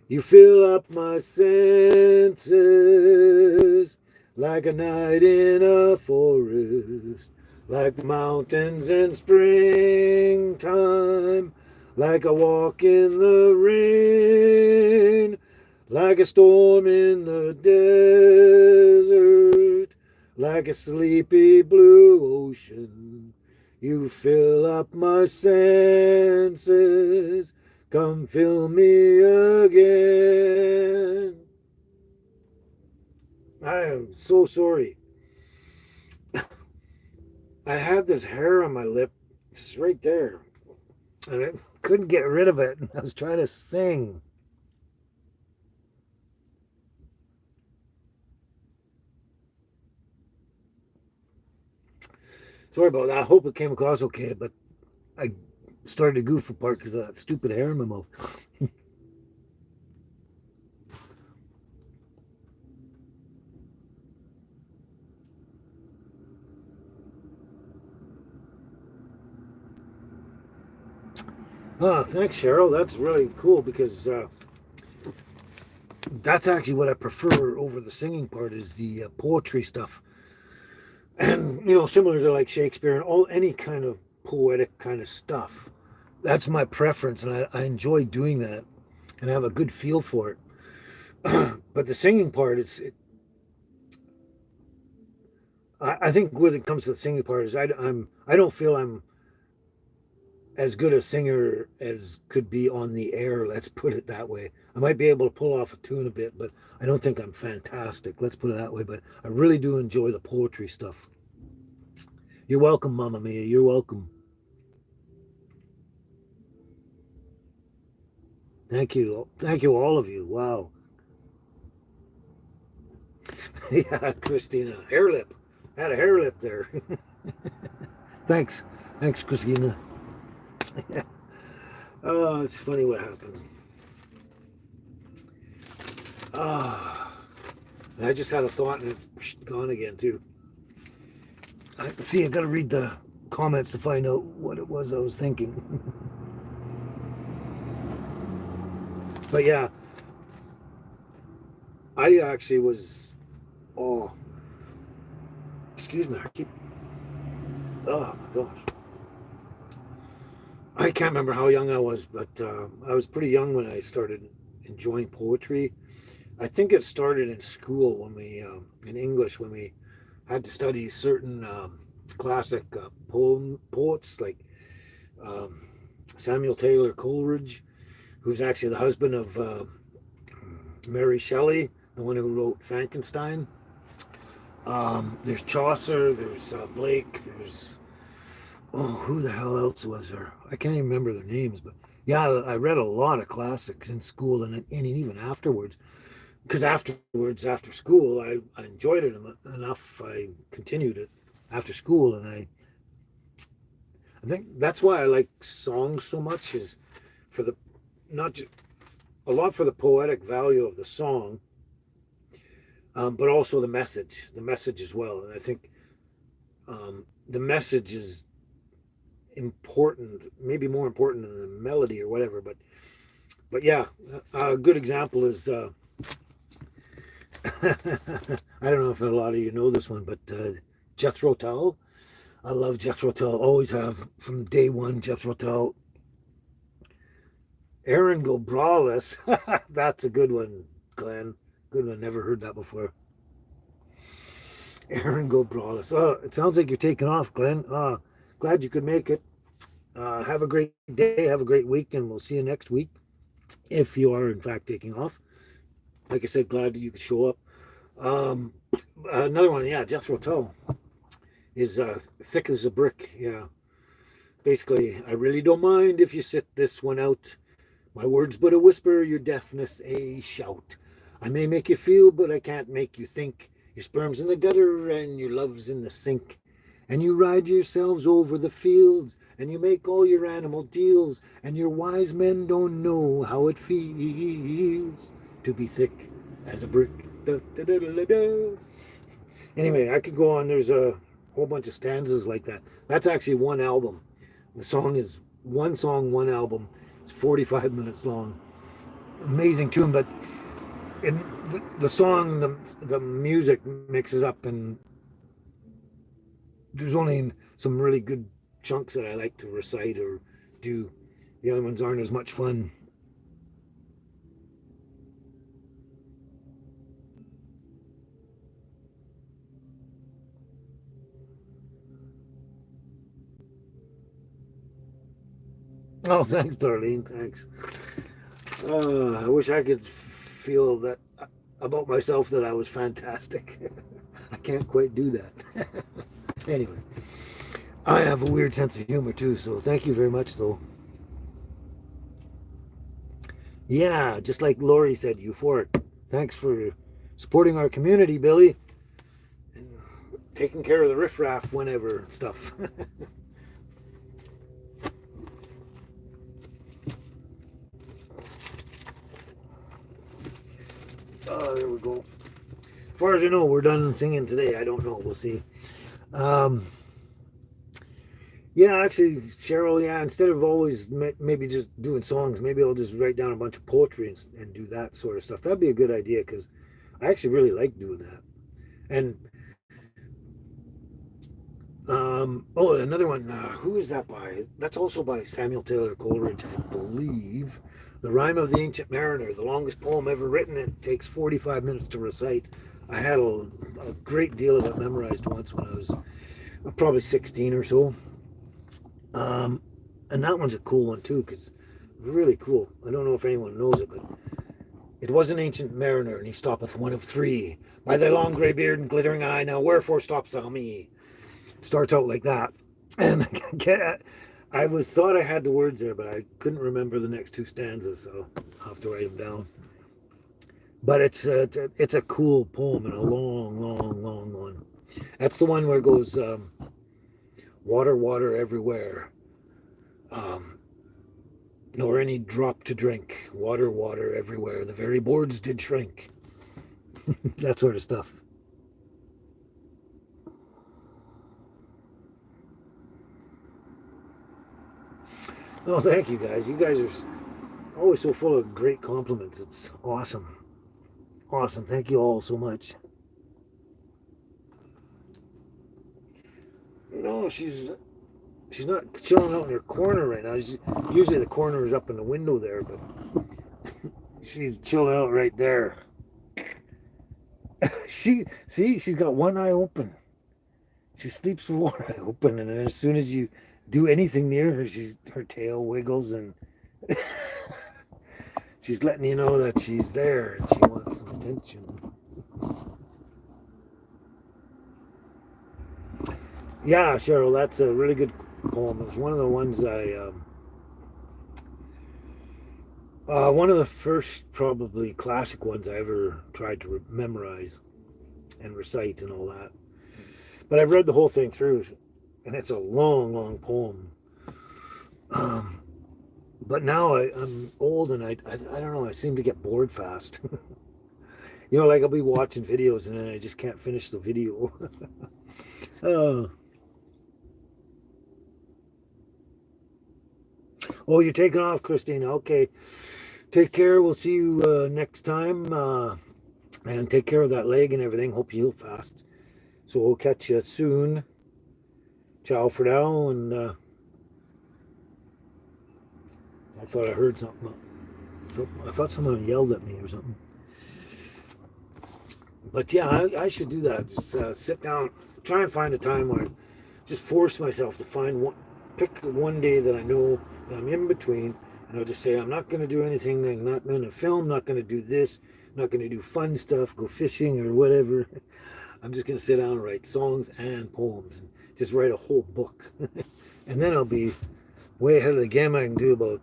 You fill up my senses like a night in a forest, like the mountains in springtime, like a walk in the rain, like a storm in the desert, like a sleepy blue ocean. You fill up my senses. Come fill me again. I am so sorry. I had this hair on my lip. It's right there. And I couldn't get rid of it. I was trying to sing. Sorry about that. I hope it came across okay, but I started to goof apart because of that stupid hair in my mouth. Thanks, Cheryl. That's really cool because that's actually what I prefer over the singing part is the poetry stuff. And, similar to like Shakespeare and all any kind of poetic kind of stuff. That's my preference, and I enjoy doing that and I have a good feel for it. But the singing part I think when it comes to the singing part is I don't feel I'm as good a singer as could be on the air. Let's put it that way. I might be able to pull off a tune a bit, but I don't think I'm fantastic. Let's put it that way. But I really do enjoy the poetry stuff. You're welcome, Mamma Mia. You're welcome. Thank you. Thank you, all of you. Wow. Yeah, Christina. Hair lip. Had a hair lip there. Thanks. Thanks, Christina. Oh, it's funny what happens. Ah, I just had a thought and it's gone again too. I got to read the comments to find out what it was I was thinking. But yeah, I actually was. Oh, excuse me. I keep. Oh my gosh. I can't remember how young I was, but I was pretty young when I started enjoying poetry. I think it started in school when in English, when we had to study certain classic poets like um, Samuel Taylor Coleridge, who's actually the husband of Mary Shelley, the one who wrote Frankenstein. There's Chaucer, there's Blake, there's who the hell else was there? I can't even remember their names, but yeah, I read a lot of classics in school and even afterwards. Because afterwards, after school, I enjoyed it enough. I continued it after school, and I think that's why I like songs so much is for the not just a lot for the poetic value of the song, but also the message as well. And I think the message is important, maybe more important than the melody or whatever. But yeah, a good example is. I don't know if a lot of you know this one, but Jethro Tull. I love Jethro Tull. Always have from day one. Jethro Tull. Aaron Go Brawless. That's a good one, Glenn. Good one. Never heard that before. Aaron Go Brawless. Oh, it sounds like you're taking off, Glenn. Glad you could make it. Have a great day. Have a great week, and we'll see you next week if you are, in fact, taking off. Like I said, glad that you could show up. Um, Another one, yeah, Jethro Tull is thick as a brick. Yeah. Basically, I really don't mind if you sit this one out. My words but a whisper, your deafness a shout. I may make you feel, but I can't make you think. Your sperm's in the gutter and your love's in the sink. And you ride yourselves over the fields, and you make all your animal deals, and your wise men don't know how it feels to be thick as a brick. Da, da, da, da, da. Anyway, I could go on. There's a whole bunch of stanzas like that. That's actually one album. The song is one song, one album. It's 45 minutes long. Amazing tune, but in the song, the music mixes up, and there's only some really good chunks that I like to recite or do. The other ones aren't as much fun. Oh, thanks, Darlene. Thanks. I wish I could feel that about myself, that I was fantastic. I can't quite do that. Anyway, I have a weird sense of humor too, so thank you very much, though. Yeah, just like Lori said, euphoric. Thanks for supporting our community, Billy, and taking care of the riffraff whenever and stuff. Oh, there we go. As far as I know, we're done singing today. I don't know. We'll see. Um, yeah, actually, Cheryl, yeah, instead of always maybe just doing songs, maybe I'll just write down a bunch of poetry and do that sort of stuff. That'd be a good idea because I actually really like doing that. And oh, another one. Who is that by? That's also by Samuel Taylor Coleridge, I believe. The Rime of the Ancient Mariner, the longest poem ever written. It takes 45 minutes to recite. I had a great deal of it memorized once when I was probably 16 or so. Um, and that one's a cool one too, because really cool. I don't know if anyone knows it, but it was an ancient mariner, and he stoppeth one of three. By thy long grey beard and glittering eye, now wherefore stops thou me? It starts out like that. And I was thought I had the words there, but I couldn't remember the next two stanzas, so I'll have to write them down. But it's a cool poem and a long, long, long one. That's the one where it goes, water, water everywhere, um, nor any drop to drink. Water, water everywhere. The very boards did shrink. That sort of stuff. Oh, thank you guys. You guys are always so full of great compliments. It's awesome. Awesome. Thank you all so much. No, she's not chilling out in her corner right now. Usually the corner is up in the window there, but she's chilling out right there. She's got one eye open. She sleeps with one eye open, and then as soon as you do anything near her, her tail wiggles, and she's letting you know that she's there and she wants some attention. Yeah, Cheryl, that's a really good poem. It was one of the ones one of the first probably classic ones I ever tried to memorize and recite and all that. But I've read the whole thing through, and it's a long, long poem. Um, but now I'm old, and I don't know. I seem to get bored fast. Like I'll be watching videos, and then I just can't finish the video. uh, oh, you're taking off, Christina. Okay, take care. We'll see you next time. And take care of that leg and everything. Hope you heal fast. So we'll catch you soon. Ciao for now. And I thought I heard something. I thought someone yelled at me or something. But yeah, I should do that. Just sit down, try and find a time where I just force myself to find one, pick one day that I know I'm in between, and I'll just say I'm not going to do anything. I'm not going to film. Not going to do this. Not going to do fun stuff. Go fishing or whatever. I'm just going to sit down and write songs and poems and just write a whole book, and then I'll be way ahead of the game. I can do about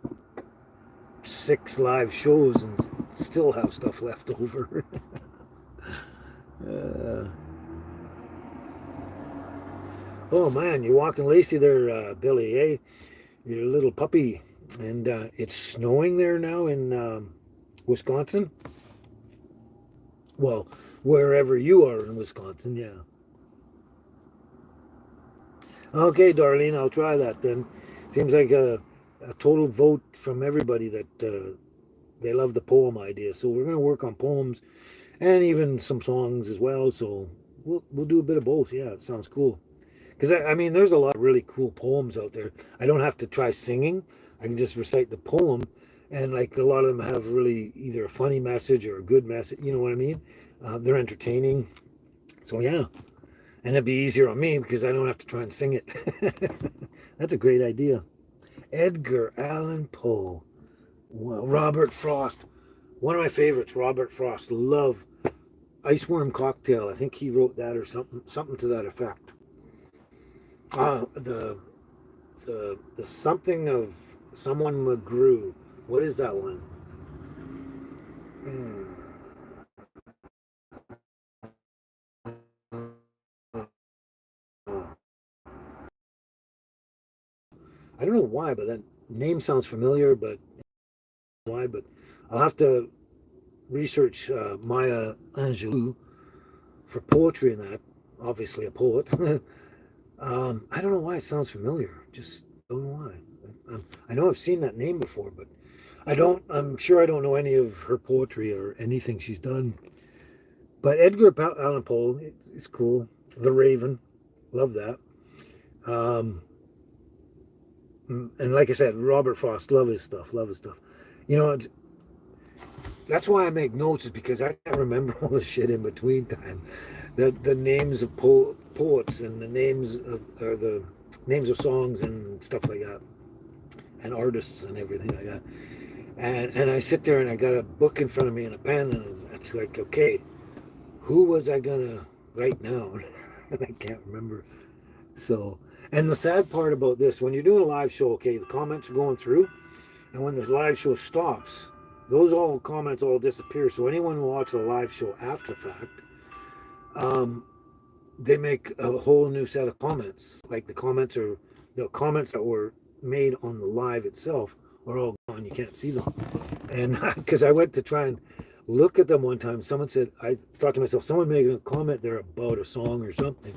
6 live shows and still have stuff left over. uh, oh man, you're walking Lacey there, Billy, eh? Your little puppy. And it's snowing there now in Wisconsin. Well, wherever you are in Wisconsin, yeah. Okay, Darlene, I'll try that then. Seems like a total vote from everybody that they love the poem idea. So we're going to work on poems and even some songs as well. So we'll do a bit of both. Yeah, it sounds cool. Because I mean, there's a lot of really cool poems out there. I don't have to try singing. I can just recite the poem, and like a lot of them have really either a funny message or a good message. You know what I mean? They're entertaining. So yeah, and it'd be easier on me because I don't have to try and sing it. That's a great idea. Edgar Allan Poe. Well, Robert Frost. One of my favorites, Robert Frost. Love Iceworm Cocktail. I think he wrote that or something to that effect. The the something of someone McGrew. What is that one? Hmm. I don't know why, but that name sounds familiar. But why? But I'll have to research Maya Angelou for poetry and that. Obviously, a poet. I don't know why it sounds familiar. Just don't know why. I know I've seen that name before, but I don't. I'm sure I don't know any of her poetry or anything she's done. But Edgar Allan Poe, it's cool. The Raven, love that. Um, and like I said, Robert Frost, love his stuff. Love his stuff. You know, that's why I make notes is because I can't remember all the shit in between time. The names of poets and the names of or the names of songs and stuff like that, and artists and everything like that. And I sit there and I got a book in front of me and a pen and it's like, okay, who was I gonna write now? And I can't remember. So, and the sad part about this, when you're doing a live show, okay, the comments are going through, and when the live show stops, those all comments all disappear. So anyone who watches a live show after the fact, um, they make a whole new set of comments. Like the comments that were made on the live itself are all gone. You can't see them. And because I went to try and look at them one time, someone said, I thought to myself, someone made a comment there about a song or something.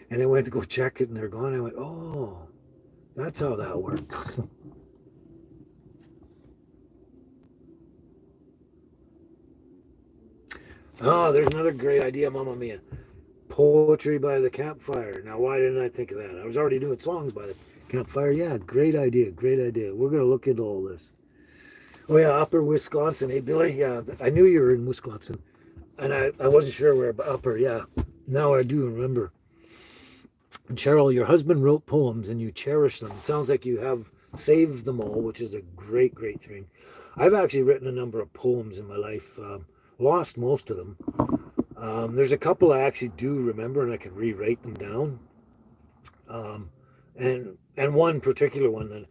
And I went to go check it and they're gone. I went, oh, that's how that works. Oh, there's another great idea, Mamma Mia. Poetry by the campfire. Now, why didn't I think of that? I was already doing songs by the campfire. Yeah, great idea. Great idea. We're going to look into all this. Oh, yeah, Upper Wisconsin. Hey, Billy. Yeah, I knew you were in Wisconsin. And I wasn't sure where, but Upper, yeah. Now I do remember. And Cheryl, your husband wrote poems and you cherish them. It sounds like you have saved them all, which is a great, great thing. I've actually written a number of poems in my life, lost most of them. There's a couple I actually do remember and I can rewrite them down. Um, and one particular one that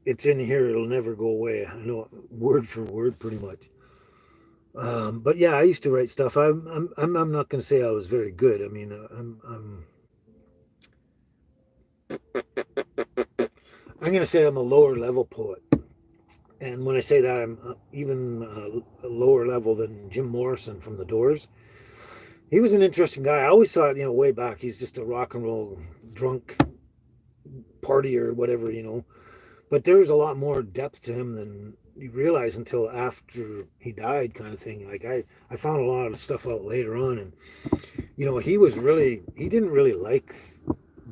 it's in here, it'll never go away. I know word for word pretty much. But yeah, I used to write stuff. I'm not going to say I was very good. I mean, I'm going to say I'm a lower level poet. And when I say that, I'm even a lower level than Jim Morrison from The Doors. He was an interesting guy. I always thought, way back, he's just a rock and roll drunk partier, whatever, But there was a lot more depth to him than you realize until after he died, kind of thing. Like I found a lot of stuff out later on, and he didn't really like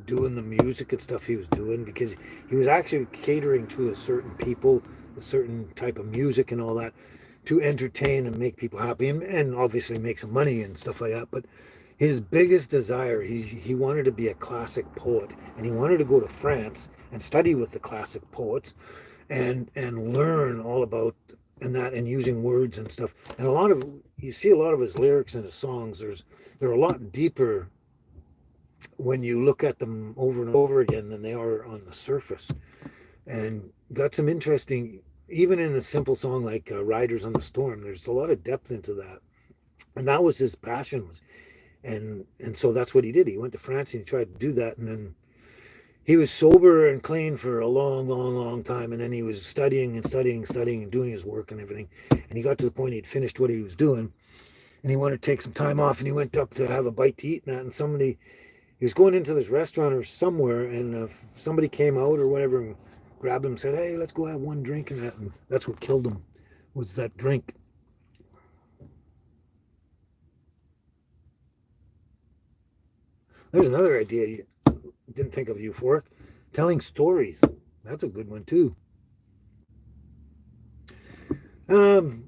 doing the music and stuff he was doing because he was actually catering to a certain people, a certain type of music and all that. to entertain and make people happy, and obviously make some money and stuff like that. But his biggest desire, he wanted to be a classic poet, and he wanted to go to France and study with the classic poets and learn all about and that and using words and stuff. And a lot of you see a lot of his lyrics and his songs. They're a lot deeper when you look at them over and over again than they are on the surface. And got some interesting, even in a simple song like "Riders on the Storm." There's a lot of depth into that, and that was his passion. And so that's what he did. He went to France and he tried to do that, and then he was sober and clean for a long, long, long time. And then he was studying and studying and studying and doing his work and everything. And he got to the point he'd finished what he was doing, and he wanted to take some time off. And he went up to have a bite to eat and that. And he was going into this restaurant or somewhere, and somebody came out or whatever and grabbed him and said, "Hey, let's go have one drink," and that. And that's what killed him, was that drink. There's another idea you didn't think of, Euphoric. Telling stories. That's a good one too.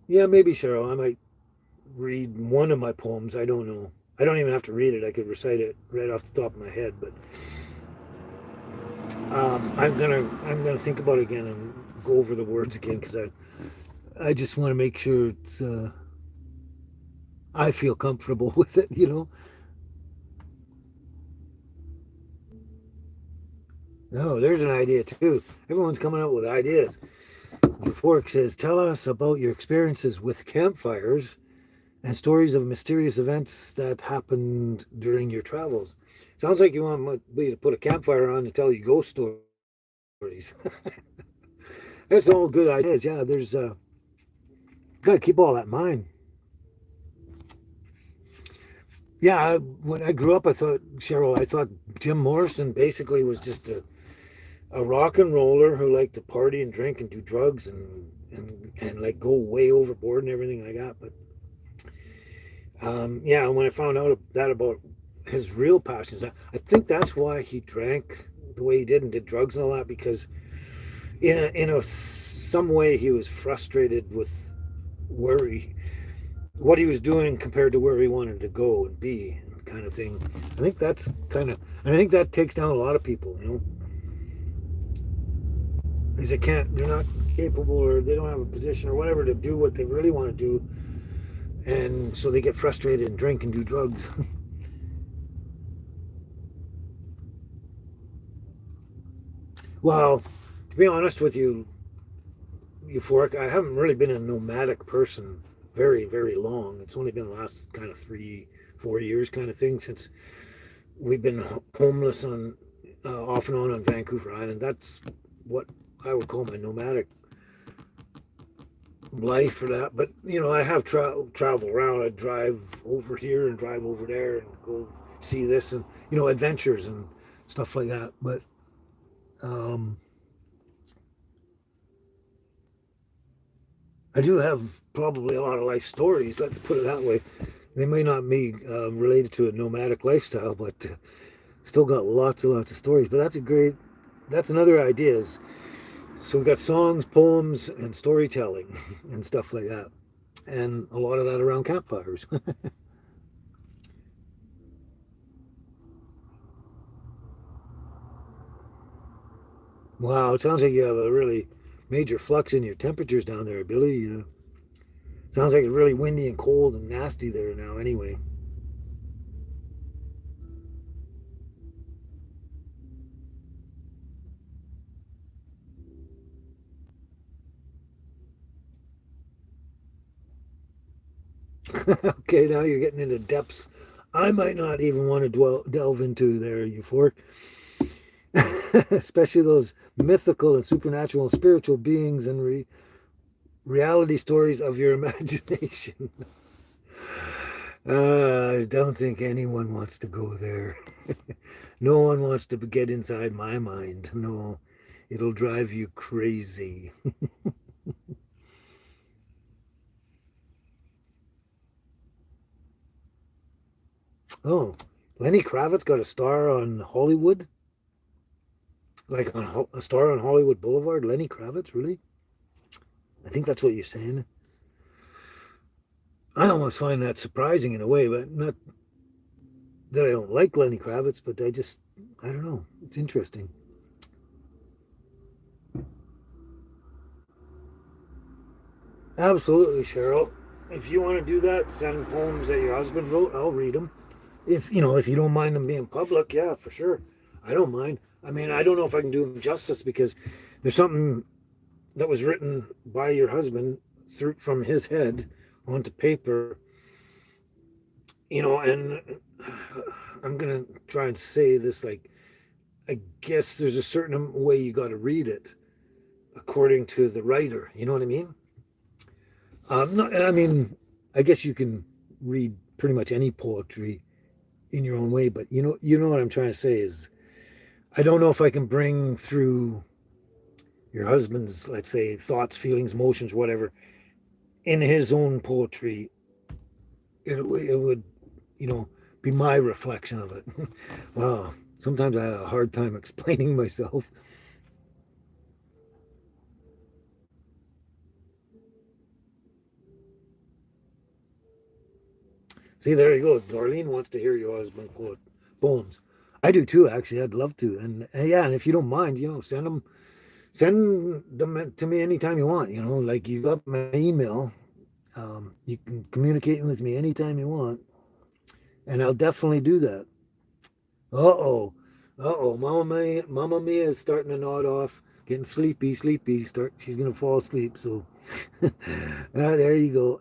Yeah, maybe Cheryl. I might read one of my poems. I don't know. I don't even have to read it. I could recite it right off the top of my head. But I'm gonna think about it again and go over the words again, because I just want to make sure it's I feel comfortable with it. No, there's an idea too. Everyone's coming up with ideas. Euphoric says, "Tell us about your experiences with campfires and stories of mysterious events that happened during your travels." Sounds like you want me to put a campfire on and tell you ghost stories. That's all good ideas. Yeah, there's got to keep all that in mind. Yeah, when I grew up, I thought, Cheryl, I thought Jim Morrison basically was just a rock and roller who liked to party and drink and do drugs and like go way overboard and everything like that. But yeah, when I found out that about his real passions, I think that's why he drank the way he did and did drugs and all that, because in a some way he was frustrated with worry, what he was doing compared to where he wanted to go and be, and kind of thing. I think that's kind of, and I think that takes down a lot of people, because they're not capable, or they don't have a position or whatever to do what they really want to do, and so they get frustrated and drink and do drugs. Well, to be honest with you, Euphoric, I haven't really been a nomadic person very, very long. It's only been the last kind of 3, 4 years kind of thing since we've been homeless on off and on Vancouver Island. That's what I would call my nomadic life for that. But I have travel around. I drive over here and drive over there and go see this, and adventures and stuff like that. But um, I do have probably a lot of life stories. Let's put it that way. They may not be related to a nomadic lifestyle, but still got lots and lots of stories. But that's another idea. So we got songs, poems, and storytelling and stuff like that. And a lot of that around campfires. Wow, it sounds like you have a really major flux in your temperatures down there, Billy. Sounds like it's really windy and cold and nasty there now, anyway. Okay, now you're getting into depths I might not even want to delve into there, Euphoric. Especially those mythical and supernatural and spiritual beings and reality stories of your imagination. I don't think anyone wants to go there. No one wants to get inside my mind. No, it'll drive you crazy. Oh, Lenny Kravitz got a star on Hollywood? Like on a star on Hollywood Boulevard? Lenny Kravitz, really? I think that's what you're saying. I almost find that surprising in a way, but not that I don't like Lenny Kravitz, but I don't know. It's interesting. Absolutely, Cheryl. If you want to do that, send poems that your husband wrote. I'll read them. If you don't mind them being public, yeah, for sure. I don't mind. I mean, I don't know if I can do them justice because there's something that was written by your husband through from his head onto paper, and I'm gonna try and say this like I guess there's a certain way you got to read it according to the writer. You know what I mean? No, I mean, I guess you can read pretty much any poetry in your own way, but you know what I'm trying to say is I don't know if I can bring through your husband's, let's say, thoughts, feelings, emotions, whatever, in his own poetry. It would, you know, be my reflection of it. Wow. Sometimes I have a hard time explaining myself. See, there you go. Darlene wants to hear your husband quote poems. I do too, actually. I'd love to. And yeah, and if you don't mind, send them to me anytime you want. Like you got my email. You can communicate with me anytime you want, and I'll definitely do that. Uh oh, Mama Mia is starting to nod off, getting sleepy, sleepy. She's gonna fall asleep. So, there you go.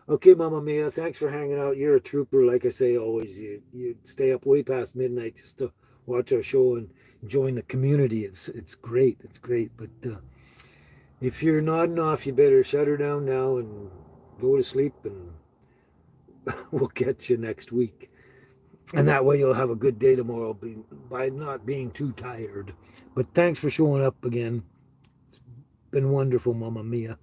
Okay, Mama Mia, thanks for hanging out. You're a trooper, like I say always. You stay up way past midnight just to watch our show and join the community. It's great. It's great. But if you're nodding off, you better shut her down now and go to sleep, and we'll catch you next week. And that way you'll have a good day tomorrow by not being too tired. But thanks for showing up again. It's been wonderful, Mama Mia.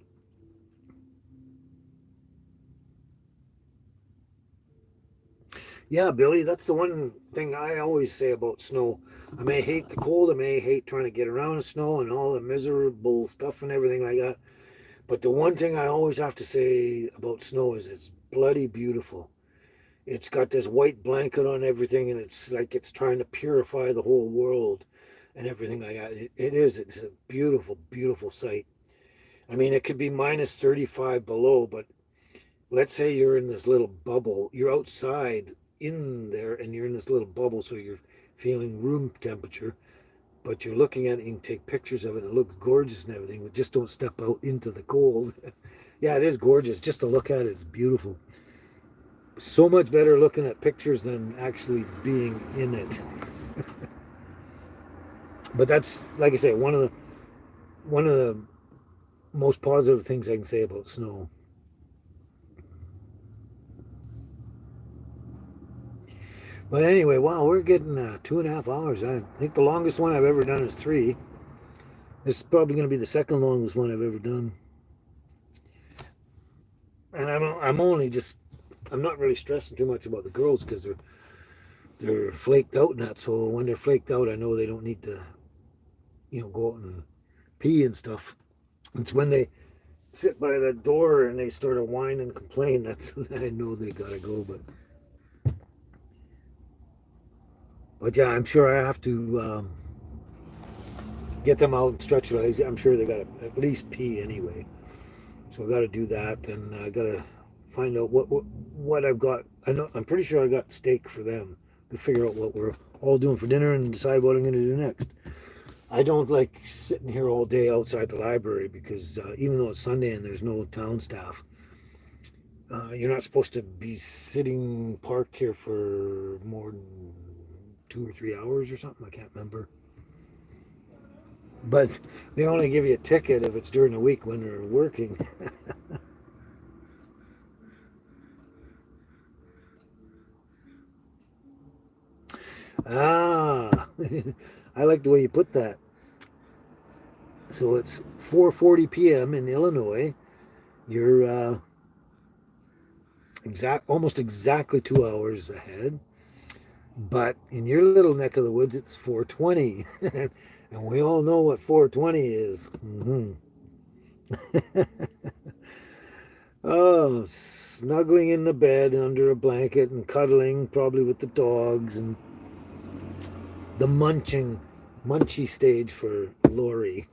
Yeah, Billy, that's the one thing I always say about snow. I may hate the cold, I may hate trying to get around the snow and all the miserable stuff and everything like that. But the one thing I always have to say about snow is it's bloody beautiful. It's got this white blanket on everything, and it's like it's trying to purify the whole world and everything like that. It is. It's a beautiful, beautiful sight. I mean, it could be minus 35 below, but let's say you're in this little bubble. You're outside in there, and you're in this little bubble, so you're feeling room temperature, but you're looking at it, you can take pictures of it. It looks gorgeous and everything, but just don't step out into the cold. Yeah, it is gorgeous. Just to look at it, it's beautiful. So much better looking at pictures than actually being in it. But that's, like I say, one of the most positive things I can say about snow. But anyway, wow, we're getting 2.5 hours. I think the longest one I've ever done is 3. This is probably going to be the second longest one I've ever done. And I'm only just I'm not really stressing too much about the girls because they're flaked out and that. So when they're flaked out, I know they don't need to go out and pee and stuff. It's when they sit by the door and they start to whine and complain that's I know they gotta go. But yeah, I'm sure I have to get them out and stretch legs. I'm sure they got to at least pee anyway. So I got to do that, and I got to find out what I've got. I'm pretty sure I got steak for them to figure out what we're all doing for dinner and decide what I'm going to do next. I don't like sitting here all day outside the library because even though it's Sunday and there's no town staff, you're not supposed to be sitting parked here for more than 2 or 3 hours or something. I can't remember. But they only give you a ticket if it's during the week when they're working. Ah, I like the way you put that. So it's 4:40 p.m. in Illinois. You're almost exactly 2 hours ahead. But in your little neck of the woods, it's 4:20, and we all know what 4:20 is. Mm-hmm. Oh, snuggling in the bed under a blanket and cuddling, probably with the dogs, and the munchy stage for Lori.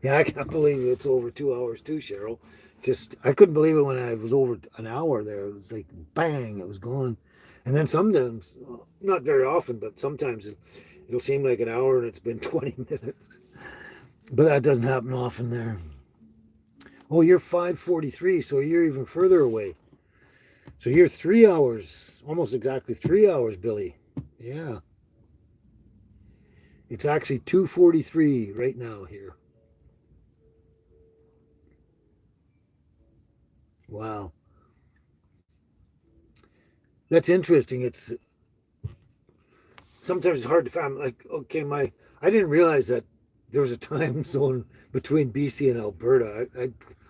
Yeah, I can't believe it's over 2 hours too, Cheryl. Just I couldn't believe it when I was over an hour there. It was like bang, it was gone. And then sometimes, not very often, but sometimes it'll seem like an hour and it's been 20 minutes. But that doesn't happen often there. Oh, you're 5:43, so you're even further away. So you're 3 hours, almost exactly 3 hours, Billy. Yeah. It's actually 2:43 right now here. Wow. That's interesting. It's sometimes it's hard to find. Like, okay, I didn't realize that there was a time zone between BC and Alberta.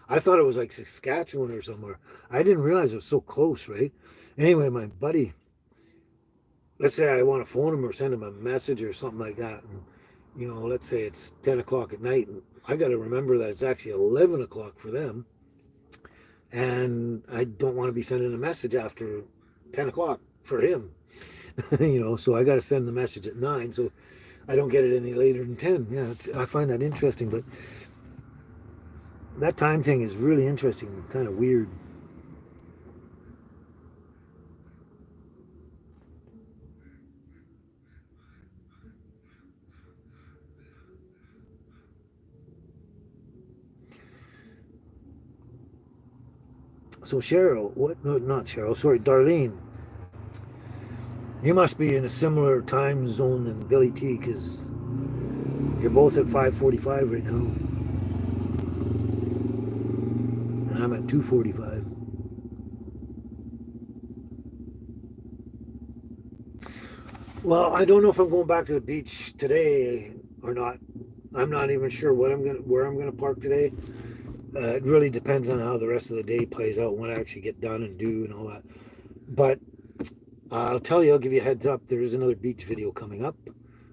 I thought it was like Saskatchewan or somewhere. I didn't realize it was so close, right? Anyway, my buddy, let's say I want to phone him or send him a message or something like that, and let's say it's 10 o'clock at night, and I got to remember that it's actually 11 o'clock for them, and I don't want to be sending a message after 10 o'clock for him. So I got to send the message at 9, so I don't get it any later than 10. Yeah, I find that interesting, but that time thing is really interesting, kind of weird. So Cheryl, what? No, not Cheryl. Sorry, Darlene. You must be in a similar time zone than Billy T, because you're both at 5:45 right now, and I'm at 2:45. Well, I don't know if I'm going back to the beach today or not. I'm not even sure where I'm gonna park today. It really depends on how the rest of the day plays out, when I actually get done and do and all that. But I'll tell you, I'll give you a heads up. There is another beach video coming up,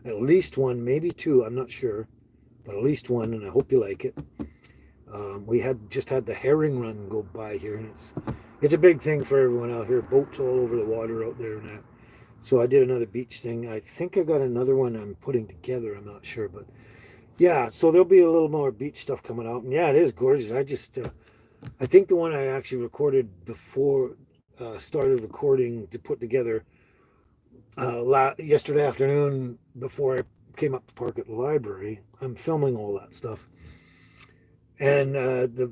at least one, maybe two. I'm not sure, but at least one, and I hope you like it. We had just had the herring run go by here, and it's a big thing for everyone out here. Boats all over the water out there and that. So I did another beach thing. I think I got another one I'm putting together. I'm not sure, but yeah. So there'll be a little more beach stuff coming out, and yeah, it is gorgeous. I think the one I actually recorded before started recording to put together yesterday afternoon before I came up to park at the library. I'm filming all that stuff, and the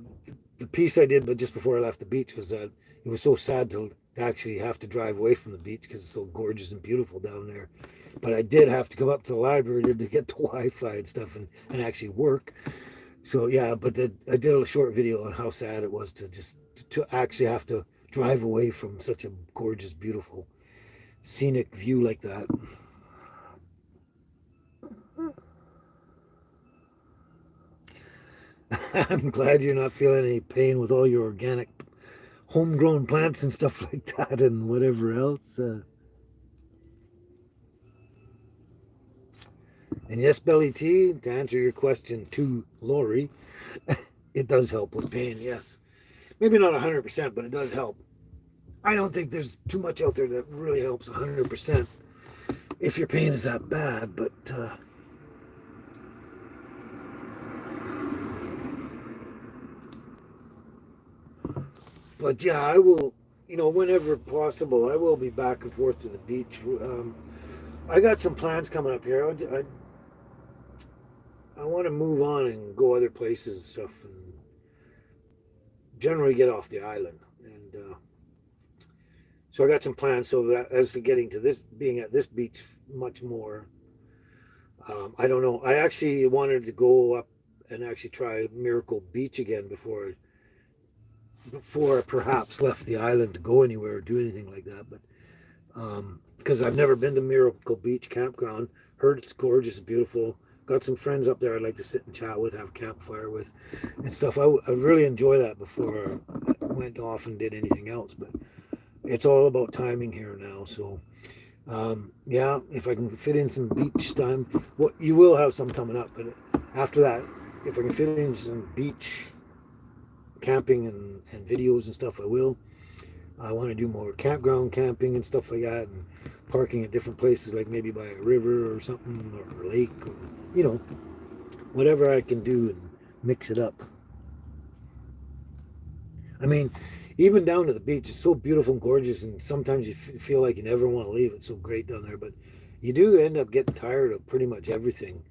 piece I did, but just before I left the beach, was that it was so sad to actually have to drive away from the beach because it's so gorgeous and beautiful down there. But I did have to come up to the library to get the Wi-Fi and stuff and actually work. So yeah, but I did a short video on how sad it was to actually have to drive away from such a gorgeous, beautiful, scenic view like that. I'm glad you're not feeling any pain with all your organic homegrown plants and stuff like that and whatever else. And yes, Belly T, to answer your question to Lori, it does help with pain, yes. Maybe not 100%, but it does help. I don't think there's too much out there that really helps 100% if your pain is that bad, but yeah, I will, whenever possible, I will be back and forth to the beach. I got some plans coming up here. I want to move on and go other places and stuff, and generally get off the island. And so I got some plans. So that as to getting to this, being at this beach much more, I don't know. I actually wanted to go up and actually try Miracle Beach again before I perhaps left the island to go anywhere or do anything like that. But because I've never been to Miracle Beach campground, heard it's gorgeous, beautiful. Got some friends up there I'd like to sit and chat with, have a campfire with, and stuff. I really enjoy that before I went off and did anything else. But it's all about timing here now. So yeah, if I can fit in some beach time, well, you will have some coming up. But after that, if I can fit in some beach camping and videos and stuff, I will. I want to do more campground camping and stuff like that, and parking at different places, like maybe by a river or something, or a lake, or you know, whatever I can do and mix it up. I mean, even down to the beach, it's so beautiful and gorgeous, and sometimes you feel like you never want to leave. It's so great down there, but you do end up getting tired of pretty much everything.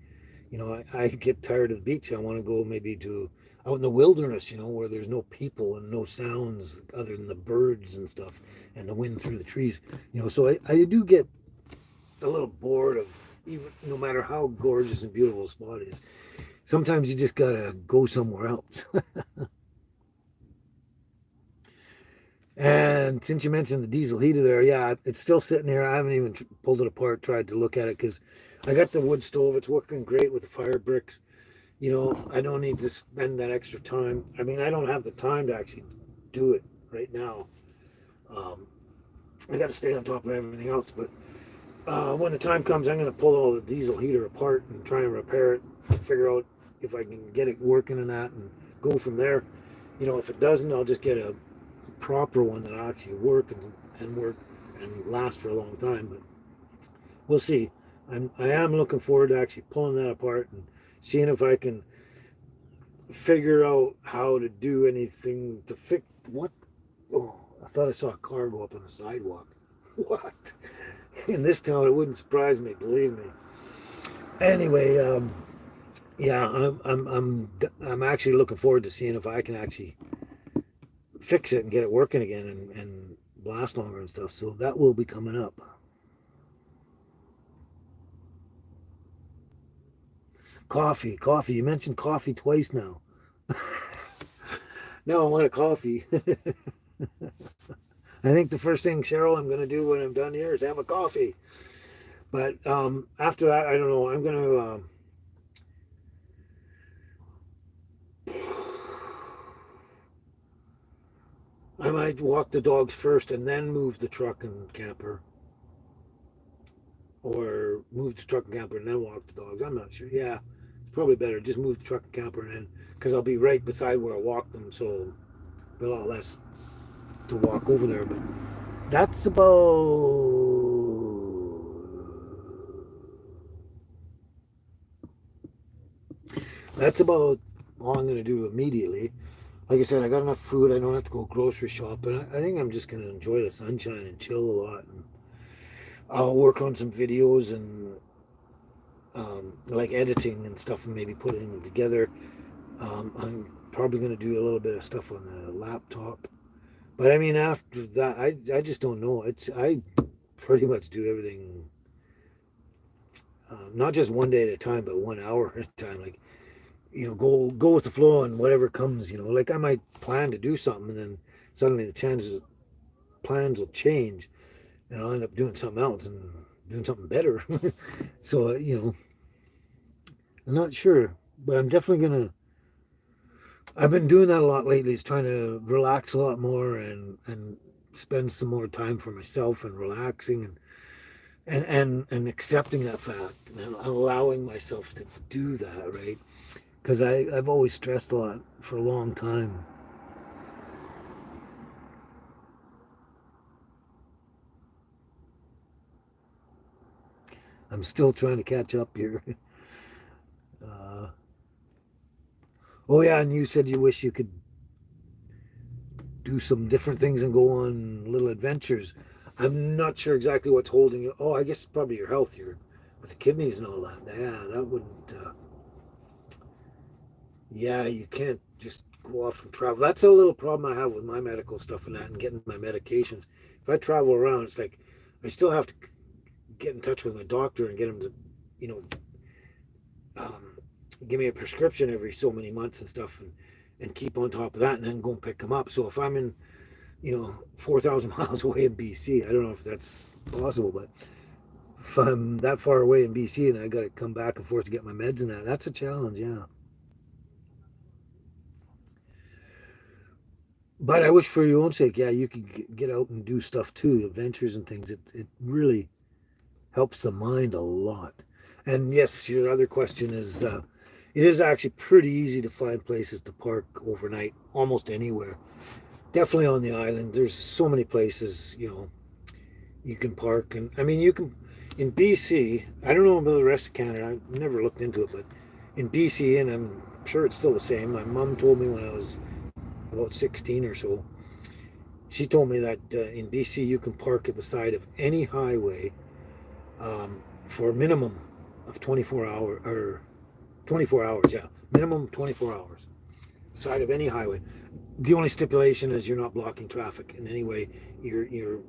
You know, I get tired of the beach. I want to go maybe to out in the wilderness, you know, where there's no people and no sounds other than the birds and stuff and the wind through the trees. You know, so I do get a little bored of even no matter how gorgeous and beautiful a spot is. Sometimes you just gotta go somewhere else. And since you mentioned the diesel heater there, yeah, it's still sitting here. I haven't even pulled it apart, tried to look at it because I got the wood stove. It's working great with the fire bricks. You know, I don't need to spend that extra time. I mean, I don't have the time to actually do it right now. Um, I got to stay on top of everything else. But when the time comes, I'm going to pull all the diesel heater apart and try and repair it, and figure out if I can get it working and that, and go from there. You know, if it doesn't, I'll just get a proper one that actually work and work and last for a long time. But we'll see. I am looking forward to actually pulling that apart and seeing if I can figure out how to do anything to fix what. Oh, I thought I saw a car go up on the sidewalk. What? In this town, it wouldn't surprise me. Believe me. Anyway, yeah, I'm actually looking forward to seeing if I can actually fix it and get it working again and last longer and stuff. So that will be coming up. Coffee, coffee. You mentioned coffee twice now. Now I want a coffee. I think the first thing, Cheryl, I'm going to do when I'm done here is have a coffee. But after that, I don't know. I'm going to. I might walk the dogs first and then move the truck and camper. Or move the truck and camper and then walk the dogs. I'm not sure. Yeah, it's probably better. Just move the truck and camper and then, because I'll be right beside where I walk them. So a lot less to walk over there. But that's about all I'm going to do immediately. Like I said, I got enough food. I don't have to go grocery shopping. I think I'm just going to enjoy the sunshine and chill a lot. And I'll work on some videos and like editing and stuff and maybe putting them together. I'm probably going to do a little bit of stuff on the laptop. But I mean, after that, I just don't know. I pretty much do everything, not just one day at a time, but 1 hour at a time. Like, you know, go with the flow and whatever comes. You know, like I might plan to do something, and then suddenly the chances plans will change, and I'll end up doing something else and doing something better. So you know, I'm not sure, but I'm definitely gonna. I've been doing that a lot lately. Is trying to relax a lot more and spend some more time for myself and relaxing and accepting that fact and allowing myself to do that, right? Because I've always stressed a lot for a long time. I'm still trying to catch up here. Uh, oh yeah, and you said you wish you could do some different things and go on little adventures. I'm not sure exactly what's holding you. Oh, I guess probably your health here with the kidneys and all that. Yeah, that wouldn't. Yeah, you can't just go off and travel. That's a little problem I have with my medical stuff and that, and getting my medications. If I travel around, it's like I still have to get in touch with my doctor and get him to, you know, um, give me a prescription every so many months and stuff, and keep on top of that, and then go and pick them up. So if I'm in, you know, 4,000 miles away in BC, I don't know if that's possible, but if I'm that far away in BC and I got to come back and forth to get my meds and that, that's a challenge. Yeah. But I wish for your own sake, yeah, you could get out and do stuff too, adventures and things. It really helps the mind a lot. And yes, your other question is, It is actually pretty easy to find places to park overnight, almost anywhere. Definitely on the island. There's so many places, you can park. And I mean, you can, in BC, I don't know about the rest of Canada, I've never looked into it, but in BC, and I'm sure it's still the same, my mom told me when I was about 16 or so, she told me that in BC you can park at the side of any highway for a minimum of 24 hours, yeah, minimum 24 hours, side of any highway. The only stipulation is you're not blocking traffic in any way. You're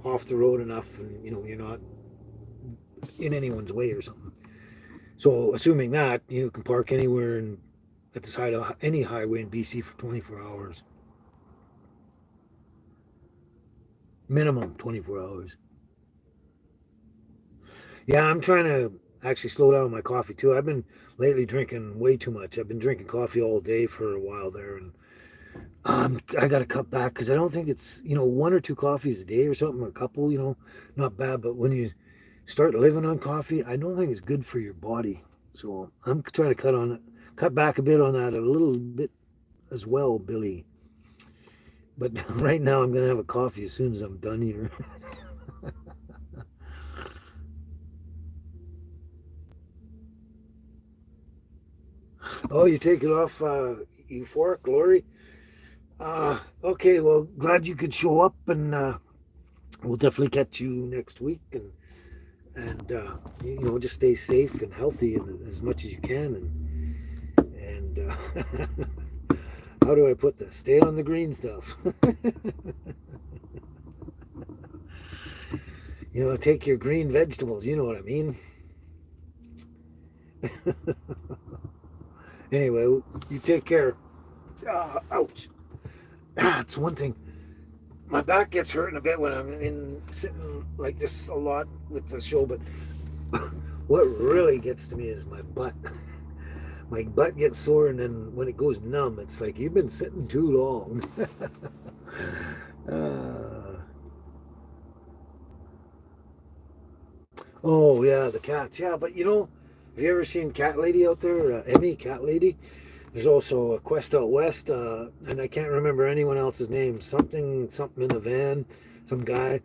off the road enough, and you're not in anyone's way or something. So assuming that you can park anywhere at the side of any highway in BC for 24 hours, minimum 24 hours. Yeah, I'm trying to actually slow down my coffee too. I've been lately drinking way too much. I've been drinking coffee all day for a while there, and I got to cut back because I don't think it's one or two coffees a day or something, or a couple. Not bad. But when you start living on coffee, I don't think it's good for your body. So I'm trying to cut back a bit on that a little bit as well, Billy. But right now I'm gonna have a coffee as soon as I'm done here. Oh, you take it off Euphoric, Lori? Okay, well, glad you could show up, and we'll definitely catch you next week, and just stay safe and healthy and as much as you can, and how do I put this? Stay on the green stuff. Take your green vegetables. You know what I mean. Anyway, you take care. Ouch. It's one thing. My back gets hurting a bit when I'm sitting like this a lot with the show, but what really gets to me is my butt. My butt gets sore, and then when it goes numb, it's like you've been sitting too long. uh, oh yeah, the cats. Yeah, but have you ever seen Cat Lady out there? Emmy, Cat Lady. There's also a Quest Out West, and I can't remember anyone else's name. Something in a van, some guy.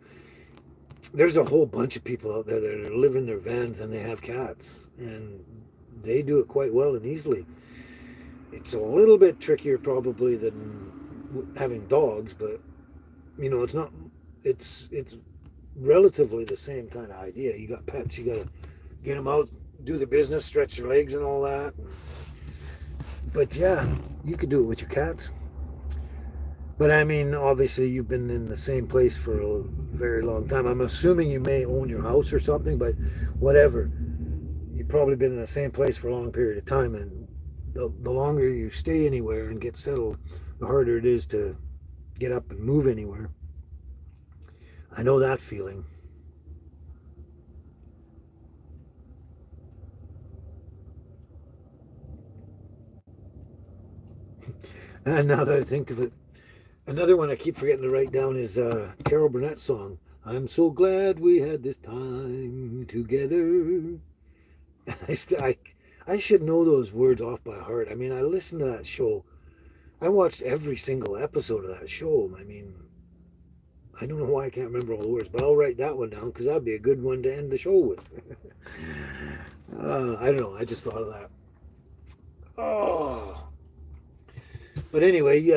There's a whole bunch of people out there that live in their vans and they have cats, and they do it quite well and easily. It's a little bit trickier probably than having dogs, but it's not. It's relatively the same kind of idea. You got pets, you got to get them out, do the business, stretch their legs and all that. But yeah, you could do it with your cats. But I mean, obviously, you've been in the same place for a very long time. I'm assuming you may own your house or something, but whatever. You've probably been in the same place for a long period of time. And the longer you stay anywhere and get settled, the harder it is to get up and move anywhere. I know that feeling. And now that I think of it, another one I keep forgetting to write down is Carol Burnett's song. I'm so glad we had this time together. I should know those words off by heart. I mean, I listened to that show. I watched every single episode of that show. I mean, I don't know why I can't remember all the words, but I'll write that one down because that'd be a good one to end the show with. I don't know. I just thought of that. Oh, but anyway,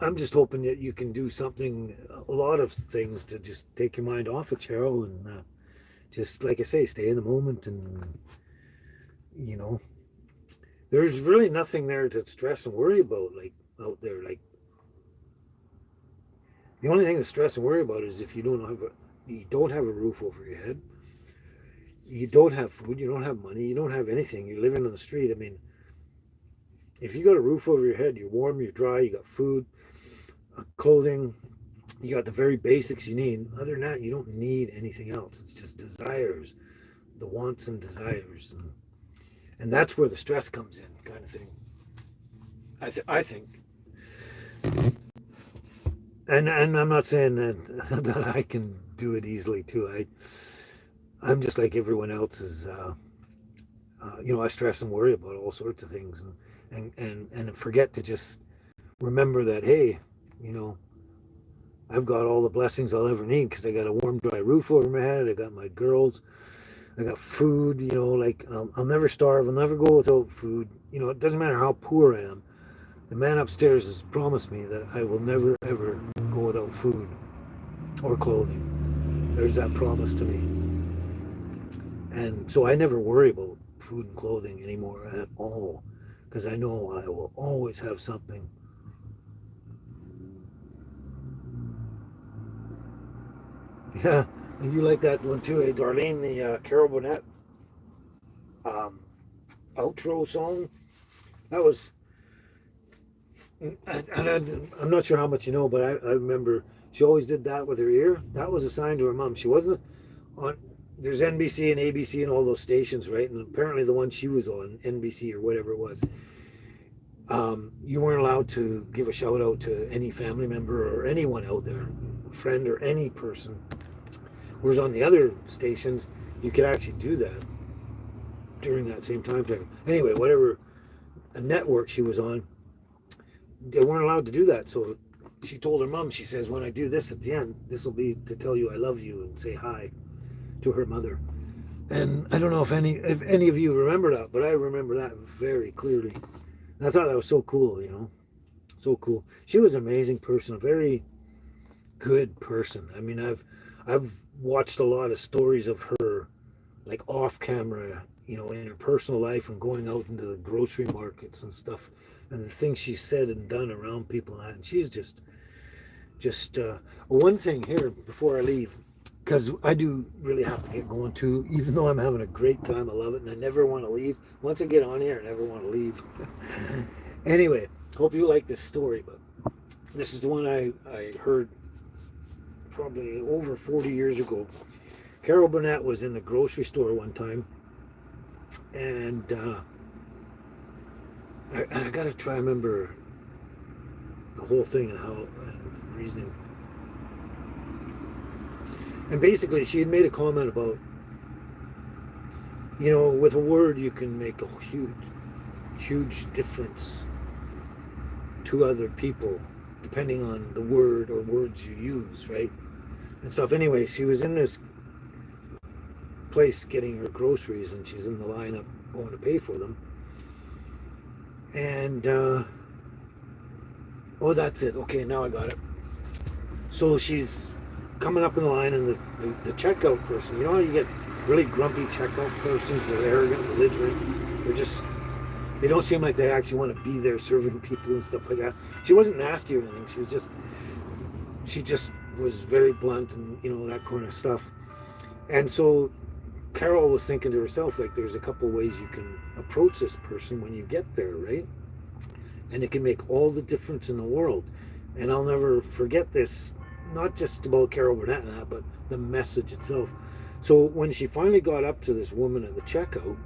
I'm just hoping that you can do something, a lot of things to just take your mind off of Cheryl, and just like I say, stay in the moment, and you know, there's really nothing there to stress and worry about, like out there. Like the only thing to stress and worry about is if you don't have a roof over your head, you don't have food, you don't have money, you don't have anything. You're living on the street. I mean, if you got a roof over your head, you're warm, you're dry, you got food, clothing, you got the very basics you need. Other than that, you don't need anything else. It's just desires, the wants and desires, and that's where the stress comes in, kind of thing. I think, and I'm not saying that that I can do it easily too. I'm just like everyone else is I stress and worry about all sorts of things, and forget to just remember that, hey, you know, I've got all the blessings I'll ever need because I got a warm, dry roof over my head. I got my girls. I got food. Like I'll never starve. I'll never go without food. It doesn't matter how poor I am. The man upstairs has promised me that I will never ever go without food or clothing. There's that promise to me, and so I never worry about food and clothing anymore at all because I know I will always have something. Yeah, you like that one too, eh, Darlene? The Carol Burnett um, outro song. That was, I'm not sure how much you know, but I remember she always did that with her ear. That was a sign to her mom. She wasn't on. There's NBC and ABC and all those stations, right? And apparently the one she was on, NBC or whatever it was, you weren't allowed to give a shout out to any family member or anyone out there, friend or any person. Whereas on the other stations, you could actually do that during that same time frame. Anyway, whatever a network she was on, they weren't allowed to do that. So she told her mom, she says, when I do this at the end, this will be to tell you I love you and say hi to her mother. And I don't know if any of you remember that, but I remember that very clearly. And I thought that was so cool, so cool. She was an amazing person, a very good person. I mean, I've watched a lot of stories of her, like off camera, in her personal life and going out into the grocery markets and stuff, and the things she said and done around people. And she's just one thing here before I leave, because I do really have to get going too, even though I'm having a great time. I love it, and I never want to leave. Once I get on here, I never want to leave. Anyway, hope you like this story, but this is the one I heard probably over 40 years ago. Carol Burnett was in the grocery store one time, and I got to try and remember the whole thing and how and reasoning. And basically, she had made a comment about, with a word you can make a huge difference to other people, depending on the word or words you use, right? And stuff. Anyway, she was in this place getting her groceries, and she's in the lineup going to pay for them. And oh, that's it. Okay, now I got it. So she's coming up in the line, and the checkout person, you get really grumpy checkout persons. They're arrogant, belligerent. They don't seem like they actually want to be there serving people and stuff like that. She wasn't nasty or anything. She just was very blunt and that kind of stuff. And so Carol was thinking to herself, like, there's a couple ways you can approach this person when you get there, right? And it can make all the difference in the world. And I'll never forget this, not just about Carol Burnett and that, but the message itself. So when she finally got up to this woman at the checkout,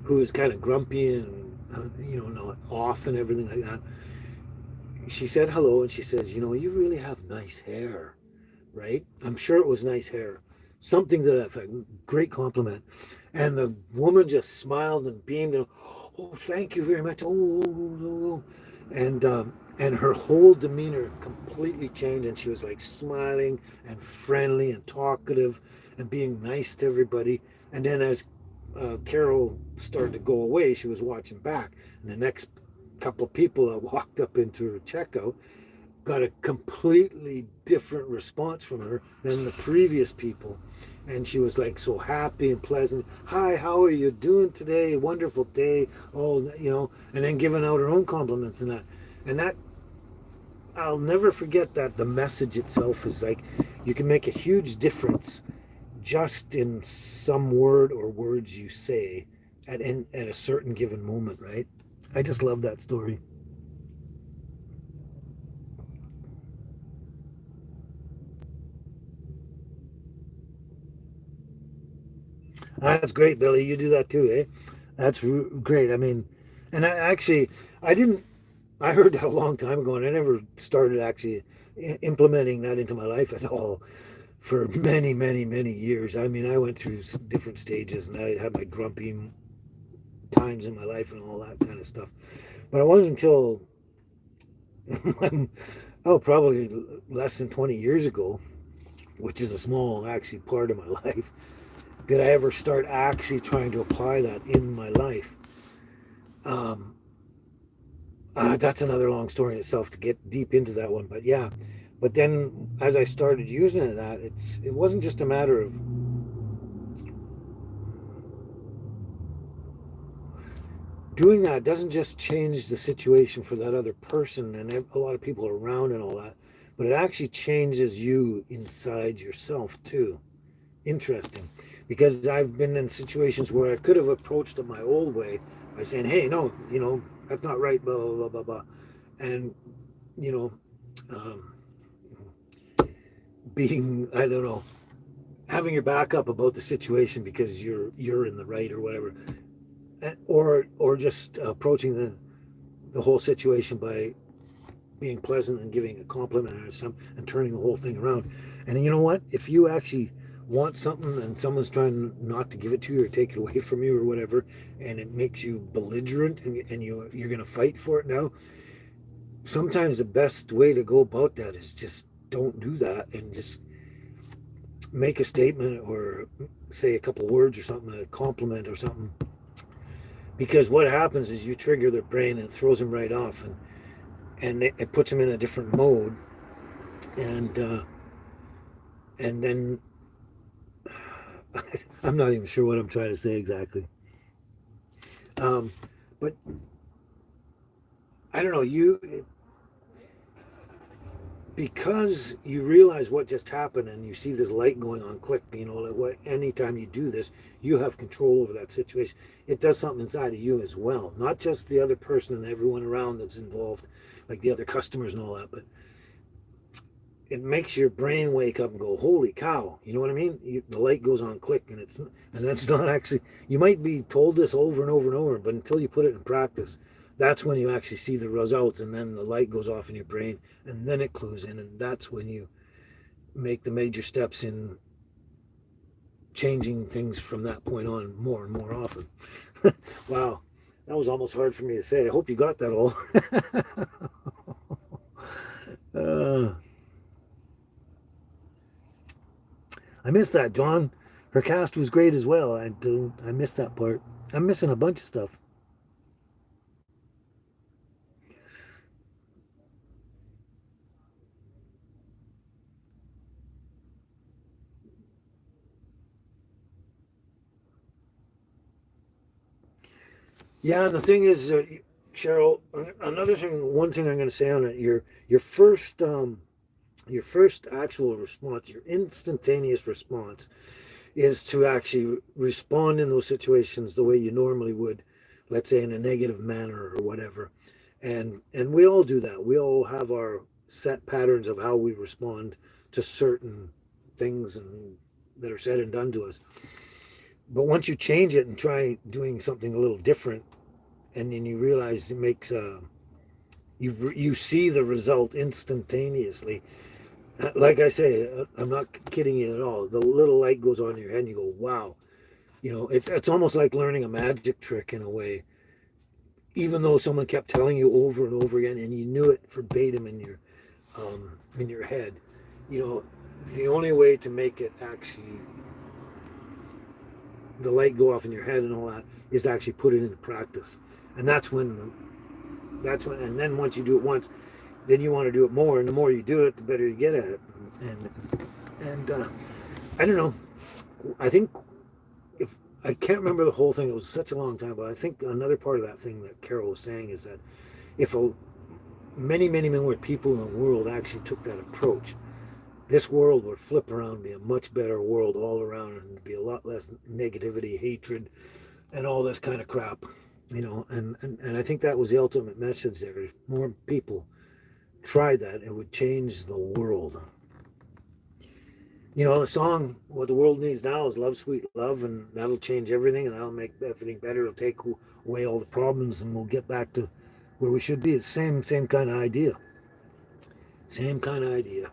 who was kind of grumpy and not off and everything like that, she said hello, and she says, you really have nice hair, right? I'm sure it was nice hair. Something to that effect. Great compliment. And the woman just smiled and beamed and, oh, thank you very much. Oh. And her whole demeanor completely changed, and she was like smiling and friendly and talkative and being nice to everybody. And then as Carol started to go away, she was watching back, and the next couple of people that walked up into her checkout got a completely different response from her than the previous people. And she was like so happy and pleasant. Hi, how are you doing today? Wonderful day. Oh, and then giving out her own compliments and that. And that, I'll never forget that. The message itself is like, you can make a huge difference just in some word or words you say at a certain given moment, right? I just love that story. That's great, Billy. You do that too, eh? That's great. I mean, and I didn't, I heard that a long time ago, and I never started actually implementing that into my life at all for many, many, many years. I mean, I went through different stages, and I had my grumpy times in my life and all that kind of stuff. But it wasn't until probably less than 20 years ago, which is a small actually part of my life, did I ever start actually trying to apply that in my life. Um, that's another long story in itself to get deep into that one. But yeah, but then as I started using it, it wasn't just a matter of doing that. It doesn't just change the situation for that other person and a lot of people around and all that, but it actually changes you inside yourself too. Interesting, because I've been in situations where I could have approached it my old way by saying, "Hey, no, that's not right," blah blah blah blah blah, and you know, um, being I don't know, having your back up about the situation because you're in the right or whatever, or just approaching the whole situation by being pleasant and giving a compliment or something and turning the whole thing around. And you know what? If you actually want something and someone's trying not to give it to you or take it away from you or whatever, and it makes you belligerent and you're going to fight for it now, sometimes the best way to go about that is just don't do that and just make a statement or say a couple words or something, a compliment or something. Because what happens is you trigger their brain and it throws them right off, and it puts them in a different mode, and and then I'm not even sure what I'm trying to say exactly. Um, but I don't know, because you realize what just happened and you see this light going on, click, like what, anytime you do this, you have control over that situation. It does something inside of you as well, not just the other person and everyone around that's involved, like the other customers and all that, but it makes your brain wake up and go, holy cow, you know what I mean? The light goes on, click, and that's not actually, you might be told this over and over and over, but until you put it in practice, that's when you actually see the results, and then the light goes off in your brain, and then it clues in, and that's when you make the major steps in changing things from that point on more and more often. Wow, that was almost hard for me to say. I hope you got that all. uh, I missed that, John. Her cast was great as well. I missed that part. I'm missing a bunch of stuff. Yeah, and the thing is, Cheryl. Another thing, one thing I'm going to say on it, your first actual response, your instantaneous response, is to actually respond in those situations the way you normally would, let's say in a negative manner or whatever. And we all do that. We all have our set patterns of how we respond to certain things and that are said and done to us. But once you change it and try doing something a little different, and then you realize it makes you see the result instantaneously. Like I say, I'm not kidding you at all. The little light goes on in your head, and you go, "Wow!" It's almost like learning a magic trick in a way. Even though someone kept telling you over and over again, and you knew it verbatim in your head, you know, the only way to make it actually the light go off in your head and all that is to actually put it into practice, and and then once you do it once, then you want to do it more, and the more you do it, the better you get at it. And I don't know. I think if I can't remember the whole thing, it was such a long time, but I think another part of that thing that Carol was saying is that if many more people in the world actually took that approach, this world would flip around and be a much better world all around, and there'd be a lot less negativity, hatred, and all this kind of crap. And I think that was the ultimate message there. If more people tried that, it would change the world. The song, what the world needs now is love, sweet love, and that'll change everything, and that'll make everything better. It'll take away all the problems, and we'll get back to where we should be. It's same kind of idea. Same kind of idea.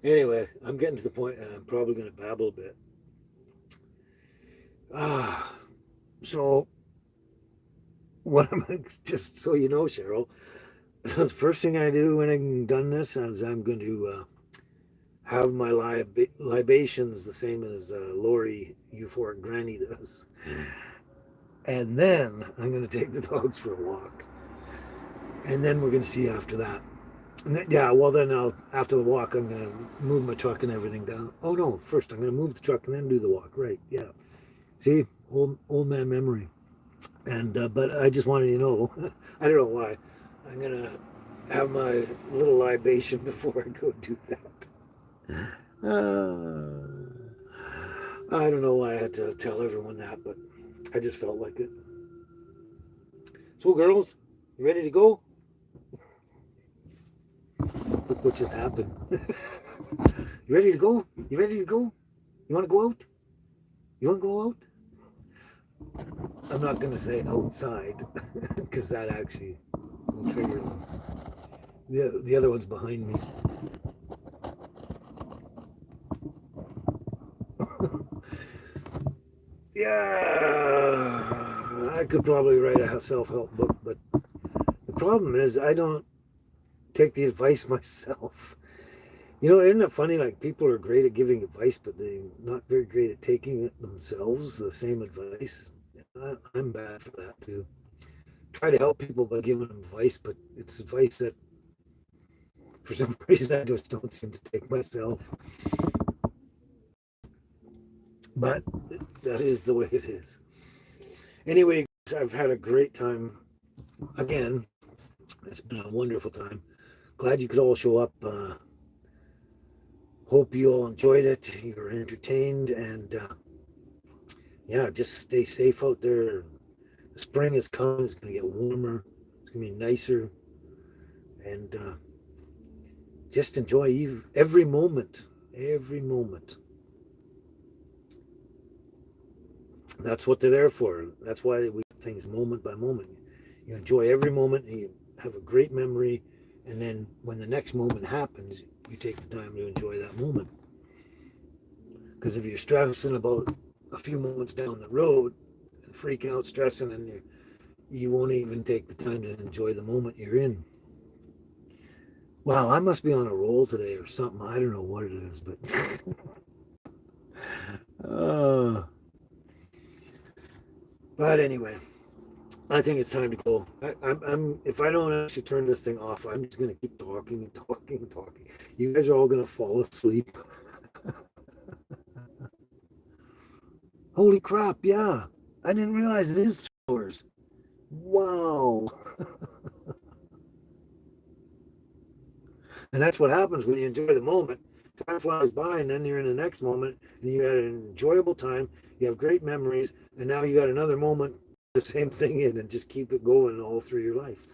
Anyway, I'm getting to the point. I'm probably going to babble a bit. Ah, so what am I, just so you know, Cheryl, the first thing I do when I'm done this is I'm going to have my libations the same as Lori Euphoric Granny does. And then I'm going to take the dogs for a walk. And then we're going to see after that. And then, yeah, well, then after the walk, I'm going to move my truck and everything down. Oh, no, first I'm going to move the truck and then do the walk. Right, yeah. See, old man memory. And but I just wanted you to know, I don't know why, I'm going to have my little libation before I go do that. I don't know why I had to tell everyone that, but I just felt like it. So, girls, you ready to go? Look what just happened. You ready to go? You ready to go? You want to go out? You want to go out? I'm not going to say outside because that actually will trigger them. The other one's behind me. Yeah, I could probably write a self-help book, but the problem is I don't take the advice myself. You know, isn't it funny? Like, people are great at giving advice, but they're not very great at taking it themselves, the same advice. I'm bad for that too. Try to help people by giving them advice, but it's advice that for some reason I just don't seem to take myself. But that is the way it is. Anyway, I've had a great time. Again, it's been a wonderful time. Glad you could all show up. Hope you all enjoyed it. You were entertained, and yeah, just stay safe out there. The spring is coming. It's going to get warmer. It's going to be nicer, and just enjoy every moment. Every moment. That's what they're there for. That's why we do things moment by moment. You enjoy every moment, and you have a great memory, and then when the next moment happens, you take the time to enjoy that moment. Because if you're stressing about a few moments down the road and freaking out, stressing, and you won't even take the time to enjoy the moment you're in. Wow, I must be on a roll today or something. I don't know what it is, but but anyway, I think it's time to go. I'm if I don't actually turn this thing off, I'm just gonna keep talking and talking and talking. You guys are all gonna fall asleep. Holy crap! Yeah, I didn't realize it is 3 hours. Wow. And that's what happens when you enjoy the moment. Time flies by, and then you're in the next moment, and you had an enjoyable time. You have great memories, and now you got another moment, the same thing in, and just keep it going all through your life.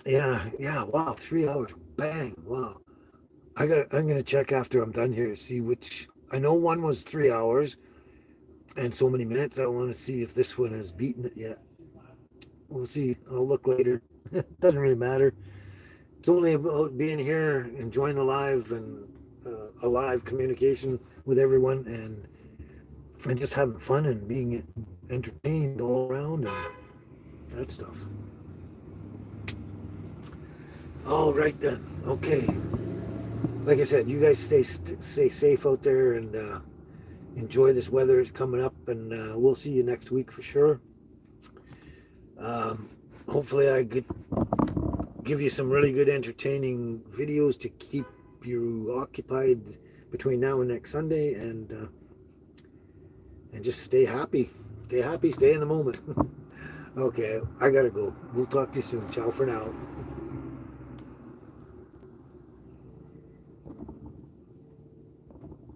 Yeah. Wow, 3 hours, bang! Wow. I'm gonna check after I'm done here to see which. I know one was 3 hours and so many minutes. I want to see if this one has beaten it yet. We'll see. I'll look later. Doesn't really matter. It's only about being here, enjoying the live and a live communication with everyone, and just having fun and being entertained all around and that stuff. All right then. Okay. Like I said, you guys stay safe out there and enjoy this weather. It's coming up, and we'll see you next week for sure. Hopefully, I could give you some really good entertaining videos to keep you occupied between now and next Sunday, and just stay happy, stay in the moment. Okay, I gotta go. We'll talk to you soon. Ciao for now.